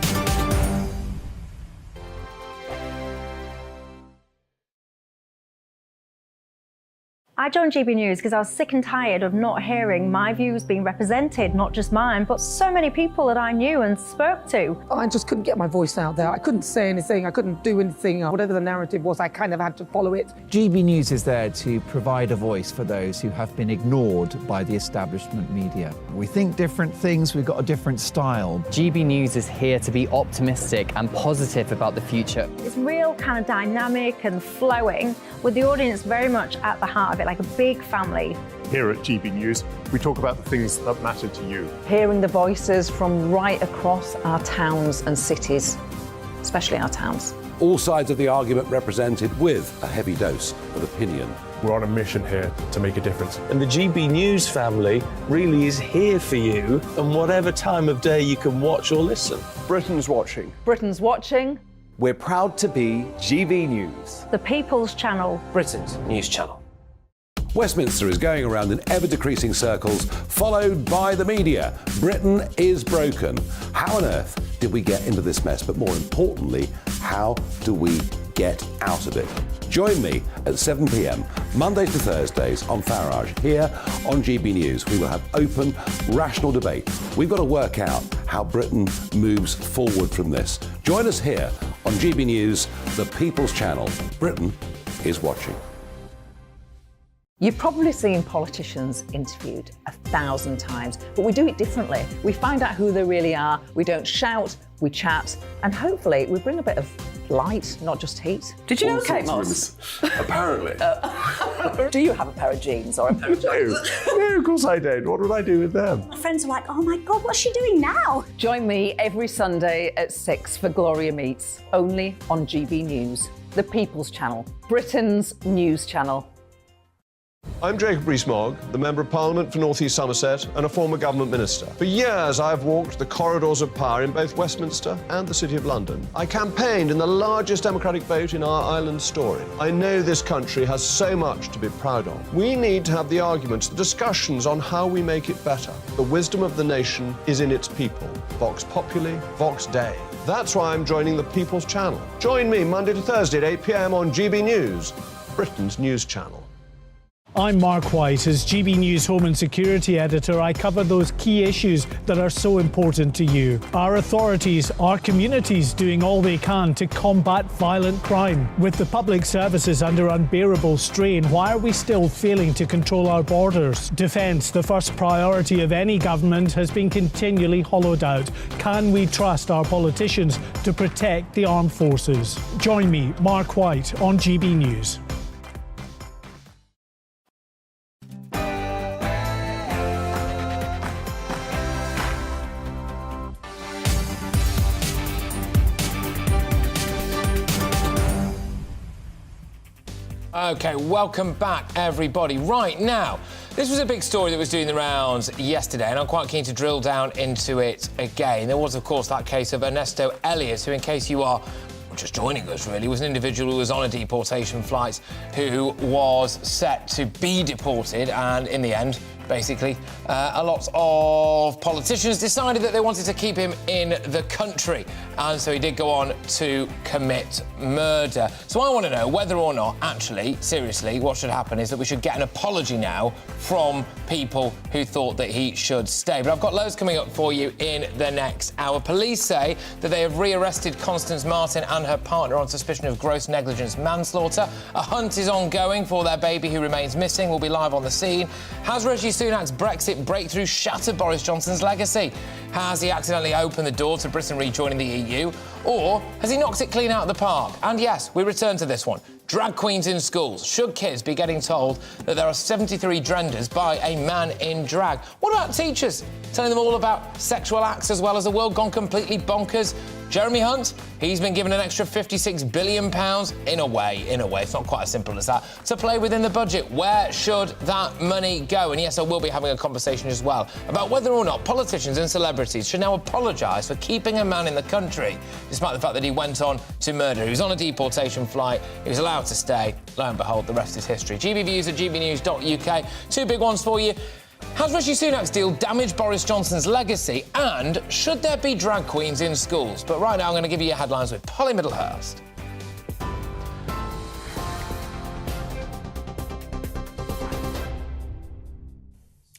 I joined GB News because I was sick and tired of not hearing my views being represented, not just mine, but so many people that I knew and spoke to. I just couldn't get my voice out there. I couldn't say anything. I couldn't do anything. Whatever the narrative was, I kind of had to follow it. GB News is there to provide a voice for those who have been ignored by the establishment media. We think different things, we've got a different style. GB News is here to be optimistic and positive about the future. It's real kind of dynamic and flowing, with the audience very much at the heart of it, like a big family. Here at GB News, we talk about the things that matter to you. Hearing the voices from right across our towns and cities, especially our towns. All sides of the argument represented with a heavy dose of opinion. We're on a mission here to make a difference. And the GB News family really is here for you, and whatever time of day you can watch or listen. Britain's watching. Britain's watching. We're proud to be GB News. The People's Channel. Britain's news channel. Westminster is going around in ever-decreasing circles, followed by the media. Britain is broken. How on earth did we get into this mess? But more importantly, how do we get out of it? Join me at 7 p.m, Mondays to Thursdays on Farage, here on GB News. We will have open, rational debate. We've got to work out how Britain moves forward from this. Join us here on GB News, the People's Channel. Britain is watching. You've probably seen politicians interviewed 1,000 times, but we do it differently. We find out who they really are, we don't shout, we chat, and hopefully we bring a bit of light, not just heat. Did you know Kate Moss? Apparently. Do you have a pair of jeans or a pair of jeans? No, of course I don't. What would I do with them? My friends are like, oh my God, what's she doing now? Join me every Sunday at 6 for Gloria Meets, only on GB News, the People's Channel, Britain's news channel. I'm Jacob Rees-Mogg, the Member of Parliament for North East Somerset and a former government minister. For years, I have walked the corridors of power in both Westminster and the City of London. I campaigned in the largest democratic vote in our island story. I know this country has so much to be proud of. We need to have the arguments, the discussions on how we make it better. The wisdom of the nation is in its people. Vox Populi, Vox Dei. That's why I'm joining the People's Channel. Join me Monday to Thursday at 8 p.m. on GB News, Britain's news channel. I'm Mark White. As GB News Home and Security Editor, I cover those key issues that are so important to you. Our authorities, our communities doing all they can to combat violent crime. With the public services under unbearable strain, why are we still failing to control our borders? Defence, the first priority of any government, has been continually hollowed out. Can we trust our politicians to protect the armed forces? Join me, Mark White, on GB News. OK, welcome back, everybody. Right now, this was a big story that was doing the rounds yesterday, and I'm quite keen to drill down into it again. There was, of course, that case of Ernesto Elias, who, in case you are just joining us, really, was an individual who was on a deportation flight who was set to be deported, and in the end, basically, a lot of politicians decided that they wanted to keep him in the country, and so he did go on to commit murder. So I want to know whether or not, actually, seriously, what should happen is that we should get an apology now from people who thought that he should stay. But I've got loads coming up for you in the next hour. Police say that they have rearrested Constance Martin and her partner on suspicion of gross negligence manslaughter. A hunt is ongoing for their baby who remains missing. We'll be live on the scene. Has Rishi Sunak's Brexit breakthrough shattered Boris Johnson's legacy? Has he accidentally opened the door to Britain rejoining the EU? Or has he knocked it clean out of the park? And yes, we return to this one. Drag queens in schools. Should kids be getting told that there are 73 genders by a man in drag? What about teachers? Telling them all about sexual acts as well as a world gone completely bonkers? Jeremy Hunt, he's been given an extra £56 billion, in a way, it's not quite as simple as that, to play within the budget. Where should that money go? And yes, I will be having a conversation as well about whether or not politicians and celebrities should now apologise for keeping a man in the country, despite the fact that he went on to murder. He was on a deportation flight, he was allowed to stay. Lo and behold, the rest is history. GBViews at gbnews.uk. Two big ones for you. Has Rishi Sunak's deal damaged Boris Johnson's legacy? And should there be drag queens in schools? But right now, I'm going to give you your headlines with Polly Middlehurst.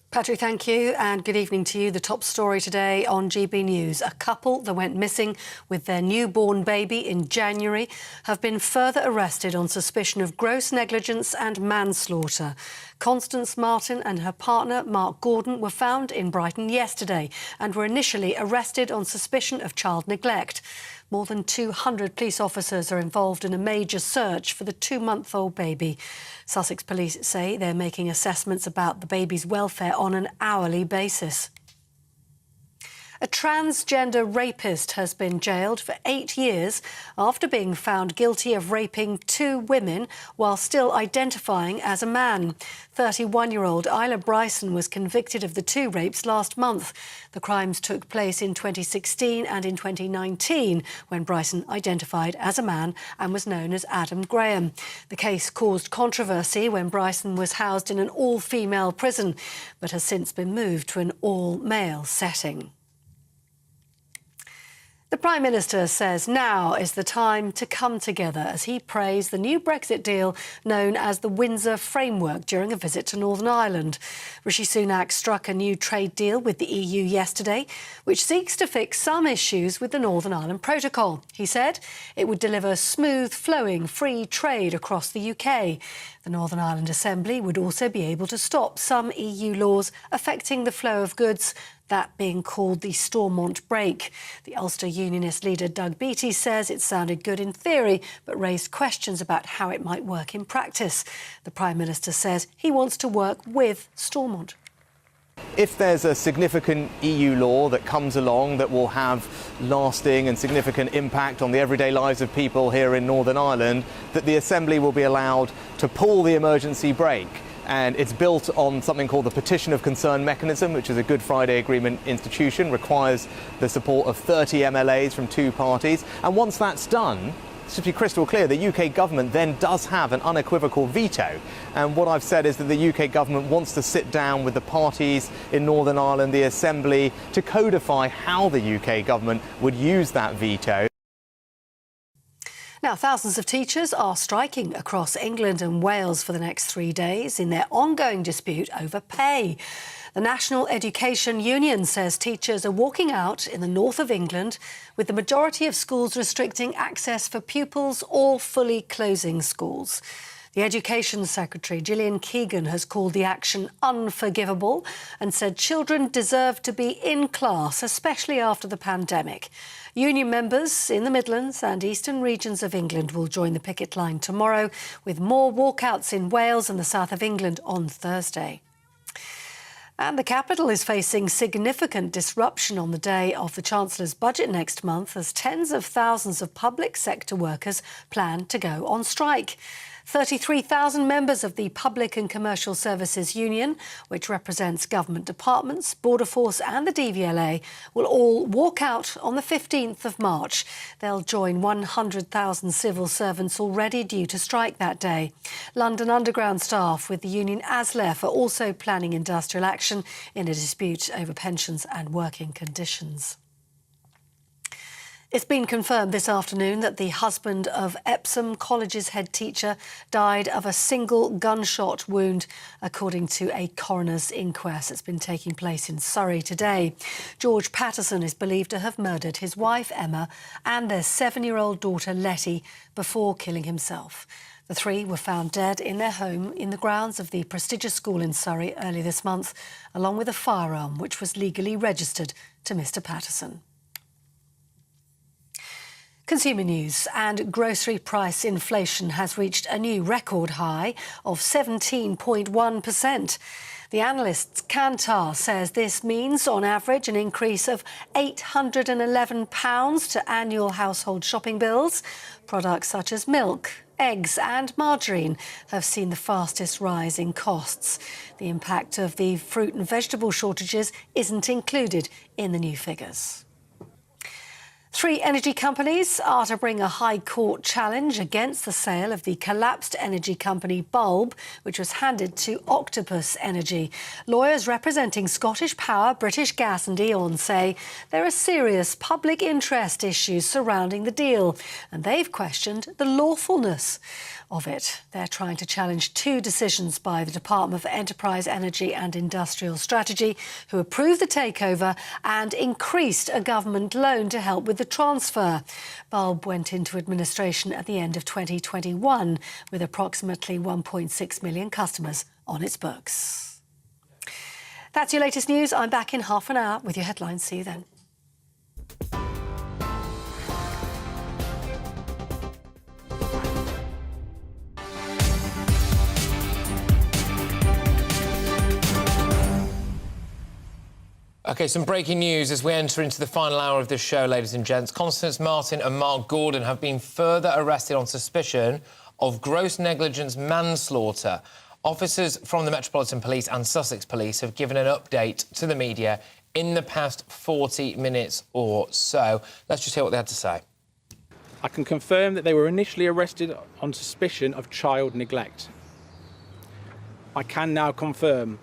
Patrick, thank you, and good evening to you. The top story today on GB News. A couple that went missing with their newborn baby in January have been further arrested on suspicion of gross negligence and manslaughter. Constance Martin and her partner, Mark Gordon, were found in Brighton yesterday and were initially arrested on suspicion of child neglect. More than 200 police officers are involved in a major search for the 2-month-old baby. Sussex police say they're making assessments about the baby's welfare on an hourly basis. A transgender rapist has been jailed for 8 years after being found guilty of raping 2 women while still identifying as a man. 31-year-old Isla Bryson was convicted of the 2 rapes last month. The crimes took place in 2016 and in 2019 when Bryson identified as a man and was known as Adam Graham. The case caused controversy when Bryson was housed in an all-female prison but has since been moved to an all-male setting. The Prime Minister says now is the time to come together as he praised the new Brexit deal known as the Windsor Framework during a visit to Northern Ireland. Rishi Sunak struck a new trade deal with the EU yesterday, which seeks to fix some issues with the Northern Ireland Protocol. He said it would deliver smooth, flowing, free trade across the UK. The Northern Ireland Assembly would also be able to stop some EU laws affecting the flow of goods, that being called the Stormont Break. The Ulster Unionist leader Doug Beattie says it sounded good in theory, but raised questions about how it might work in practice. The Prime Minister says he wants to work with Stormont. If there's a significant EU law that comes along that will have lasting and significant impact on the everyday lives of people here in Northern Ireland, that the Assembly will be allowed to pull the emergency brake. and it's built on something called the Petition of Concern mechanism, which is a Good Friday Agreement institution, requires the support of 30 MLAs from 2 parties. And once that's done, to be crystal clear, the UK government then does have an unequivocal veto. And what I've said is that the UK government wants to sit down with the parties in Northern Ireland, the Assembly, to codify how the UK government would use that veto. Now, thousands of teachers are striking across England and Wales for the next 3 days in their ongoing dispute over pay. The National Education Union says teachers are walking out in the north of England, with the majority of schools restricting access for pupils or fully closing schools. The Education Secretary, Gillian Keegan, has called the action unforgivable and said children deserve to be in class, especially after the pandemic. Union members in the Midlands and eastern regions of England will join the picket line tomorrow, with more walkouts in Wales and the south of England on Thursday. And the capital is facing significant disruption on the day of the Chancellor's budget next month, as tens of thousands of public sector workers plan to go on strike. 33,000 members of the Public and Commercial Services Union, which represents government departments, Border Force and the DVLA, will all walk out on the 15th of March. They'll join 100,000 civil servants already due to strike that day. London Underground staff with the union ASLEF are also planning industrial action in a dispute over pensions and working conditions. It's been confirmed this afternoon that the husband of Epsom College's head teacher died of a single gunshot wound, according to a coroner's inquest that's been taking place in Surrey today. George Patterson is believed to have murdered his wife, Emma, and their 7-year-old daughter, Letty, before killing himself. The 3 were found dead in their home in the grounds of the prestigious school in Surrey early this month, along with a firearm which was legally registered to Mr Patterson. Consumer news. And grocery price inflation has reached a new record high of 17.1%. The analyst Kantar says this means, on average, an increase of £811 to annual household shopping bills. Products such as milk, eggs and margarine have seen the fastest rise in costs. The impact of the fruit and vegetable shortages isn't included in the new figures. 3 energy companies are to bring a High Court challenge against the sale of the collapsed energy company Bulb, which was handed to Octopus Energy. Lawyers representing Scottish Power, British Gas and E.ON say there are serious public interest issues surrounding the deal, and they've questioned the lawfulness of it. They're trying to challenge 2 decisions by the Department for Enterprise, Energy and Industrial Strategy, who approved the takeover and increased a government loan to help with the transfer. Bulb went into administration at the end of 2021 with approximately 1.6 million customers on its books. That's your latest news. I'm back in half an hour with your headlines. See you then. OK, some breaking news as we enter into the final hour of this show, ladies and gents. Constance Martin and Mark Gordon have been further arrested on suspicion of gross negligence manslaughter. Officers from the Metropolitan Police and Sussex Police have given an update to the media in the past 40 minutes or so. Let's just hear what they had to say. I can confirm that they were initially arrested on suspicion of child neglect. I can now confirm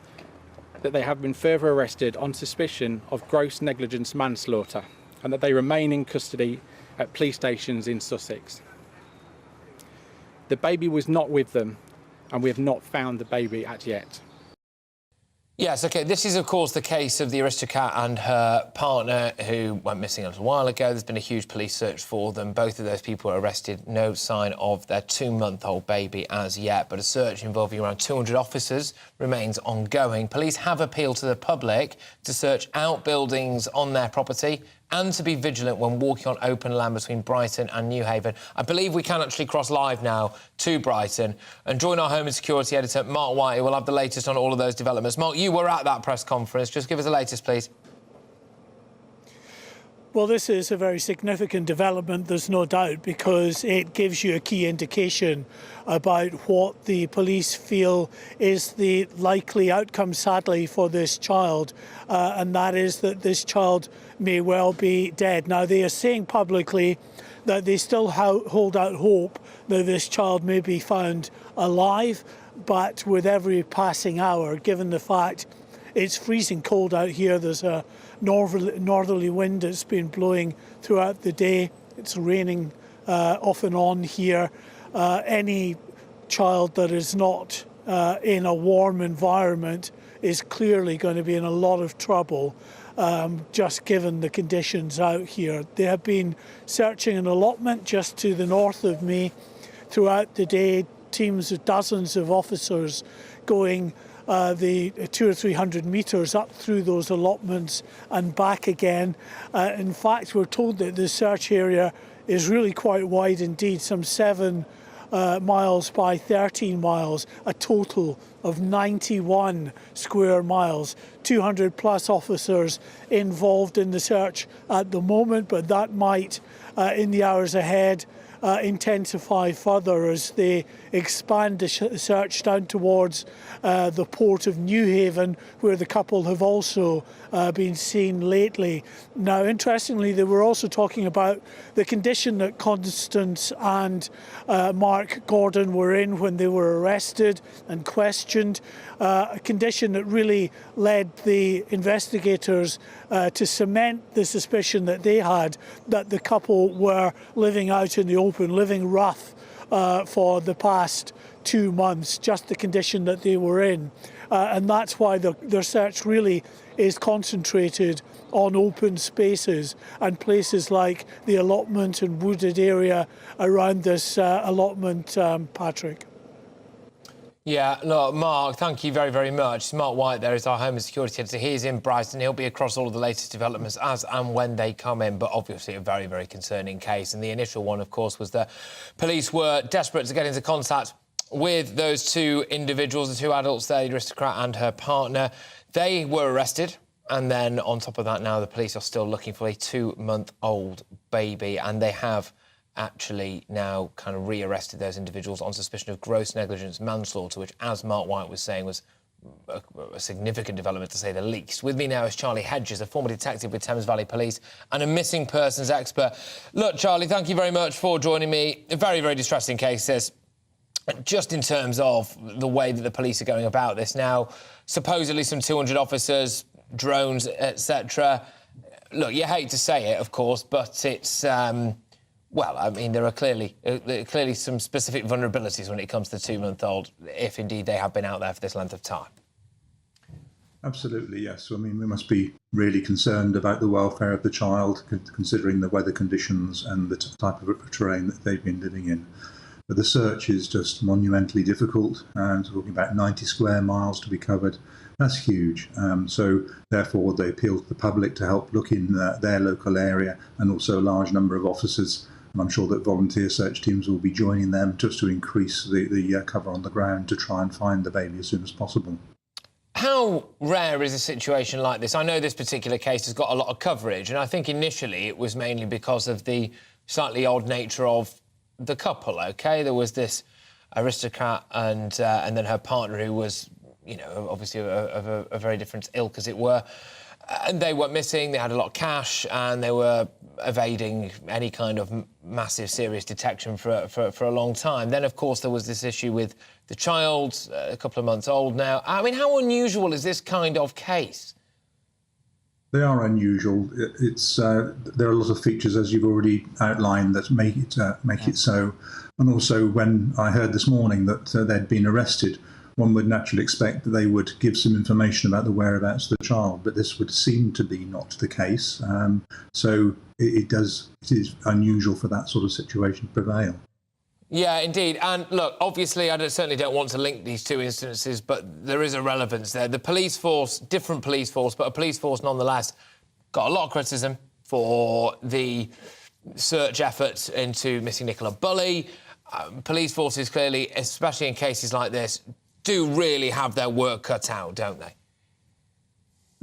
that they have been further arrested on suspicion of gross negligence manslaughter and that they remain in custody at police stations in Sussex. The baby was not with them and we have not found the baby as yet. Yes, OK, this is, of course, the case of the aristocrat and her partner who went missing a little while ago. There's been a huge police search for them. Both of those people were arrested. No sign of their 2-month-old baby as yet, but a search involving around 200 officers remains ongoing. Police have appealed to the public to search outbuildings on their property and to be vigilant when walking on open land between Brighton and Newhaven. I believe we can actually cross live now to Brighton and join our Home and Security editor, Mark White, who will have the latest on all of those developments. Mark, you were at that press conference. Just give us the latest, please. Well, this is a very significant development, there's no doubt, because it gives you a key indication about what the police feel is the likely outcome, sadly, for this child, and that is that this child may well be dead. Now, they are saying publicly that they still hold out hope that this child may be found alive, but with every passing hour, given the fact it's freezing cold out here, there's a northerly wind that's been blowing throughout the day. It's raining off and on here. Any child that is not in a warm environment is clearly going to be in a lot of trouble, just given the conditions out here. They have been searching an allotment just to the north of me throughout the day, teams of dozens of officers going the 200 or 300 metres up through those allotments and back again. In fact, we're told that the search area is really quite wide indeed, some 7 miles by 13 miles, a total of 91 square miles. 200 plus officers involved in the search at the moment, but that might, in the hours ahead, intensify further as they expand the search down towards the port of Newhaven, where the couple have also been seen lately. Now, interestingly, they were also talking about the condition that Constance and Mark Gordon were in when they were arrested and questioned, a condition that really led the investigators to cement the suspicion that they had that the couple were living out in the open, living rough for the past 2 months, just the condition that they were in. And that's why their search really is concentrated on open spaces and places like the allotment and wooded area around this allotment, Patrick. Yeah, look, Mark, thank you very, very much. Mark White there is our Home and Security Editor. He's in Brighton. He'll be across all of the latest developments as and when they come in, but obviously a very, very concerning case. And the initial one, of course, was that police were desperate to get into contact with those 2 individuals, the 2 adults there, the aristocrat and her partner. They were arrested. And then on top of that, now the police are still looking for a 2-month-old baby, and they have actually now kind of re-arrested those individuals on suspicion of gross negligence manslaughter, which, as Mark White was saying, was a significant development, to say the least. With me now is Charlie Hedges, a former detective with Thames Valley Police and a missing persons expert. Look, Charlie, thank you very much for joining me. A very, very distressing case, this. Just in terms of the way that the police are going about this now, supposedly some 200 officers, drones, etc. Look, you hate to say it, of course, but it's... well, I mean, there are clearly some specific vulnerabilities when it comes to the 2-month-old, if indeed they have been out there for this length of time. Absolutely, yes. I mean, we must be really concerned about the welfare of the child, considering the weather conditions and the type of terrain that they've been living in. But the search is just monumentally difficult, and talking about 90 square miles to be covered. That's huge. So therefore, they appeal to the public to help look in their local area, and also a large number of officers. And I'm sure that volunteer search teams will be joining them just to increase the cover on the ground to try and find the baby as soon as possible. How rare is a situation like this? I know this particular case has got a lot of coverage, and I think initially it was mainly because of the slightly odd nature of the couple, OK? There was this aristocrat and then her partner who was, you know, obviously of a very different ilk, as it were. And they went missing, they had a lot of cash, and they were evading any kind of massive, serious detection for a long time. Then, of course, there was this issue with the child, a couple of months old now. I mean, how unusual is this kind of case? They are unusual. There are a lot of features, as you've already outlined, that make it so. And also, when I heard this morning that they'd been arrested, one would naturally expect that they would give some information about the whereabouts of the child, but this would seem to be not the case. So it is unusual for that sort of situation to prevail. Yeah, indeed. And look, obviously, I certainly don't want to link these 2 instances, but there is a relevance there. The police force, different police force, but a police force nonetheless, got a lot of criticism for the search efforts into missing Nicola Bulley. Police forces clearly, especially in cases like this, do really have their work cut out, don't they?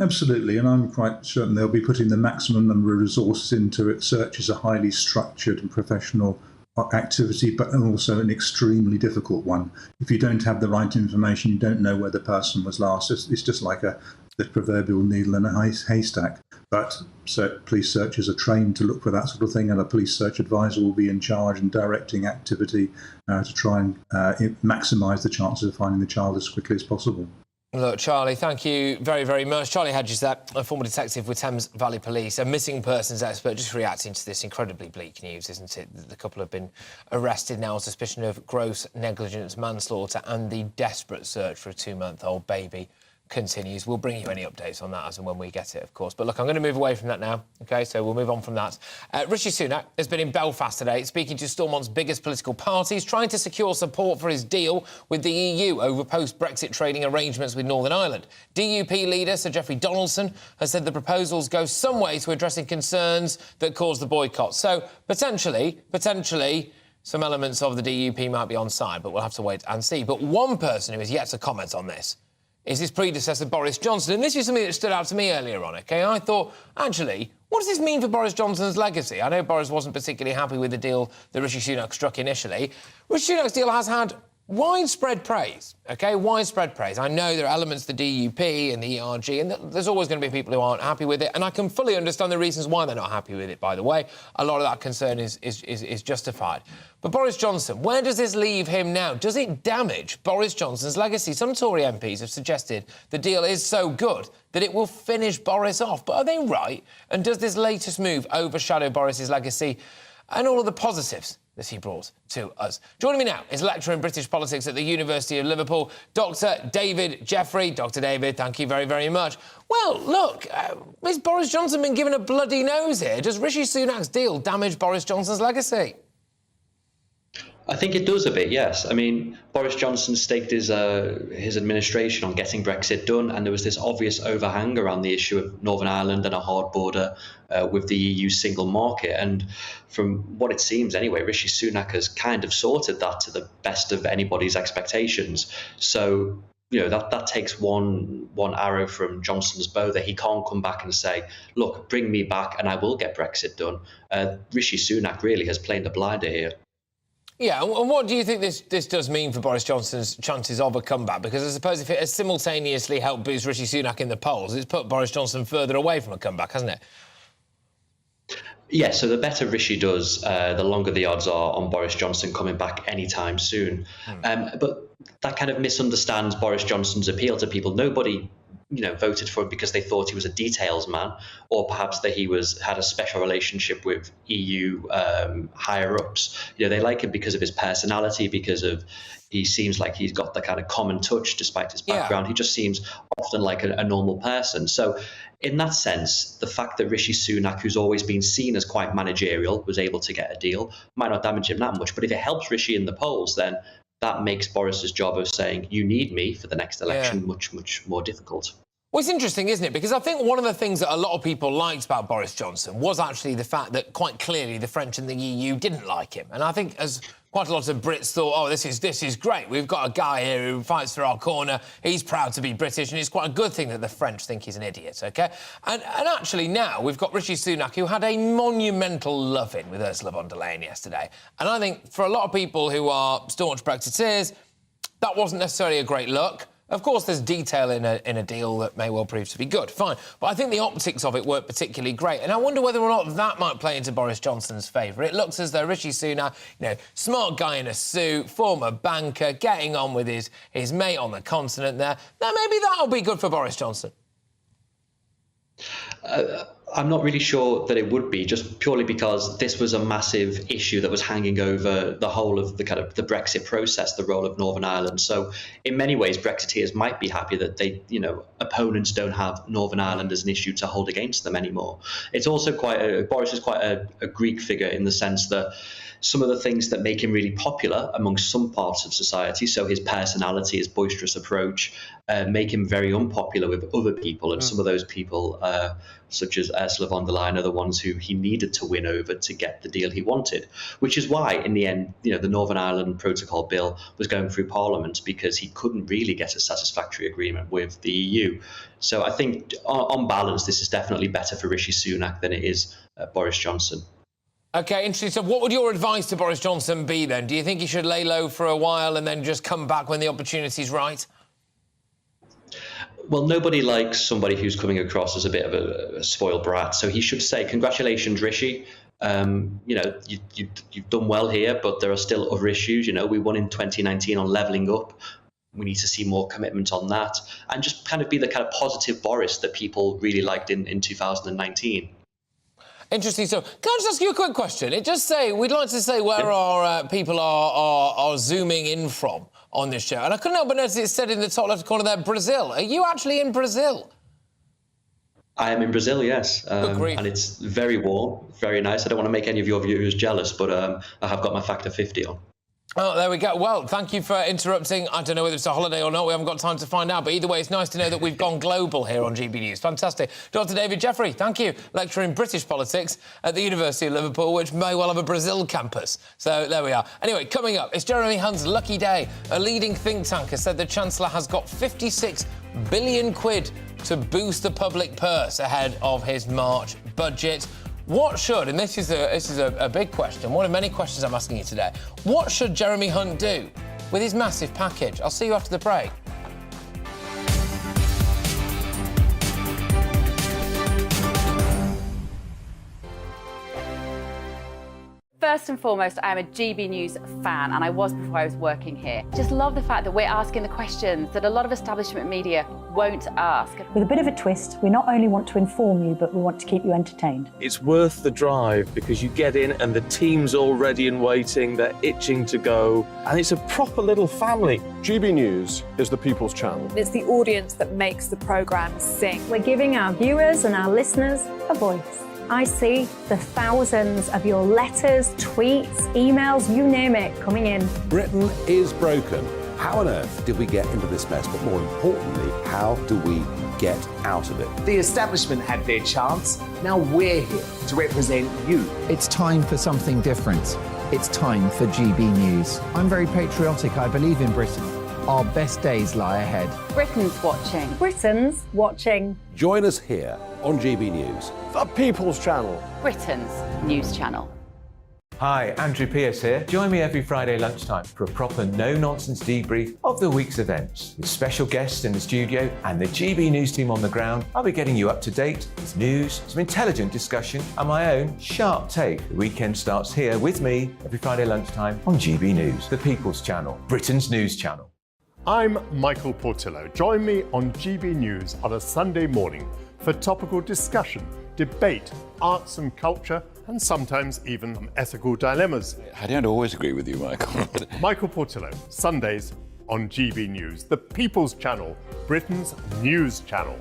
Absolutely, and I'm quite certain they'll be putting the maximum number of resources into it. Search is a highly structured and professional activity, but also an extremely difficult one. If you don't have the right information, you don't know where the person was last. It's just like the proverbial needle in a haystack. But police searchers are trained to look for that sort of thing, and a police search advisor will be in charge and directing activity to try and maximise the chances of finding the child as quickly as possible. Look, Charlie, thank you very, very much. Charlie Hedges, that a former detective with Thames Valley Police, a missing persons expert, just reacting to this incredibly bleak news, isn't it? The couple have been arrested now on suspicion of gross negligence, manslaughter, and the desperate search for a 2-month-old baby continues. We'll bring you any updates on that as and when we get it, of course. But look, I'm going to move away from that now, OK? So we'll move on from that. Rishi Sunak has been in Belfast today, speaking to Stormont's biggest political parties, trying to secure support for his deal with the EU over post-Brexit trading arrangements with Northern Ireland. DUP leader Sir Geoffrey Donaldson has said the proposals go some way to addressing concerns that caused the boycott. So potentially, some elements of the DUP might be on side, but we'll have to wait and see. But one person who has yet to comment on this is his predecessor, Boris Johnson. And this is something that stood out to me earlier on, OK? I thought, actually, what does this mean for Boris Johnson's legacy? I know Boris wasn't particularly happy with the deal that Rishi Sunak struck initially. Rishi Sunak's deal has had widespread praise, OK? Widespread praise. I know there are elements of the DUP and the ERG, and there's always going to be people who aren't happy with it, and I can fully understand the reasons why they're not happy with it, by the way. A lot of that concern is justified. But Boris Johnson, where does this leave him now? Does it damage Boris Johnson's legacy? Some Tory MPs have suggested the deal is so good that it will finish Boris off. But are they right? And does this latest move overshadow Boris's legacy and all of the positives that he brought to us? Joining me now is lecturer in British politics at the University of Liverpool, Dr. David Jeffrey. Dr. David, thank you very, very much. Well, look, has Boris Johnson been given a bloody nose here? Does Rishi Sunak's deal damage Boris Johnson's legacy? I think it does a bit, yes. I mean, Boris Johnson staked his administration on getting Brexit done, and there was this obvious overhang around the issue of Northern Ireland and a hard border with the EU single market. And from what it seems anyway, Rishi Sunak has kind of sorted that to the best of anybody's expectations. So, you know, that takes one arrow from Johnson's bow, that he can't come back and say, look, bring me back and I will get Brexit done. Rishi Sunak really has played the blinder here. Yeah, and what do you think this does mean for Boris Johnson's chances of a comeback? Because I suppose if it has simultaneously helped boost Rishi Sunak in the polls, it's put Boris Johnson further away from a comeback, hasn't it? Yeah, so the better Rishi does, the longer the odds are on Boris Johnson coming back anytime soon. But that kind of misunderstands Boris Johnson's appeal to people. Nobody, you know, voted for him because they thought he was a details man, or perhaps that he had a special relationship with EU higher ups. You know, they like him because of his personality, because of he seems like he's got the kind of common touch despite his background. He just seems often like a normal person. So in that sense, the fact that Rishi Sunak, who's always been seen as quite managerial, was able to get a deal might not damage him that much. But if it helps Rishi in the polls, then that makes Boris's job of saying, you need me for the next election, much, much more difficult. Well, it's interesting, isn't it? Because I think one of the things that a lot of people liked about Boris Johnson was actually the fact that quite clearly the French and the EU didn't like him. And I think as quite a lot of Brits thought, oh, this is great. We've got a guy here who fights for our corner. He's proud to be British, and it's quite a good thing that the French think he's an idiot, OK? And actually now we've got Rishi Sunak, who had a monumental love-in with Ursula von der Leyen yesterday. And I think for a lot of people who are staunch Brexiteers, that wasn't necessarily a great look. Of course, there's detail in a deal that may well prove to be good, fine. But I think the optics of it weren't particularly great. And I wonder whether or not that might play into Boris Johnson's favour. It looks as though Rishi Sunak, you know, smart guy in a suit, former banker, getting on with his mate on the continent there. Now, maybe that'll be good for Boris Johnson. I'm not really sure that it would be, just purely because this was a massive issue that was hanging over the whole of the kind of the Brexit process, the role of Northern Ireland. So in many ways, Brexiteers might be happy that they, you know, opponents don't have Northern Ireland as an issue to hold against them anymore. It's also Boris is quite a Greek figure in the sense that some of the things that make him really popular amongst some parts of society, so his personality, his boisterous approach, make him very unpopular with other people. And some of those people, such as Ursula von der Leyen are the ones who he needed to win over to get the deal he wanted, which is why, in the end, the Northern Ireland Protocol Bill was going through Parliament, because he couldn't really get a satisfactory agreement with the EU. So I think, on balance, this is definitely better for Rishi Sunak than it is Boris Johnson. OK, interesting. So what would your advice to Boris Johnson be, then? Do you think he should lay low for a while and then just come back when the opportunity's right? Well, nobody likes somebody who's coming across as a bit of a spoiled brat. So he should say, congratulations, Rishi. You've done well here, but there are still other issues. We won in 2019 on levelling up. We need to see more commitment on that, and just kind of be the kind of positive Boris that people really liked in 2019. Interesting. So, can I just ask you a quick question? It just say, we'd like to say where our people are zooming in from on this show. And I couldn't help but notice it said in the top left corner there, Brazil. Are you actually in Brazil? I am in Brazil, yes. And it's very warm, very nice. I don't want to make any of your viewers jealous, but I have got my factor 50 on. Oh, there we go. Well, thank you for interrupting. I don't know whether it's a holiday or not. We haven't got time to find out. But either way, it's nice to know that we've gone global here on GB News. Fantastic. Dr. David Jeffrey, thank you. Lecturer in British politics at the University of Liverpool, which may well have a Brazil campus. So there we are. Anyway, coming up, it's Jeremy Hunt's lucky day. A leading think tank has said the Chancellor has got 56 billion quid to boost the public purse ahead of his March budget. What should, and this is a big question, one of many questions I'm asking you today, what should Jeremy Hunt do with his massive package? I'll see you after the break. First and foremost, I am a GB News fan, and I was before I was working here. Just love the fact that we're asking the questions that a lot of establishment media won't ask. With a bit of a twist, we not only want to inform you, but we want to keep you entertained. It's worth the drive because you get in and the team's all ready and waiting, they're itching to go, and it's a proper little family. GB News is the People's Channel. It's the audience that makes the programme sing. We're giving our viewers and our listeners a voice. I see the thousands of your letters, tweets, emails, you name it, coming in. Britain is broken. How on earth did we get into this mess? But more importantly, how do we get out of it? The establishment had their chance. Now we're here to represent you. It's time for something different. It's time for GB News. I'm very patriotic. I believe in Britain. Our best days lie ahead. Britain's watching. Britain's watching. Join us here on GB News. The People's Channel. Britain's news channel. Hi, Andrew Pierce here. Join me every Friday lunchtime for a proper no-nonsense debrief of the week's events. With special guests in the studio and the GB News team on the ground, I'll be getting you up to date with news, some intelligent discussion and my own sharp take. The weekend starts here with me every Friday lunchtime on GB News, the People's Channel, Britain's news channel. I'm Michael Portillo. Join me on GB News on a Sunday morning for topical discussion, debate, arts and culture, and sometimes even some ethical dilemmas. I don't always agree with you, Michael. Michael Portillo, Sundays on GB News, the People's Channel, Britain's news channel.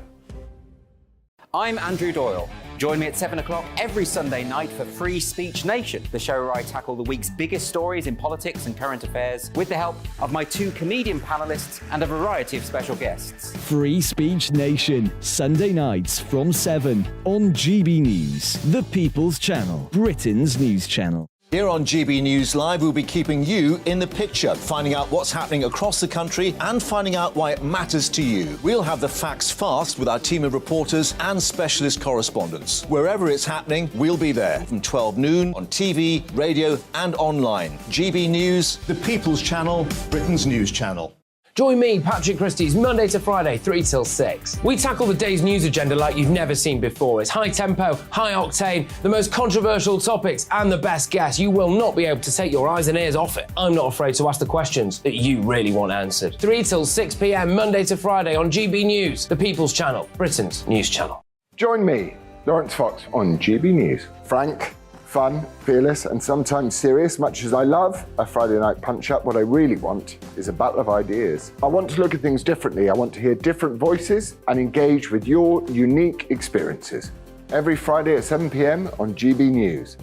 I'm Andrew Doyle. Join me at 7 o'clock every Sunday night for Free Speech Nation, the show where I tackle the week's biggest stories in politics and current affairs with the help of my two comedian panellists and a variety of special guests. Free Speech Nation, Sunday nights from 7 on GB News, the People's Channel, Britain's news channel. Here on GB News Live, we'll be keeping you in the picture, finding out what's happening across the country and finding out why it matters to you. We'll have the facts fast with our team of reporters and specialist correspondents. Wherever it's happening, we'll be there from 12 noon on TV, radio and online. GB News, the People's Channel, Britain's news channel. Join me, Patrick Christys, Monday to Friday, 3 till 6. We tackle the day's news agenda like you've never seen before. It's high tempo, high octane, the most controversial topics and the best guests. You will not be able to take your eyes and ears off it. I'm not afraid to ask the questions that you really want answered. 3 till 6 p.m, Monday to Friday on GB News, the People's Channel, Britain's news channel. Join me, Lawrence Fox, on GB News. Frank, fun, fearless and sometimes serious. Much as I love a Friday night punch-up, what I really want is a battle of ideas. I want to look at things differently. I want to hear different voices and engage with your unique experiences. Every Friday at 7 p.m. on GB News.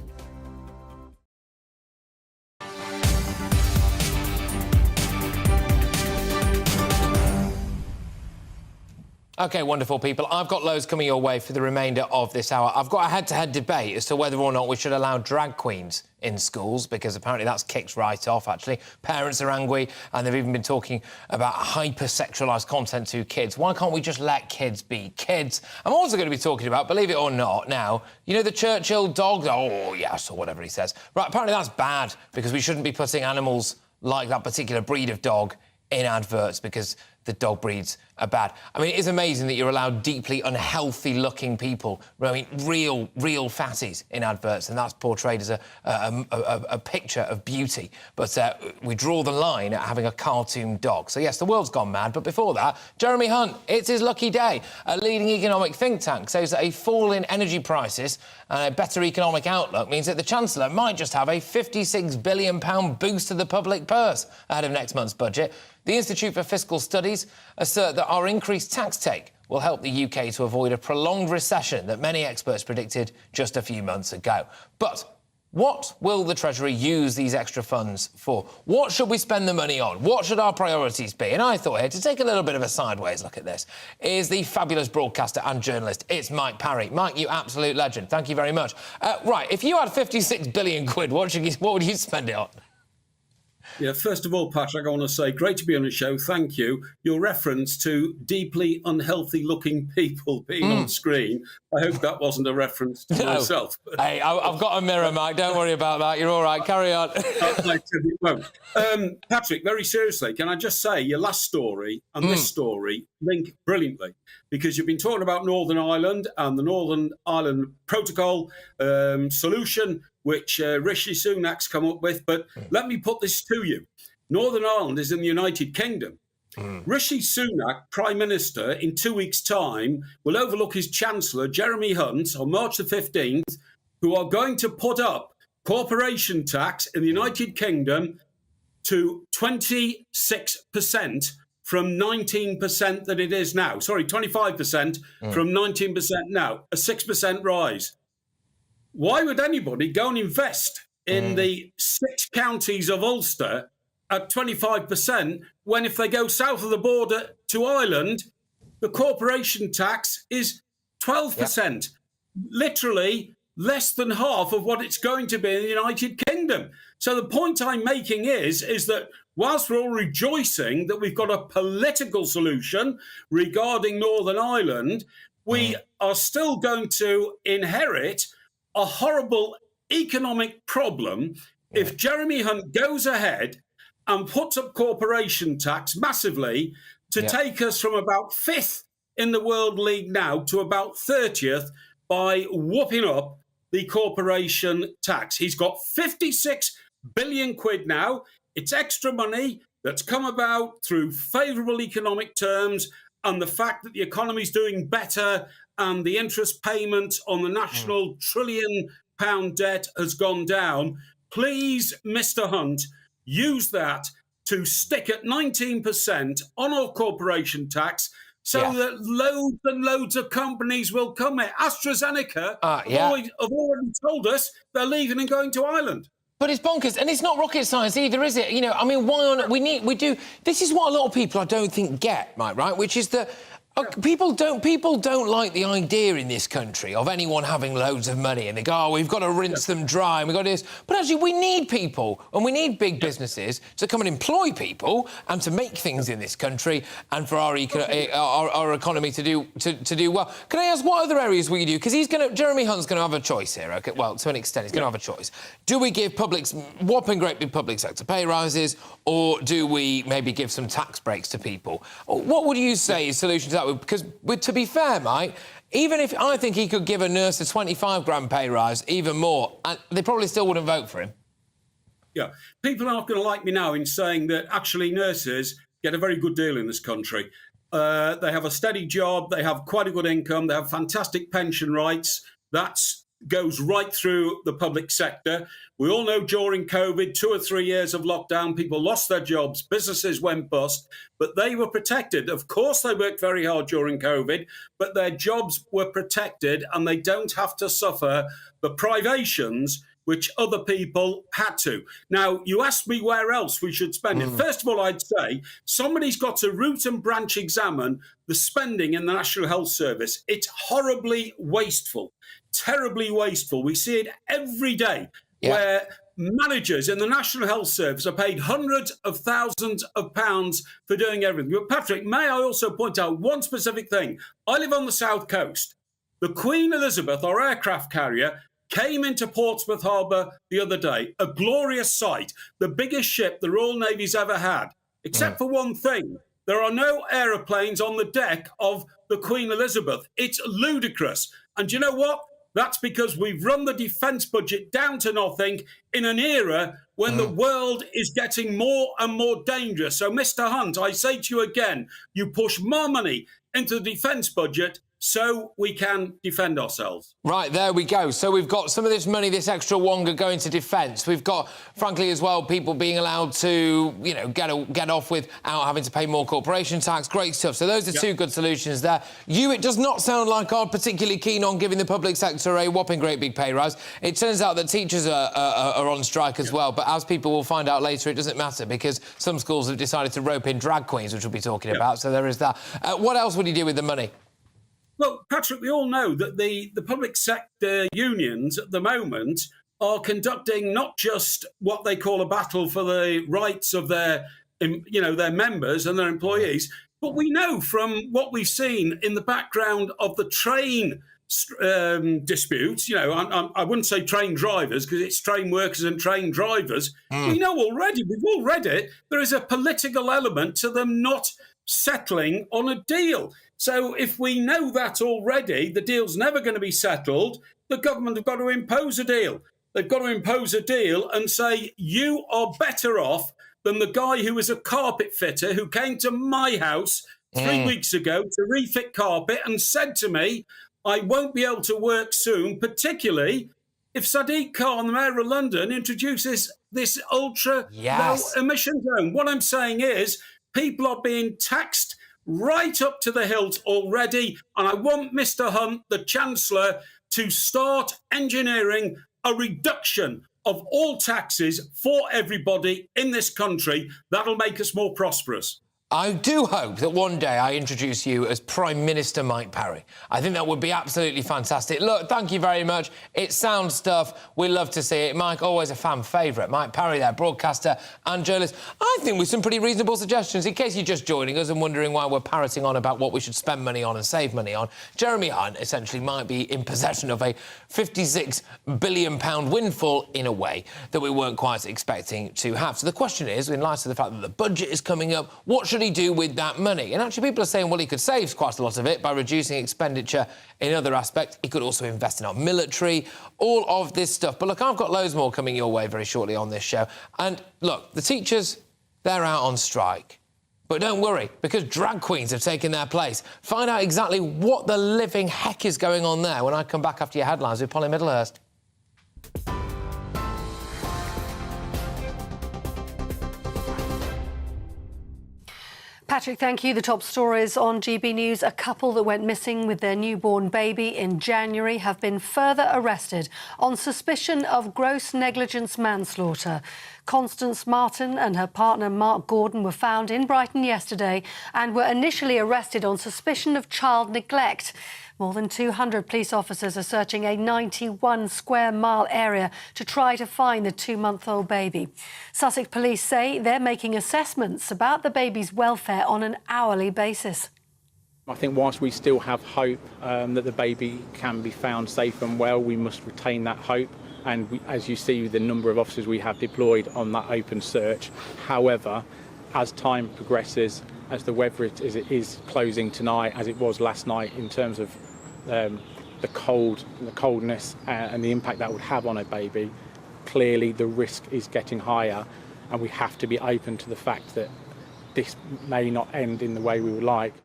OK, wonderful, people. I've got loads coming your way for the remainder of this hour. I've got a head-to-head debate as to whether or not we should allow drag queens in schools, because apparently that's kicked right off, actually. Parents are angry, and they've even been talking about hyper-sexualised content to kids. Why can't we just let kids be kids? I'm also going to be talking about, believe it or not, now, you know the Churchill dog? Oh, yes, or whatever he says. Right, apparently that's bad, because we shouldn't be putting animals like that particular breed of dog in adverts, because the dog breeds are bad. I mean, it is amazing that you're allowed deeply unhealthy-looking people, I mean, real fatties in adverts, and that's portrayed as a picture of beauty. But we draw the line at having a cartoon dog. So, yes, the world's gone mad, but before that, Jeremy Hunt, it's his lucky day. A leading economic think tank says that a fall in energy prices and a better economic outlook means that the Chancellor might just have a £56 billion boost to the public purse ahead of next month's budget. The Institute for Fiscal Studies assert that our increased tax take will help the UK to avoid a prolonged recession that many experts predicted just a few months ago. But what will the Treasury use these extra funds for? What should we spend the money on? What should our priorities be? And I thought here, to take a little bit of a sideways look at this, is the fabulous broadcaster and journalist. It's Mike Parry. Mike, you absolute legend. Thank you very much. Right, if you had 56 billion quid, what would you spend it on? Yeah, first of all, Patrick, I want to say, great to be on the show. Thank you. Your reference to deeply unhealthy-looking people being on screen, I hope that wasn't a reference to myself. Hey, I've got a mirror, Mike. Don't worry about that. You're all right. Carry on. Patrick, very seriously, can I just say your last story and this story link brilliantly, because you've been talking about Northern Ireland and the Northern Ireland Protocol solution, which Rishi Sunak's come up with. But let me put this to you. Northern Ireland is in the United Kingdom. Rishi Sunak, Prime Minister, in 2 weeks' time, will overlook his Chancellor, Jeremy Hunt, on March the 15th, who are going to put up corporation tax in the United Kingdom to 26% from 19% that it is now. Sorry, 25% from 19% now, a 6% rise. Why would anybody go and invest in the 6 counties of Ulster at 25% when if they go south of the border to Ireland, the corporation tax is 12%? Literally less than half of what it's going to be in the United Kingdom. So the point I'm making is that whilst we're all rejoicing that we've got a political solution regarding Northern Ireland, we are still going to inherit a horrible economic problem if Jeremy Hunt goes ahead and puts up corporation tax massively to take us from about 5th in the World League now to about 30th by whooping up the corporation tax. He's got 56 billion quid now. It's extra money that's come about through favourable economic terms and the fact that the economy's doing better and the interest payment on the national £1 trillion debt has gone down. Please, Mr. Hunt, use that to stick at 19% on our corporation tax so that loads and loads of companies will come here. AstraZeneca have already told us they're leaving and going to Ireland. But it's bonkers, and it's not rocket science either, is it? You know, I mean, why on we do. This is what a lot of people I don't think get, Mike, right? Which is that people don't like the idea in this country of anyone having loads of money, and they go, oh, we've got to rinse them dry, and we've got to do this. But actually, we need people, and we need big businesses to come and employ people and to make things in this country, and for our economy to do well. Can I ask what other areas will you do? Because Jeremy Hunt's going to have a choice here. Okay, well, to an extent, he's going to have a choice. Do we give whopping great big public sector pay rises, or do we maybe give some tax breaks to people? What would you say is solution to that? Because, to be fair, Mike, even if I think he could give a nurse a 25 grand pay rise, even more, and they probably still wouldn't vote for him. Yeah, people are not going to like me now in saying that actually nurses get a very good deal in this country. They have a steady job, they have quite a good income, they have fantastic pension rights. That goes right through the public sector. We all know during COVID, 2 or 3 years of lockdown, people lost their jobs, businesses went bust, but they were protected. Of course, they worked very hard during COVID, but their jobs were protected and they don't have to suffer the privations which other people had to. Now, you asked me where else we should spend it. First of all, I'd say somebody's got to root and branch examine the spending in the National Health Service. It's horribly wasteful, terribly wasteful. We see it every day where managers in the National Health Service are paid hundreds of thousands of pounds for doing everything. But Patrick, may I also point out one specific thing? I live on the South Coast. The Queen Elizabeth, our aircraft carrier, came into Portsmouth Harbour the other day. A glorious sight. The biggest ship the Royal Navy's ever had. Except for one thing. There are no aeroplanes on the deck of the Queen Elizabeth. It's ludicrous. And you know what? That's because we've run the defence budget down to nothing in an era when the world is getting more and more dangerous. So, Mr. Hunt, I say to you again, you push more money into the defence budget so we can defend ourselves. Right, there we go. So we've got some of this money, this extra wonga going to defence. We've got, frankly, as well, people being allowed to, you know, get off without having to pay more corporation tax. Great stuff. So those are two good solutions there. It does not sound like are particularly keen on giving the public sector a whopping great big pay rise. It turns out that teachers are on strike as well, but as people will find out later, it doesn't matter because some schools have decided to rope in drag queens, which we'll be talking about. So there is that. What else would you do with the money? Well, Patrick, we all know that the public sector unions at the moment are conducting not just what they call a battle for the rights of their members and their employees, but we know from what we've seen in the background of the train disputes, I wouldn't say train drivers because it's train workers and train drivers. We know already, we've all read it, there is a political element to them not settling on a deal. So if we know that already, the deal's never going to be settled, the government have got to impose a deal. They've got to impose a deal and say, you are better off than the guy who was a carpet fitter who came to my house 3 weeks ago to refit carpet and said to me, I won't be able to work soon, particularly if Sadiq Khan, the Mayor of London, introduces this ultra-low emission zone. What I'm saying is people are being taxed right up to the hilt already. And I want Mr. Hunt, the Chancellor, to start engineering a reduction of all taxes for everybody in this country. That'll make us more prosperous. I do hope that one day I introduce you as Prime Minister Mike Parry. I think that would be absolutely fantastic. Look, thank you very much. It's sound stuff. We love to see it. Mike, always a fan favourite. Mike Parry there, broadcaster and journalist. I think with some pretty reasonable suggestions. In case you're just joining us and wondering why we're parroting on about what we should spend money on and save money on, Jeremy Hunt essentially might be in possession of a £56 billion windfall in a way that we weren't quite expecting to have. So the question is, in light of the fact that the budget is coming up, what should he do with that money? And actually people are saying, well, he could save quite a lot of it by reducing expenditure in other aspects. He could also invest in our military, all of this stuff. But look, I've got loads more coming your way very shortly on this show. And look, the teachers, they're out on strike. But don't worry, because drag queens have taken their place. Find out exactly what the living heck is going on there when I come back after your headlines with Polly Middlehurst. Patrick, thank you. The top stories on GB News. A couple that went missing with their newborn baby in January have been further arrested on suspicion of gross negligence manslaughter. Constance Martin and her partner Mark Gordon were found in Brighton yesterday and were initially arrested on suspicion of child neglect. More than 200 police officers are searching a 91 square mile area to try to find the 2-month-old baby. Sussex police say they're making assessments about the baby's welfare on an hourly basis. I think whilst we still have hope that the baby can be found safe and well, we must retain that hope. And as you see, the number of officers we have deployed on that open search. However, as time progresses, as the weather is closing tonight, as it was last night, in terms of the coldness and the impact that would have on a baby, clearly the risk is getting higher, and we have to be open to the fact that this may not end in the way we would like.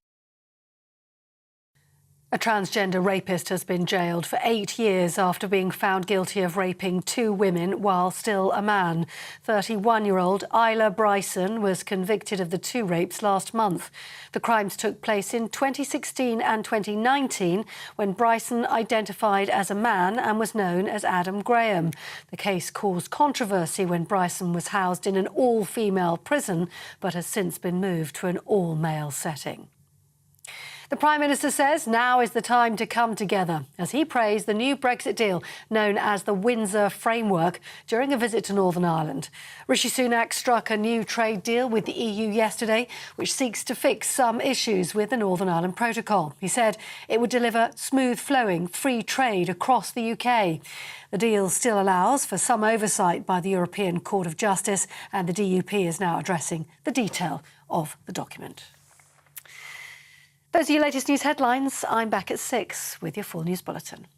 A transgender rapist has been jailed for 8 years after being found guilty of raping 2 women while still a man. 31-year-old Isla Bryson was convicted of the 2 rapes last month. The crimes took place in 2016 and 2019 when Bryson identified as a man and was known as Adam Graham. The case caused controversy when Bryson was housed in an all-female prison but has since been moved to an all-male setting. The Prime Minister says now is the time to come together as he praised the new Brexit deal known as the Windsor Framework during a visit to Northern Ireland. Rishi Sunak struck a new trade deal with the EU yesterday, which seeks to fix some issues with the Northern Ireland Protocol. He said it would deliver smooth-flowing free trade across the UK. The deal still allows for some oversight by the European Court of Justice, and the DUP is now addressing the detail of the document. Those are your latest news headlines. I'm back at 6 with your full news bulletin.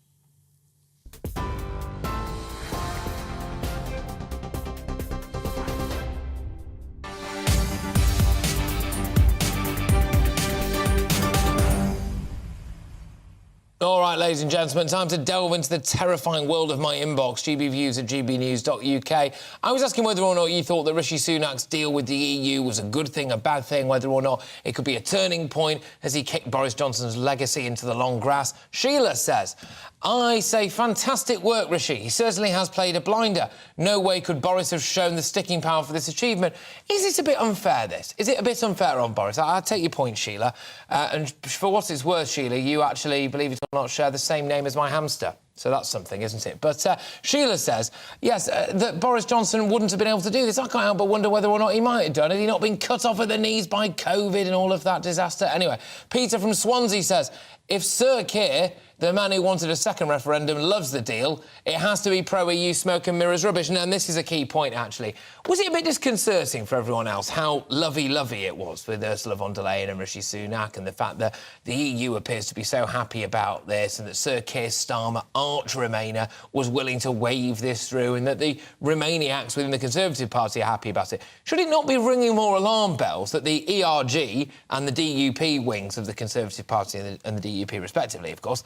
All right, ladies and gentlemen, time to delve into the terrifying world of my inbox, gbviews@gbnews.uk. I was asking whether or not you thought that Rishi Sunak's deal with the EU was a good thing, a bad thing, whether or not it could be a turning point as he kicked Boris Johnson's legacy into the long grass. Sheila says, I say fantastic work, Rishi. He certainly has played a blinder. No way could Boris have shown the sticking power for this achievement. Is it a bit unfair, this? Is it a bit unfair on Boris? I'll take your point, Sheila. And for what it's worth, Sheila, you actually, believe it or not, share the same name as my hamster. So that's something, isn't it? But Sheila says, yes, that Boris Johnson wouldn't have been able to do this. I can't help but wonder whether or not he might have done. Had he not been cut off at the knees by COVID and all of that disaster? Anyway, Peter from Swansea says, if Sir Keir, the man who wanted a second referendum, loves the deal, it has to be pro-EU smoke and mirrors rubbish. And this is a key point, actually. Was it a bit disconcerting for everyone else how lovey-lovey it was with Ursula von der Leyen and Rishi Sunak, and the fact that the EU appears to be so happy about this, and that Sir Keir Starmer, arch-Remainer, was willing to wave this through, and that the Remainiacs within the Conservative Party are happy about it? Should it not be ringing more alarm bells that the ERG and the DUP wings of the Conservative Party and the DUP, respectively, of course,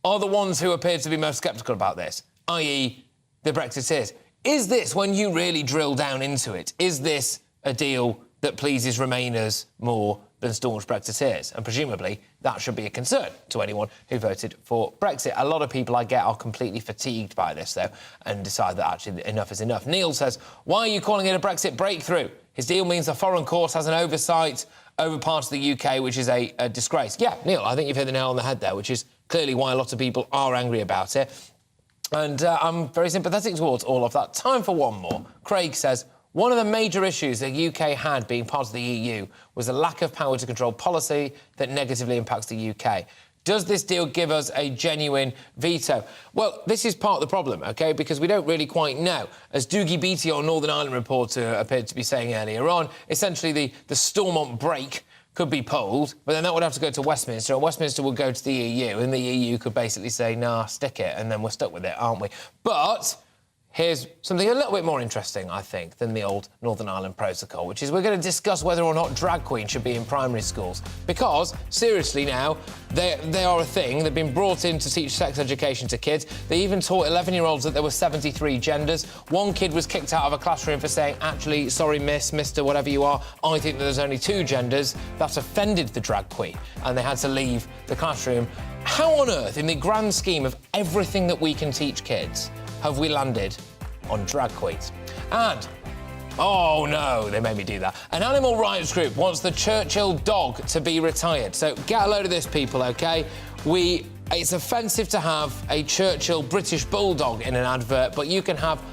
are the ones who appear to be most sceptical about this, i.e. the Brexiteers? Is this, when you really drill down into it, is this a deal that pleases Remainers more than staunch Brexiteers? And presumably that should be a concern to anyone who voted for Brexit. A lot of people, I get, are completely fatigued by this, though, and decide that actually enough is enough. Neil says, why are you calling it a Brexit breakthrough? His deal means the foreign court has an oversight over parts of the UK, which is a disgrace. Yeah, Neil, I think you've hit the nail on the head there, which is clearly why a lot of people are angry about it. And I'm very sympathetic towards all of that. Time for one more. Craig says, one of the major issues the UK had being part of the EU was a lack of power to control policy that negatively impacts the UK. Does this deal give us a genuine veto? Well, this is part of the problem, OK, because we don't really quite know. As Doogie Beattie, our Northern Ireland reporter, appeared to be saying earlier on, essentially the Stormont break could be pulled, but then that would have to go to Westminster, and Westminster would go to the EU, and the EU could basically say, nah, stick it, and then we're stuck with it, aren't we? But here's something a little bit more interesting, I think, than the old Northern Ireland Protocol, which is we're going to discuss whether or not drag queens should be in primary schools. Because, seriously now, they are a thing. They've been brought in to teach sex education to kids. They even taught 11-year-olds that there were 73 genders. One kid was kicked out of a classroom for saying, actually, sorry, miss, mister, whatever you are, I think that there's only 2 genders. That offended the drag queen, and they had to leave the classroom. How on earth, in the grand scheme of everything that we can teach kids, have we landed on drag queens? And, oh no, they made me do that. An animal rights group wants the Churchill dog to be retired. So get a load of this, people, OK? It's offensive to have a Churchill British bulldog in an advert, but you can have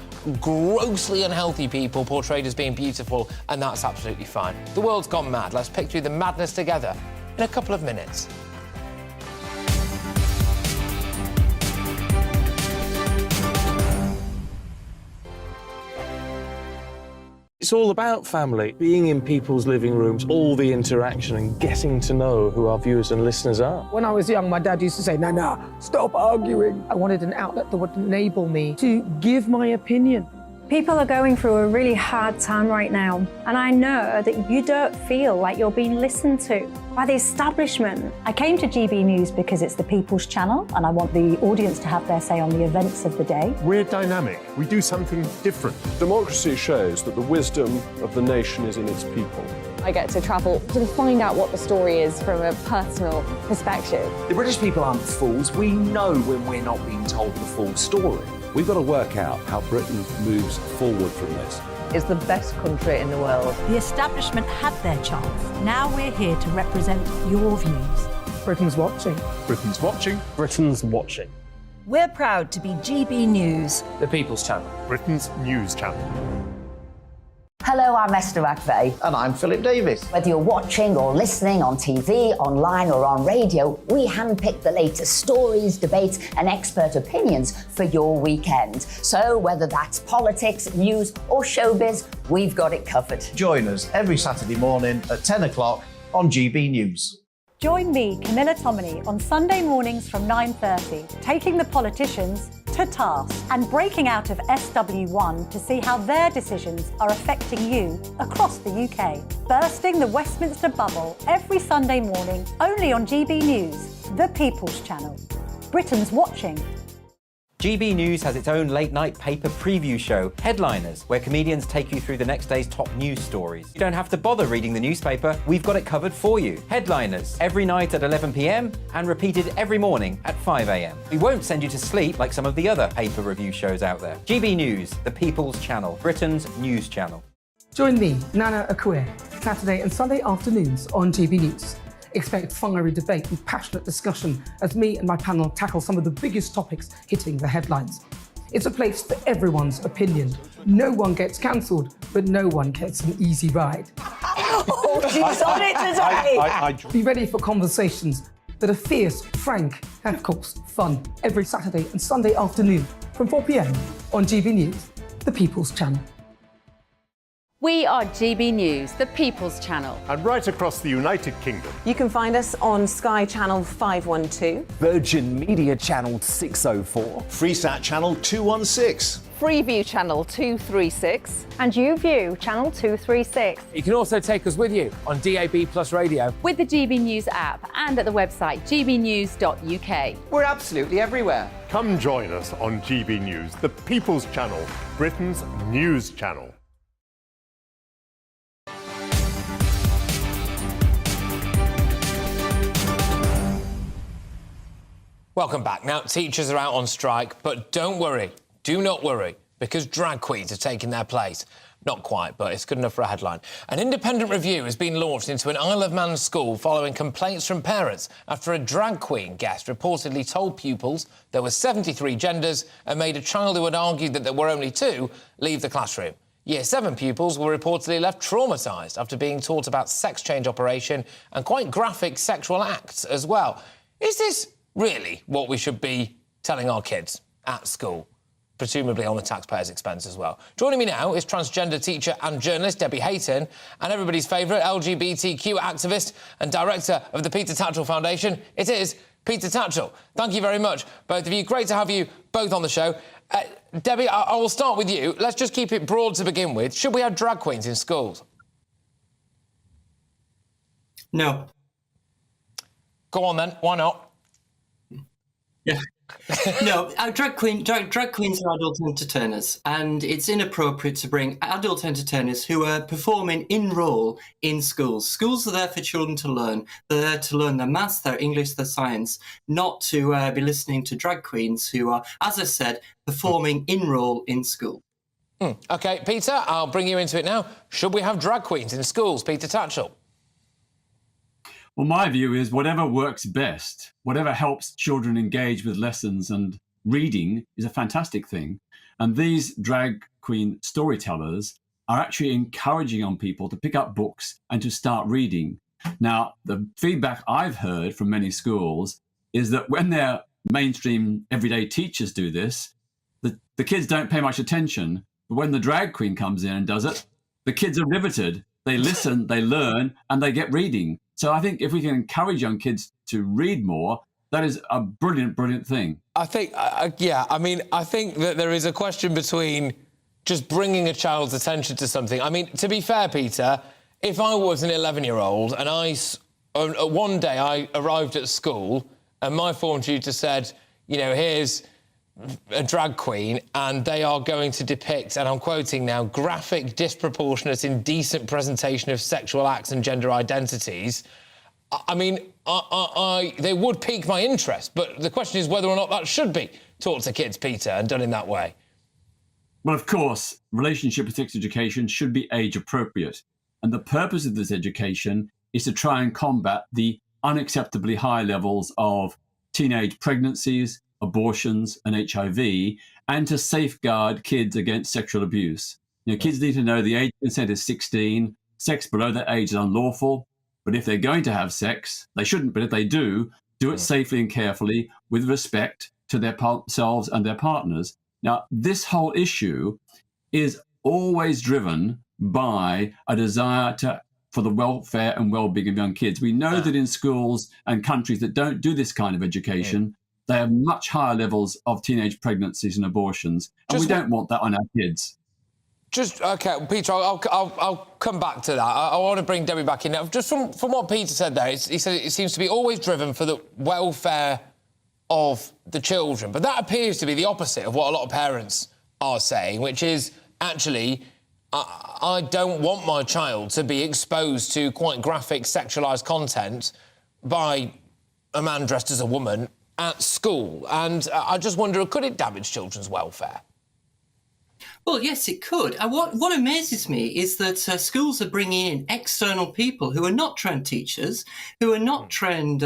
grossly unhealthy people portrayed as being beautiful, and that's absolutely fine. The world's gone mad. Let's pick through the madness together in a couple of minutes. It's all about family, being in people's living rooms, all the interaction and getting to know who our viewers and listeners are. When I was young, my dad used to say, no, stop arguing. I wanted an outlet that would enable me to give my opinion People are going through a really hard time right now, and I know that you don't feel like you're being listened to by the establishment. I came to GB News because it's the People's Channel, and I want the audience to have their say on the events of the day. We're dynamic. We do something different. Democracy shows that the wisdom of the nation is in its people. I get to travel to find out what the story is from a personal perspective. The British people aren't fools. We know when we're not being told the full story. We've got to work out how Britain moves forward from this. It's the best country in the world. The establishment had their chance. Now we're here to represent your views. Britain's watching. Britain's watching. Britain's watching. We're proud to be GB News. The People's Channel. Britain's news channel. Hello, I'm Esther McVeigh. And I'm Philip Davis. Whether you're watching or listening on TV, online or on radio, we handpick the latest stories, debates and expert opinions for your weekend. So whether that's politics, news or showbiz, we've got it covered. Join us every Saturday morning at 10 o'clock on GB News. Join me, Camilla Tominey, on Sunday mornings from 9:30, taking the politicians to task and breaking out of SW1 to see how their decisions are affecting you across the UK. Bursting the Westminster bubble every Sunday morning, only on GB News, the People's Channel. Britain's watching. GB News has its own late-night paper preview show, Headliners, where comedians take you through the next day's top news stories. You don't have to bother reading the newspaper, we've got it covered for you. Headliners, every night at 11 p.m. and repeated every morning at 5 a.m. We won't send you to sleep like some of the other paper review shows out there. GB News, the People's Channel, Britain's news channel. Join me, Nana Akue, Saturday and Sunday afternoons on GB News. Expect fiery debate and passionate discussion as me and my panel tackle some of the biggest topics hitting the headlines. It's a place for everyone's opinion. No one gets cancelled, but no one gets an easy ride. Oh, she's on it today! Be ready for conversations that are fierce, frank, and of course, fun. Every Saturday and Sunday afternoon from 4 p.m. on GB News, the People's Channel. We are GB News, the People's Channel. And right across the United Kingdom. You can find us on Sky Channel 512. Virgin Media Channel 604. Freesat Channel 216. Freeview Channel 236. And YouView Channel 236. You can also take us with you on DAB Plus Radio. With the GB News app and at the website gbnews.uk. We're absolutely everywhere. Come join us on GB News, the People's Channel, Britain's news channel. Welcome back. Now, teachers are out on strike, but don't worry, do not worry, because drag queens are taking their place. Not quite, but it's good enough for a headline. An independent review has been launched into an Isle of Man school following complaints from parents after a drag queen guest reportedly told pupils there were 73 genders and made a child who had argued that there were only 2 leave the classroom. Year 7 pupils were reportedly left traumatised after being taught about sex change operation and quite graphic sexual acts as well. Is this really what we should be telling our kids at school? Presumably on the taxpayers' expense as well. Joining me now is transgender teacher and journalist Debbie Hayton and everybody's favourite LGBTQ activist and director of the Peter Tatchell Foundation. It is Peter Tatchell. Thank you very much, both of you. Great to have you both on the show. Debbie, I will start with you. Let's just keep it broad to begin with. Should we have drag queens in schools? No. Go on then. Why not? Yeah. No, drag queens are adult entertainers, and it's inappropriate to bring adult entertainers who are performing in role in schools. Schools are there for children to learn. They're there to learn their maths, their English, their science, not to be listening to drag queens who are, as I said, performing in role in school. OK, Peter, I'll bring you into it now. Should we have drag queens in schools, Peter Tatchell? Well, my view is whatever works best, whatever helps children engage with lessons and reading is a fantastic thing. And these drag queen storytellers are actually encouraging young people to pick up books and to start reading. Now, the feedback I've heard from many schools is that when their mainstream everyday teachers do this, the kids don't pay much attention. But when the drag queen comes in and does it, the kids are riveted. They listen, they learn, and they get reading. So I think if we can encourage young kids to read more, that is a brilliant, brilliant thing. I think, I think that there is a question between just bringing a child's attention to something. I mean, to be fair, Peter, if I was an 11-year-old and one day I arrived at school and my form tutor said, you know, here's a drag queen and they are going to depict, and I'm quoting now, graphic, disproportionate, indecent presentation of sexual acts and gender identities, I mean, they would pique my interest, but the question is whether or not that should be taught to kids, Peter, and done in that way. Well, of course, relationship and sex education should be age appropriate. And the purpose of this education is to try and combat the unacceptably high levels of teenage pregnancies, abortions and HIV, and to safeguard kids against sexual abuse. You know, kids need to know the age of consent is 16, sex below that age is unlawful, but if they're going to have sex, they shouldn't, but if they do it safely and carefully with respect to themselves and their partners. Now, this whole issue is always driven by a desire for the welfare and well-being of young kids. We know that in schools and countries that don't do this kind of education, they have much higher levels of teenage pregnancies and abortions, and we don't want that on our kids. OK, Peter, I'll come back to that. I want to bring Debbie back in now. Just from what Peter said there, he said it seems to be always driven for the welfare of the children. But that appears to be the opposite of what a lot of parents are saying, which is, actually, I don't want my child to be exposed to quite graphic sexualised content by a man dressed as a woman at school. And I just wonder, could it damage children's welfare? Well, yes, it could. What amazes me is that schools are bringing in external people who are not trained teachers, who are not trained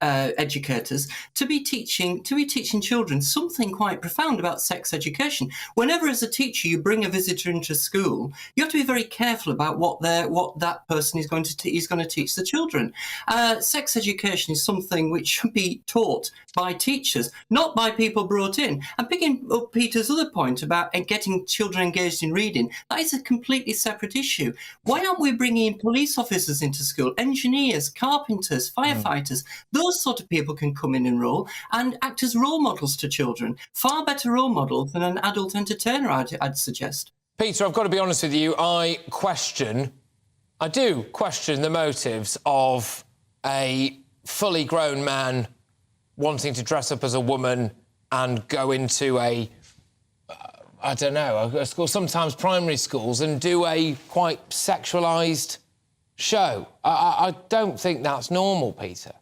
educators, to be teaching children something quite profound about sex education. Whenever, as a teacher, you bring a visitor into school, you have to be very careful about what that person is going to teach the children. Sex education is something which should be taught by teachers, not by people brought in. And picking up Peter's other point about getting children engaged in reading, that is a completely separate issue. Why aren't we bringing in police officers into school, engineers, carpenters, firefighters? Those sort of people can come in and act as role models to children. Far better role models than an adult entertainer, I'd suggest. Peter, I've got to be honest with you, I do question the motives of a fully grown man wanting to dress up as a woman and go into a school, sometimes primary schools, and do a quite sexualised show. I don't think that's normal, Peter.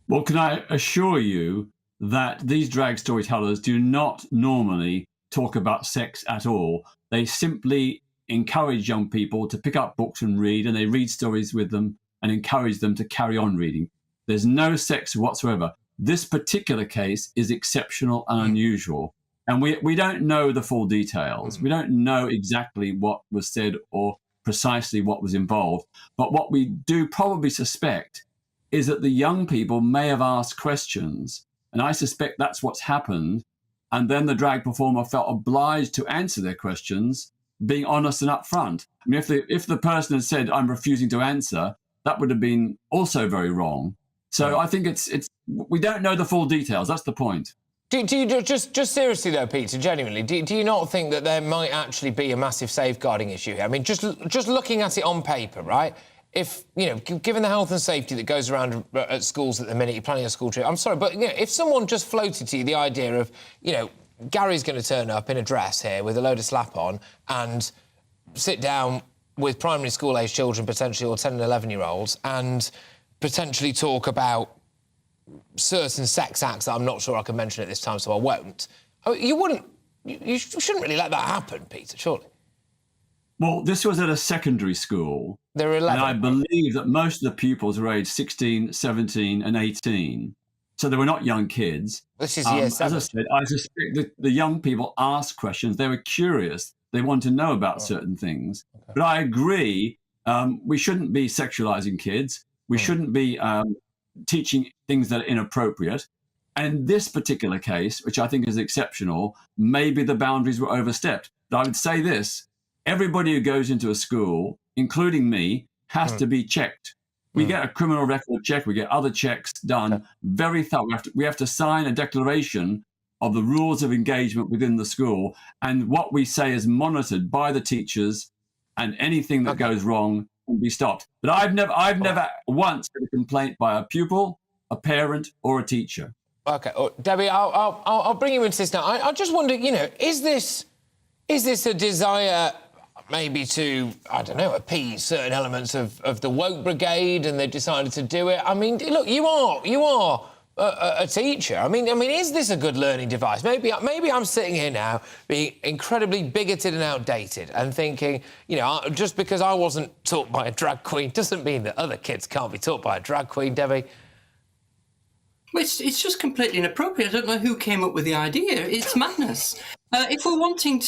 Well, can I assure you that these drag storytellers do not normally talk about sex at all. They simply encourage young people to pick up books and read, and they read stories with them and encourage them to carry on reading. There's no sex whatsoever. This particular case is exceptional and unusual. And we don't know the full details. We don't know exactly what was said or precisely what was involved. But what we do probably suspect is that the young people may have asked questions, and I suspect that's what's happened. And then the drag performer felt obliged to answer their questions, being honest and upfront. I mean, if the person had said, "I'm refusing to answer," that would have been also very wrong. So I think we don't know the full details. That's the point. Do you just seriously though, Peter, genuinely, do you not think that there might actually be a massive safeguarding issue here? I mean, just looking at it on paper, right? If, you know, given the health and safety that goes around at schools at the minute, you're planning a school trip, I'm sorry, but, you know, if someone just floated to you the idea of, you know, Gary's going to turn up in a dress here with a load of slap on and sit down with primary school-aged children, potentially, or 10 and 11-year-olds, and potentially talk about certain sex acts that I'm not sure I can mention at this time, so I won't. You shouldn't really let that happen, Peter, surely. Well, this was at a secondary school. There were 11. And I believe that most of the pupils were aged 16, 17 and 18. So they were not young kids. This is year 7. As I said, I suspect that the young people asked questions. They were curious. They wanted to know about certain things. Okay. But I agree, we shouldn't be sexualising kids. We shouldn't be teaching things that are inappropriate. And in this particular case, which I think is exceptional, maybe the boundaries were overstepped. But I would say this: everybody who goes into a school, including me, has to be checked. We get a criminal record check. We get other checks done very thorough. We have to sign a declaration of the rules of engagement within the school, and what we say is monitored by the teachers, and anything that goes wrong can be stopped. But I've never once had a complaint by a pupil, a parent, or a teacher. OK, Debbie, I'll bring you into this now. I just wonder, you know, is this a desire maybe to, I don't know, appease certain elements of the woke brigade, and they've decided to do it? I mean, look, you are a teacher. I mean, is this a good learning device? Maybe I'm sitting here now being incredibly bigoted and outdated and thinking, you know, just because I wasn't taught by a drag queen doesn't mean that other kids can't be taught by a drag queen, Debbie. Well, it's just completely inappropriate. I don't know who came up with the idea. It's madness. If we're wanting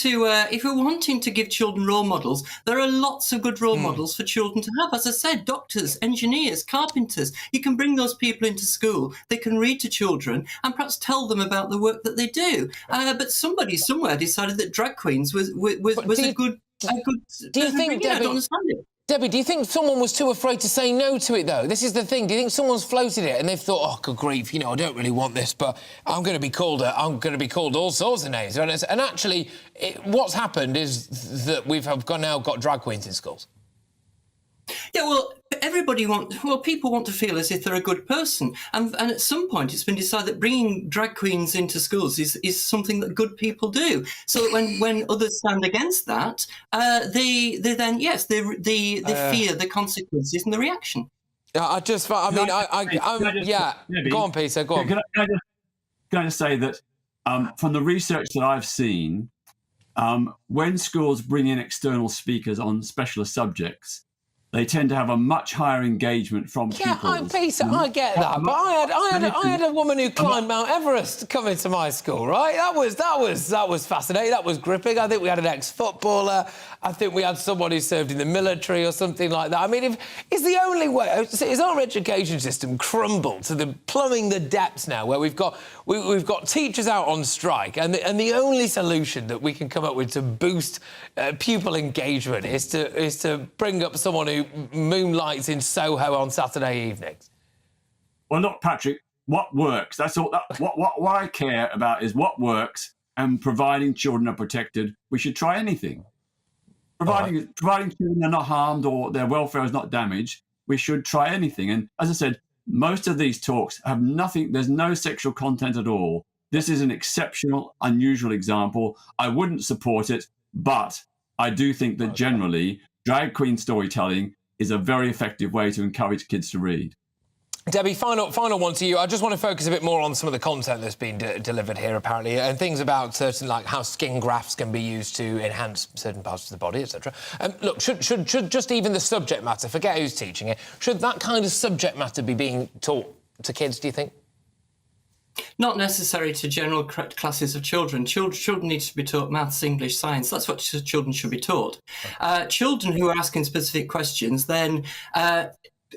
to give children role models, there are lots of good role models for children to have. As I said, doctors, engineers, carpenters. You can bring those people into school. They can read to children and perhaps tell them about the work that they do. But somebody somewhere decided that drag queens was a good. Do you think, Debbie? I don't understand it. Debbie, do you think someone was too afraid to say no to it, though? This is the thing. Do you think someone's floated it and they've thought, oh, good grief, you know, I don't really want this, but I'm going to be called all sorts of names. And actually, what's happened is that we've now got drag queens in schools. Yeah, well, people want to feel as if they're a good person. And at some point, it's been decided that bringing drag queens into schools is something that good people do. So that when others stand against that, they fear the consequences and the reaction. Go on, Peter, go on. Can I just say that from the research that I've seen, when schools bring in external speakers on specialist subjects, they tend to have a much higher engagement from pupils. Peter, I get that, but I had a woman who climbed Mount Everest come into my school, right? That was fascinating. That was gripping. I think we had an ex-footballer. I think we had someone who served in the military or something like that. I mean, is the only way is our education system crumbled to plumbing the depths now, where we've got teachers out on strike, and the only solution that we can come up with to boost pupil engagement is to bring up someone who moonlights in Soho on Saturday evenings? Well, look, Patrick, what works? That's all. What I care about is what works, and providing children are protected. We should try anything. Providing children are not harmed or their welfare is not damaged, we should try anything. And as I said, most of these talks have nothing. There's no sexual content at all. This is an exceptional, unusual example. I wouldn't support it, but I do think that generally drag queen storytelling is a very effective way to encourage kids to read. Debbie, final one to you. I just want to focus a bit more on some of the content that's been delivered here, apparently, and things about certain, like how skin grafts can be used to enhance certain parts of the body, etc. Look, should just even the subject matter, forget who's teaching it, should that kind of subject matter be being taught to kids, do you think? Not necessary to general classes of children. Children need to be taught maths, English, science. That's what children should be taught. Children who are asking specific questions, then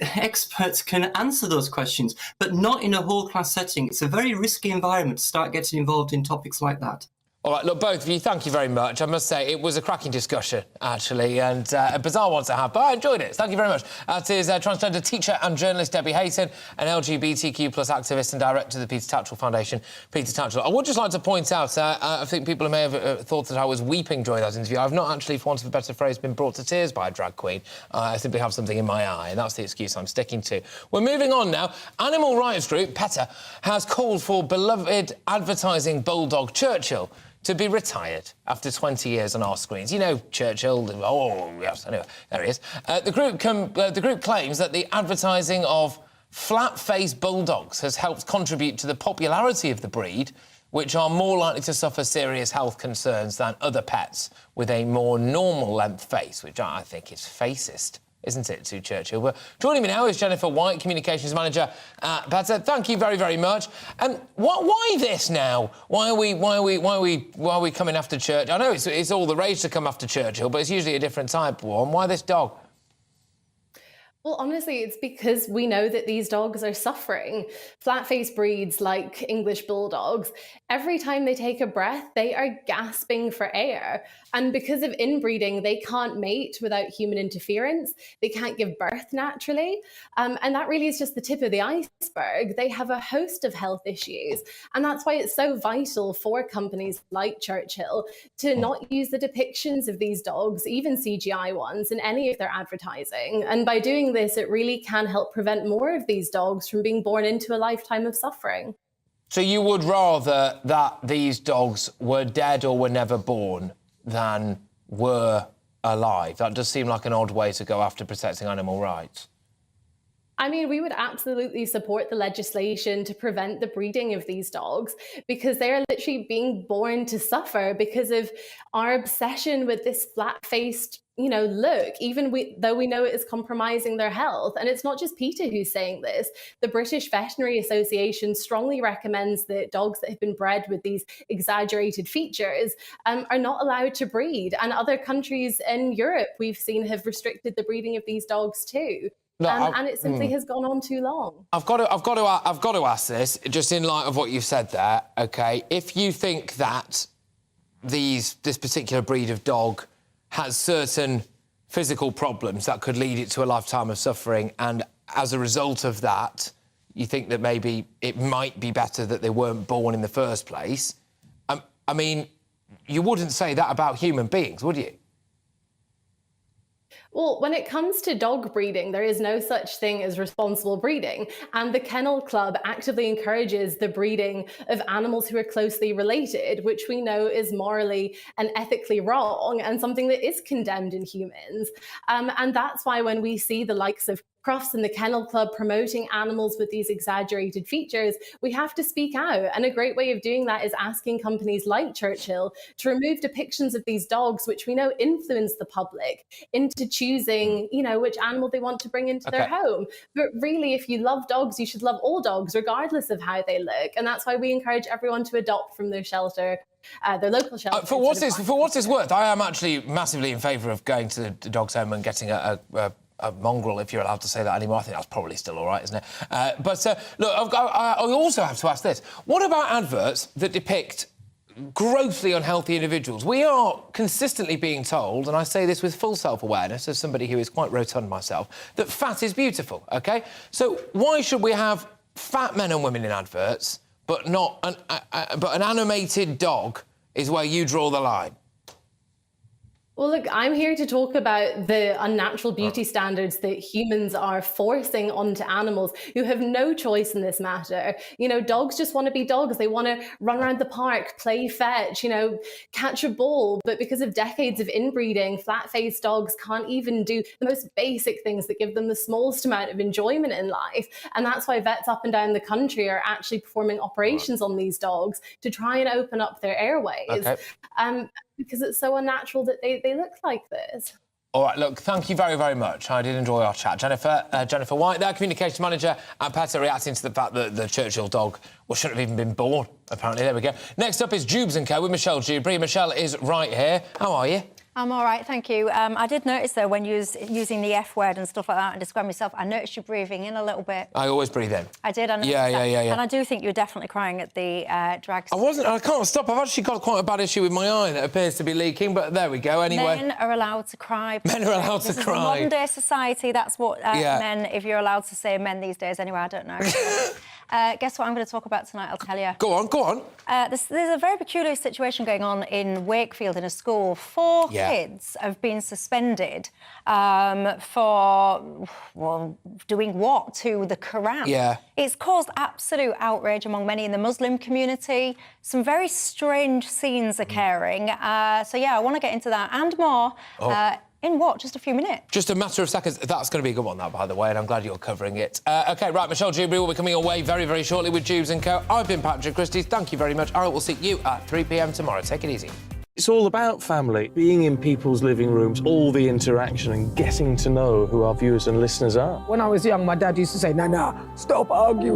experts can answer those questions, but not in a whole class setting. It's a very risky environment to start getting involved in topics like that. All right, look, both of you, thank you very much. I must say, it was a cracking discussion, actually, and a bizarre one to have, but I enjoyed it. Thank you very much. That is transgender teacher and journalist Debbie Hayton, and LGBTQ+ activist and director of the Peter Tatchell Foundation, Peter Tatchell. I would just like to point out, I think people may have thought that I was weeping during that interview. I've not actually, for want of a better phrase, been brought to tears by a drag queen. I simply have something in my eye, and that's the excuse I'm sticking to. We're moving on now. Animal rights group, PETA, has called for beloved advertising bulldog Churchill to be retired after 20 years on our screens. You know Churchill. Oh, yes, anyway, there he is. The group claims that the advertising of flat-faced bulldogs has helped contribute to the popularity of the breed, which are more likely to suffer serious health concerns than other pets with a more normal-length face, which I think is facist, isn't it, to Churchill? But joining me now is Jennifer White, Communications Manager at PETA. Thank you very, very much. Why this now? Why are we coming after Churchill? I know it's all the rage to come after Churchill, but it's usually a different type one. Why this dog? Well, honestly, it's because we know that these dogs are suffering. Flat-faced breeds like English bulldogs, every time they take a breath, they are gasping for air. And because of inbreeding, they can't mate without human interference. They can't give birth naturally. And that really is just the tip of the iceberg. They have a host of health issues. And that's why it's so vital for companies like Churchill to not use the depictions of these dogs, even CGI ones, in any of their advertising. And by doing this, it really can help prevent more of these dogs from being born into a lifetime of suffering. So you would rather that these dogs were dead or were never born than were alive? That does seem like an odd way to go after protecting animal rights. I mean, we would absolutely support the legislation to prevent the breeding of these dogs because they are literally being born to suffer because of our obsession with this flat-faced, look, even though we know it is compromising their health. And it's not just Peter who's saying this. The British Veterinary Association strongly recommends that dogs that have been bred with these exaggerated features are not allowed to breed. And other countries in Europe we've seen have restricted the breeding of these dogs too. And it simply has gone on too long. I've got to ask this, just in light of what you've said there, OK? If you think that this particular breed of dog has certain physical problems that could lead it to a lifetime of suffering, and as a result of that, you think that maybe it might be better that they weren't born in the first place, I mean, you wouldn't say that about human beings, would you? Well, when it comes to dog breeding, there is no such thing as responsible breeding. And the Kennel Club actively encourages the breeding of animals who are closely related, which we know is morally and ethically wrong and something that is condemned in humans. And that's why when we see the likes of Crofts and the Kennel Club promoting animals with these exaggerated features, we have to speak out. And a great way of doing that is asking companies like Churchill to remove depictions of these dogs, which we know influence the public into choosing, which animal they want to bring into their home. But really, if you love dogs, you should love all dogs, regardless of how they look. And that's why we encourage everyone to adopt from their shelter. Their local shelter. For what it's worth, I am actually massively in favour of going to the dog's home and getting a mongrel, if you're allowed to say that anymore. I think that's probably still all right, isn't it? Look, I also have to ask this. What about adverts that depict grossly unhealthy individuals? We are consistently being told, and I say this with full self-awareness as somebody who is quite rotund myself, that fat is beautiful, OK? So why should we have fat men and women in adverts, but an animated dog is where you draw the line? Well, look, I'm here to talk about the unnatural beauty standards that humans are forcing onto animals who have no choice in this matter. Dogs just want to be dogs. They want to run around the park, play fetch, catch a ball. But because of decades of inbreeding, flat-faced dogs can't even do the most basic things that give them the smallest amount of enjoyment in life. And that's why vets up and down the country are actually performing operations on these dogs to try and open up their airways. Because it's so unnatural that they look like this. All right, look, thank you very, very much. I did enjoy our chat. Jennifer White, their communications manager, and PETA reacting to the fact that the Churchill dog shouldn't have even been born, apparently. There we go. Next up is Jubes & Co. with Michelle Dewberry. Michelle is right here. How are you? I'm all right, thank you. I did notice, though, when you was using the F word and stuff like that and describing yourself, I noticed you breathing in a little bit. I always breathe in. I did, I noticed that. Yeah. And I do think you were definitely crying at the drag. I can't stop. I've actually got quite a bad issue with my eye that appears to be leaking, but there we go, anyway. Men are allowed to cry. Men are allowed to cry. This is a modern-day society, that's what men, if you're allowed to say men these days anyway, I don't know. Guess what I'm going to talk about tonight, I'll tell you. Go on. There's a very peculiar situation going on in Wakefield in a school. 4 kids have been suspended for, doing what to the Quran? Yeah. It's caused absolute outrage among many in the Muslim community. Some very strange scenes occurring. I want to get into that and more. In what? Just a few minutes? Just a matter of seconds. That's going to be a good one, that, by the way, and I'm glad you're covering it. OK, right, Michelle Dewberry will be coming away very, very shortly with Jubes & Co. I've been Patrick Christys. Thank you very much. I will see you at 3 p.m. tomorrow. Take it easy. It's all about family, being in people's living rooms, all the interaction and getting to know who our viewers and listeners are. When I was young, my dad used to say, nah, stop arguing.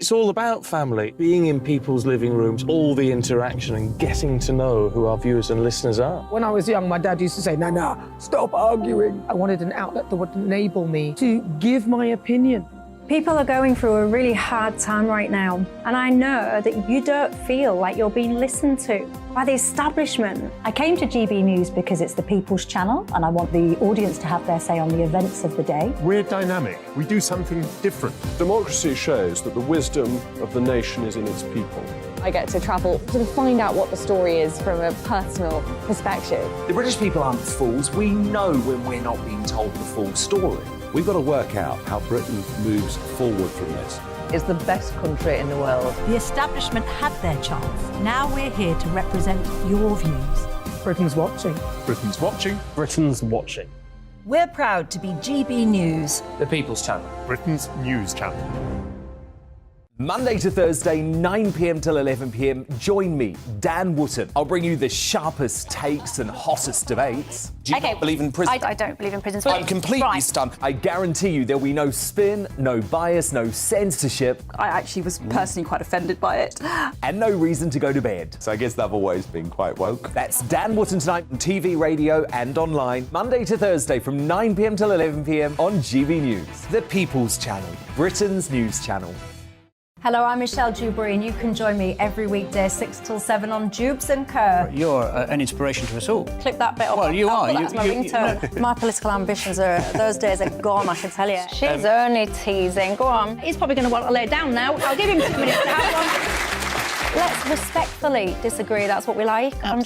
It's all about family, being in people's living rooms, all the interaction and getting to know who our viewers and listeners are. When I was young, my dad used to say, "Nah, stop arguing." I wanted an outlet that would enable me to give my opinion. People are going through a really hard time right now, and I know that you don't feel like you're being listened to by the establishment. I came to GB News because it's the people's channel, and I want the audience to have their say on the events of the day. We're dynamic. We do something different. Democracy shows that the wisdom of the nation is in its people. I get to travel to find out what the story is from a personal perspective. The British people aren't fools. We know when we're not being told the full story. We've got to work out how Britain moves forward from this. It's the best country in the world. The establishment had their chance. Now we're here to represent your views. Britain's watching. Britain's watching. Britain's watching. We're proud to be GB News. The People's Channel. Britain's news channel. Monday to Thursday, 9 p.m. till 11 p.m. Join me, Dan Wootton. I'll bring you the sharpest takes and hottest debates. Do you not believe in prison? I don't believe in prisons. I'm completely stunned. I guarantee you there'll be no spin, no bias, no censorship. I actually was personally quite offended by it. And no reason to go to bed. So I guess they've always been quite woke. That's Dan Wootton tonight on TV, radio and online. Monday to Thursday from 9 p.m. till 11 p.m. on GB News. The People's Channel. Britain's news channel. Hello, I'm Michelle Dewberry, and you can join me every weekday 6 till 7 on Jubes and Kerr. You're an inspiration to us all. Clip that bit up. Well, you are. That's my ringtone. My political ambitions those days are gone, I can tell you. She's only teasing. Go on. He's probably going to want to lay down now. I'll give him 2 minutes to have one. Let's respectfully disagree. That's what we like on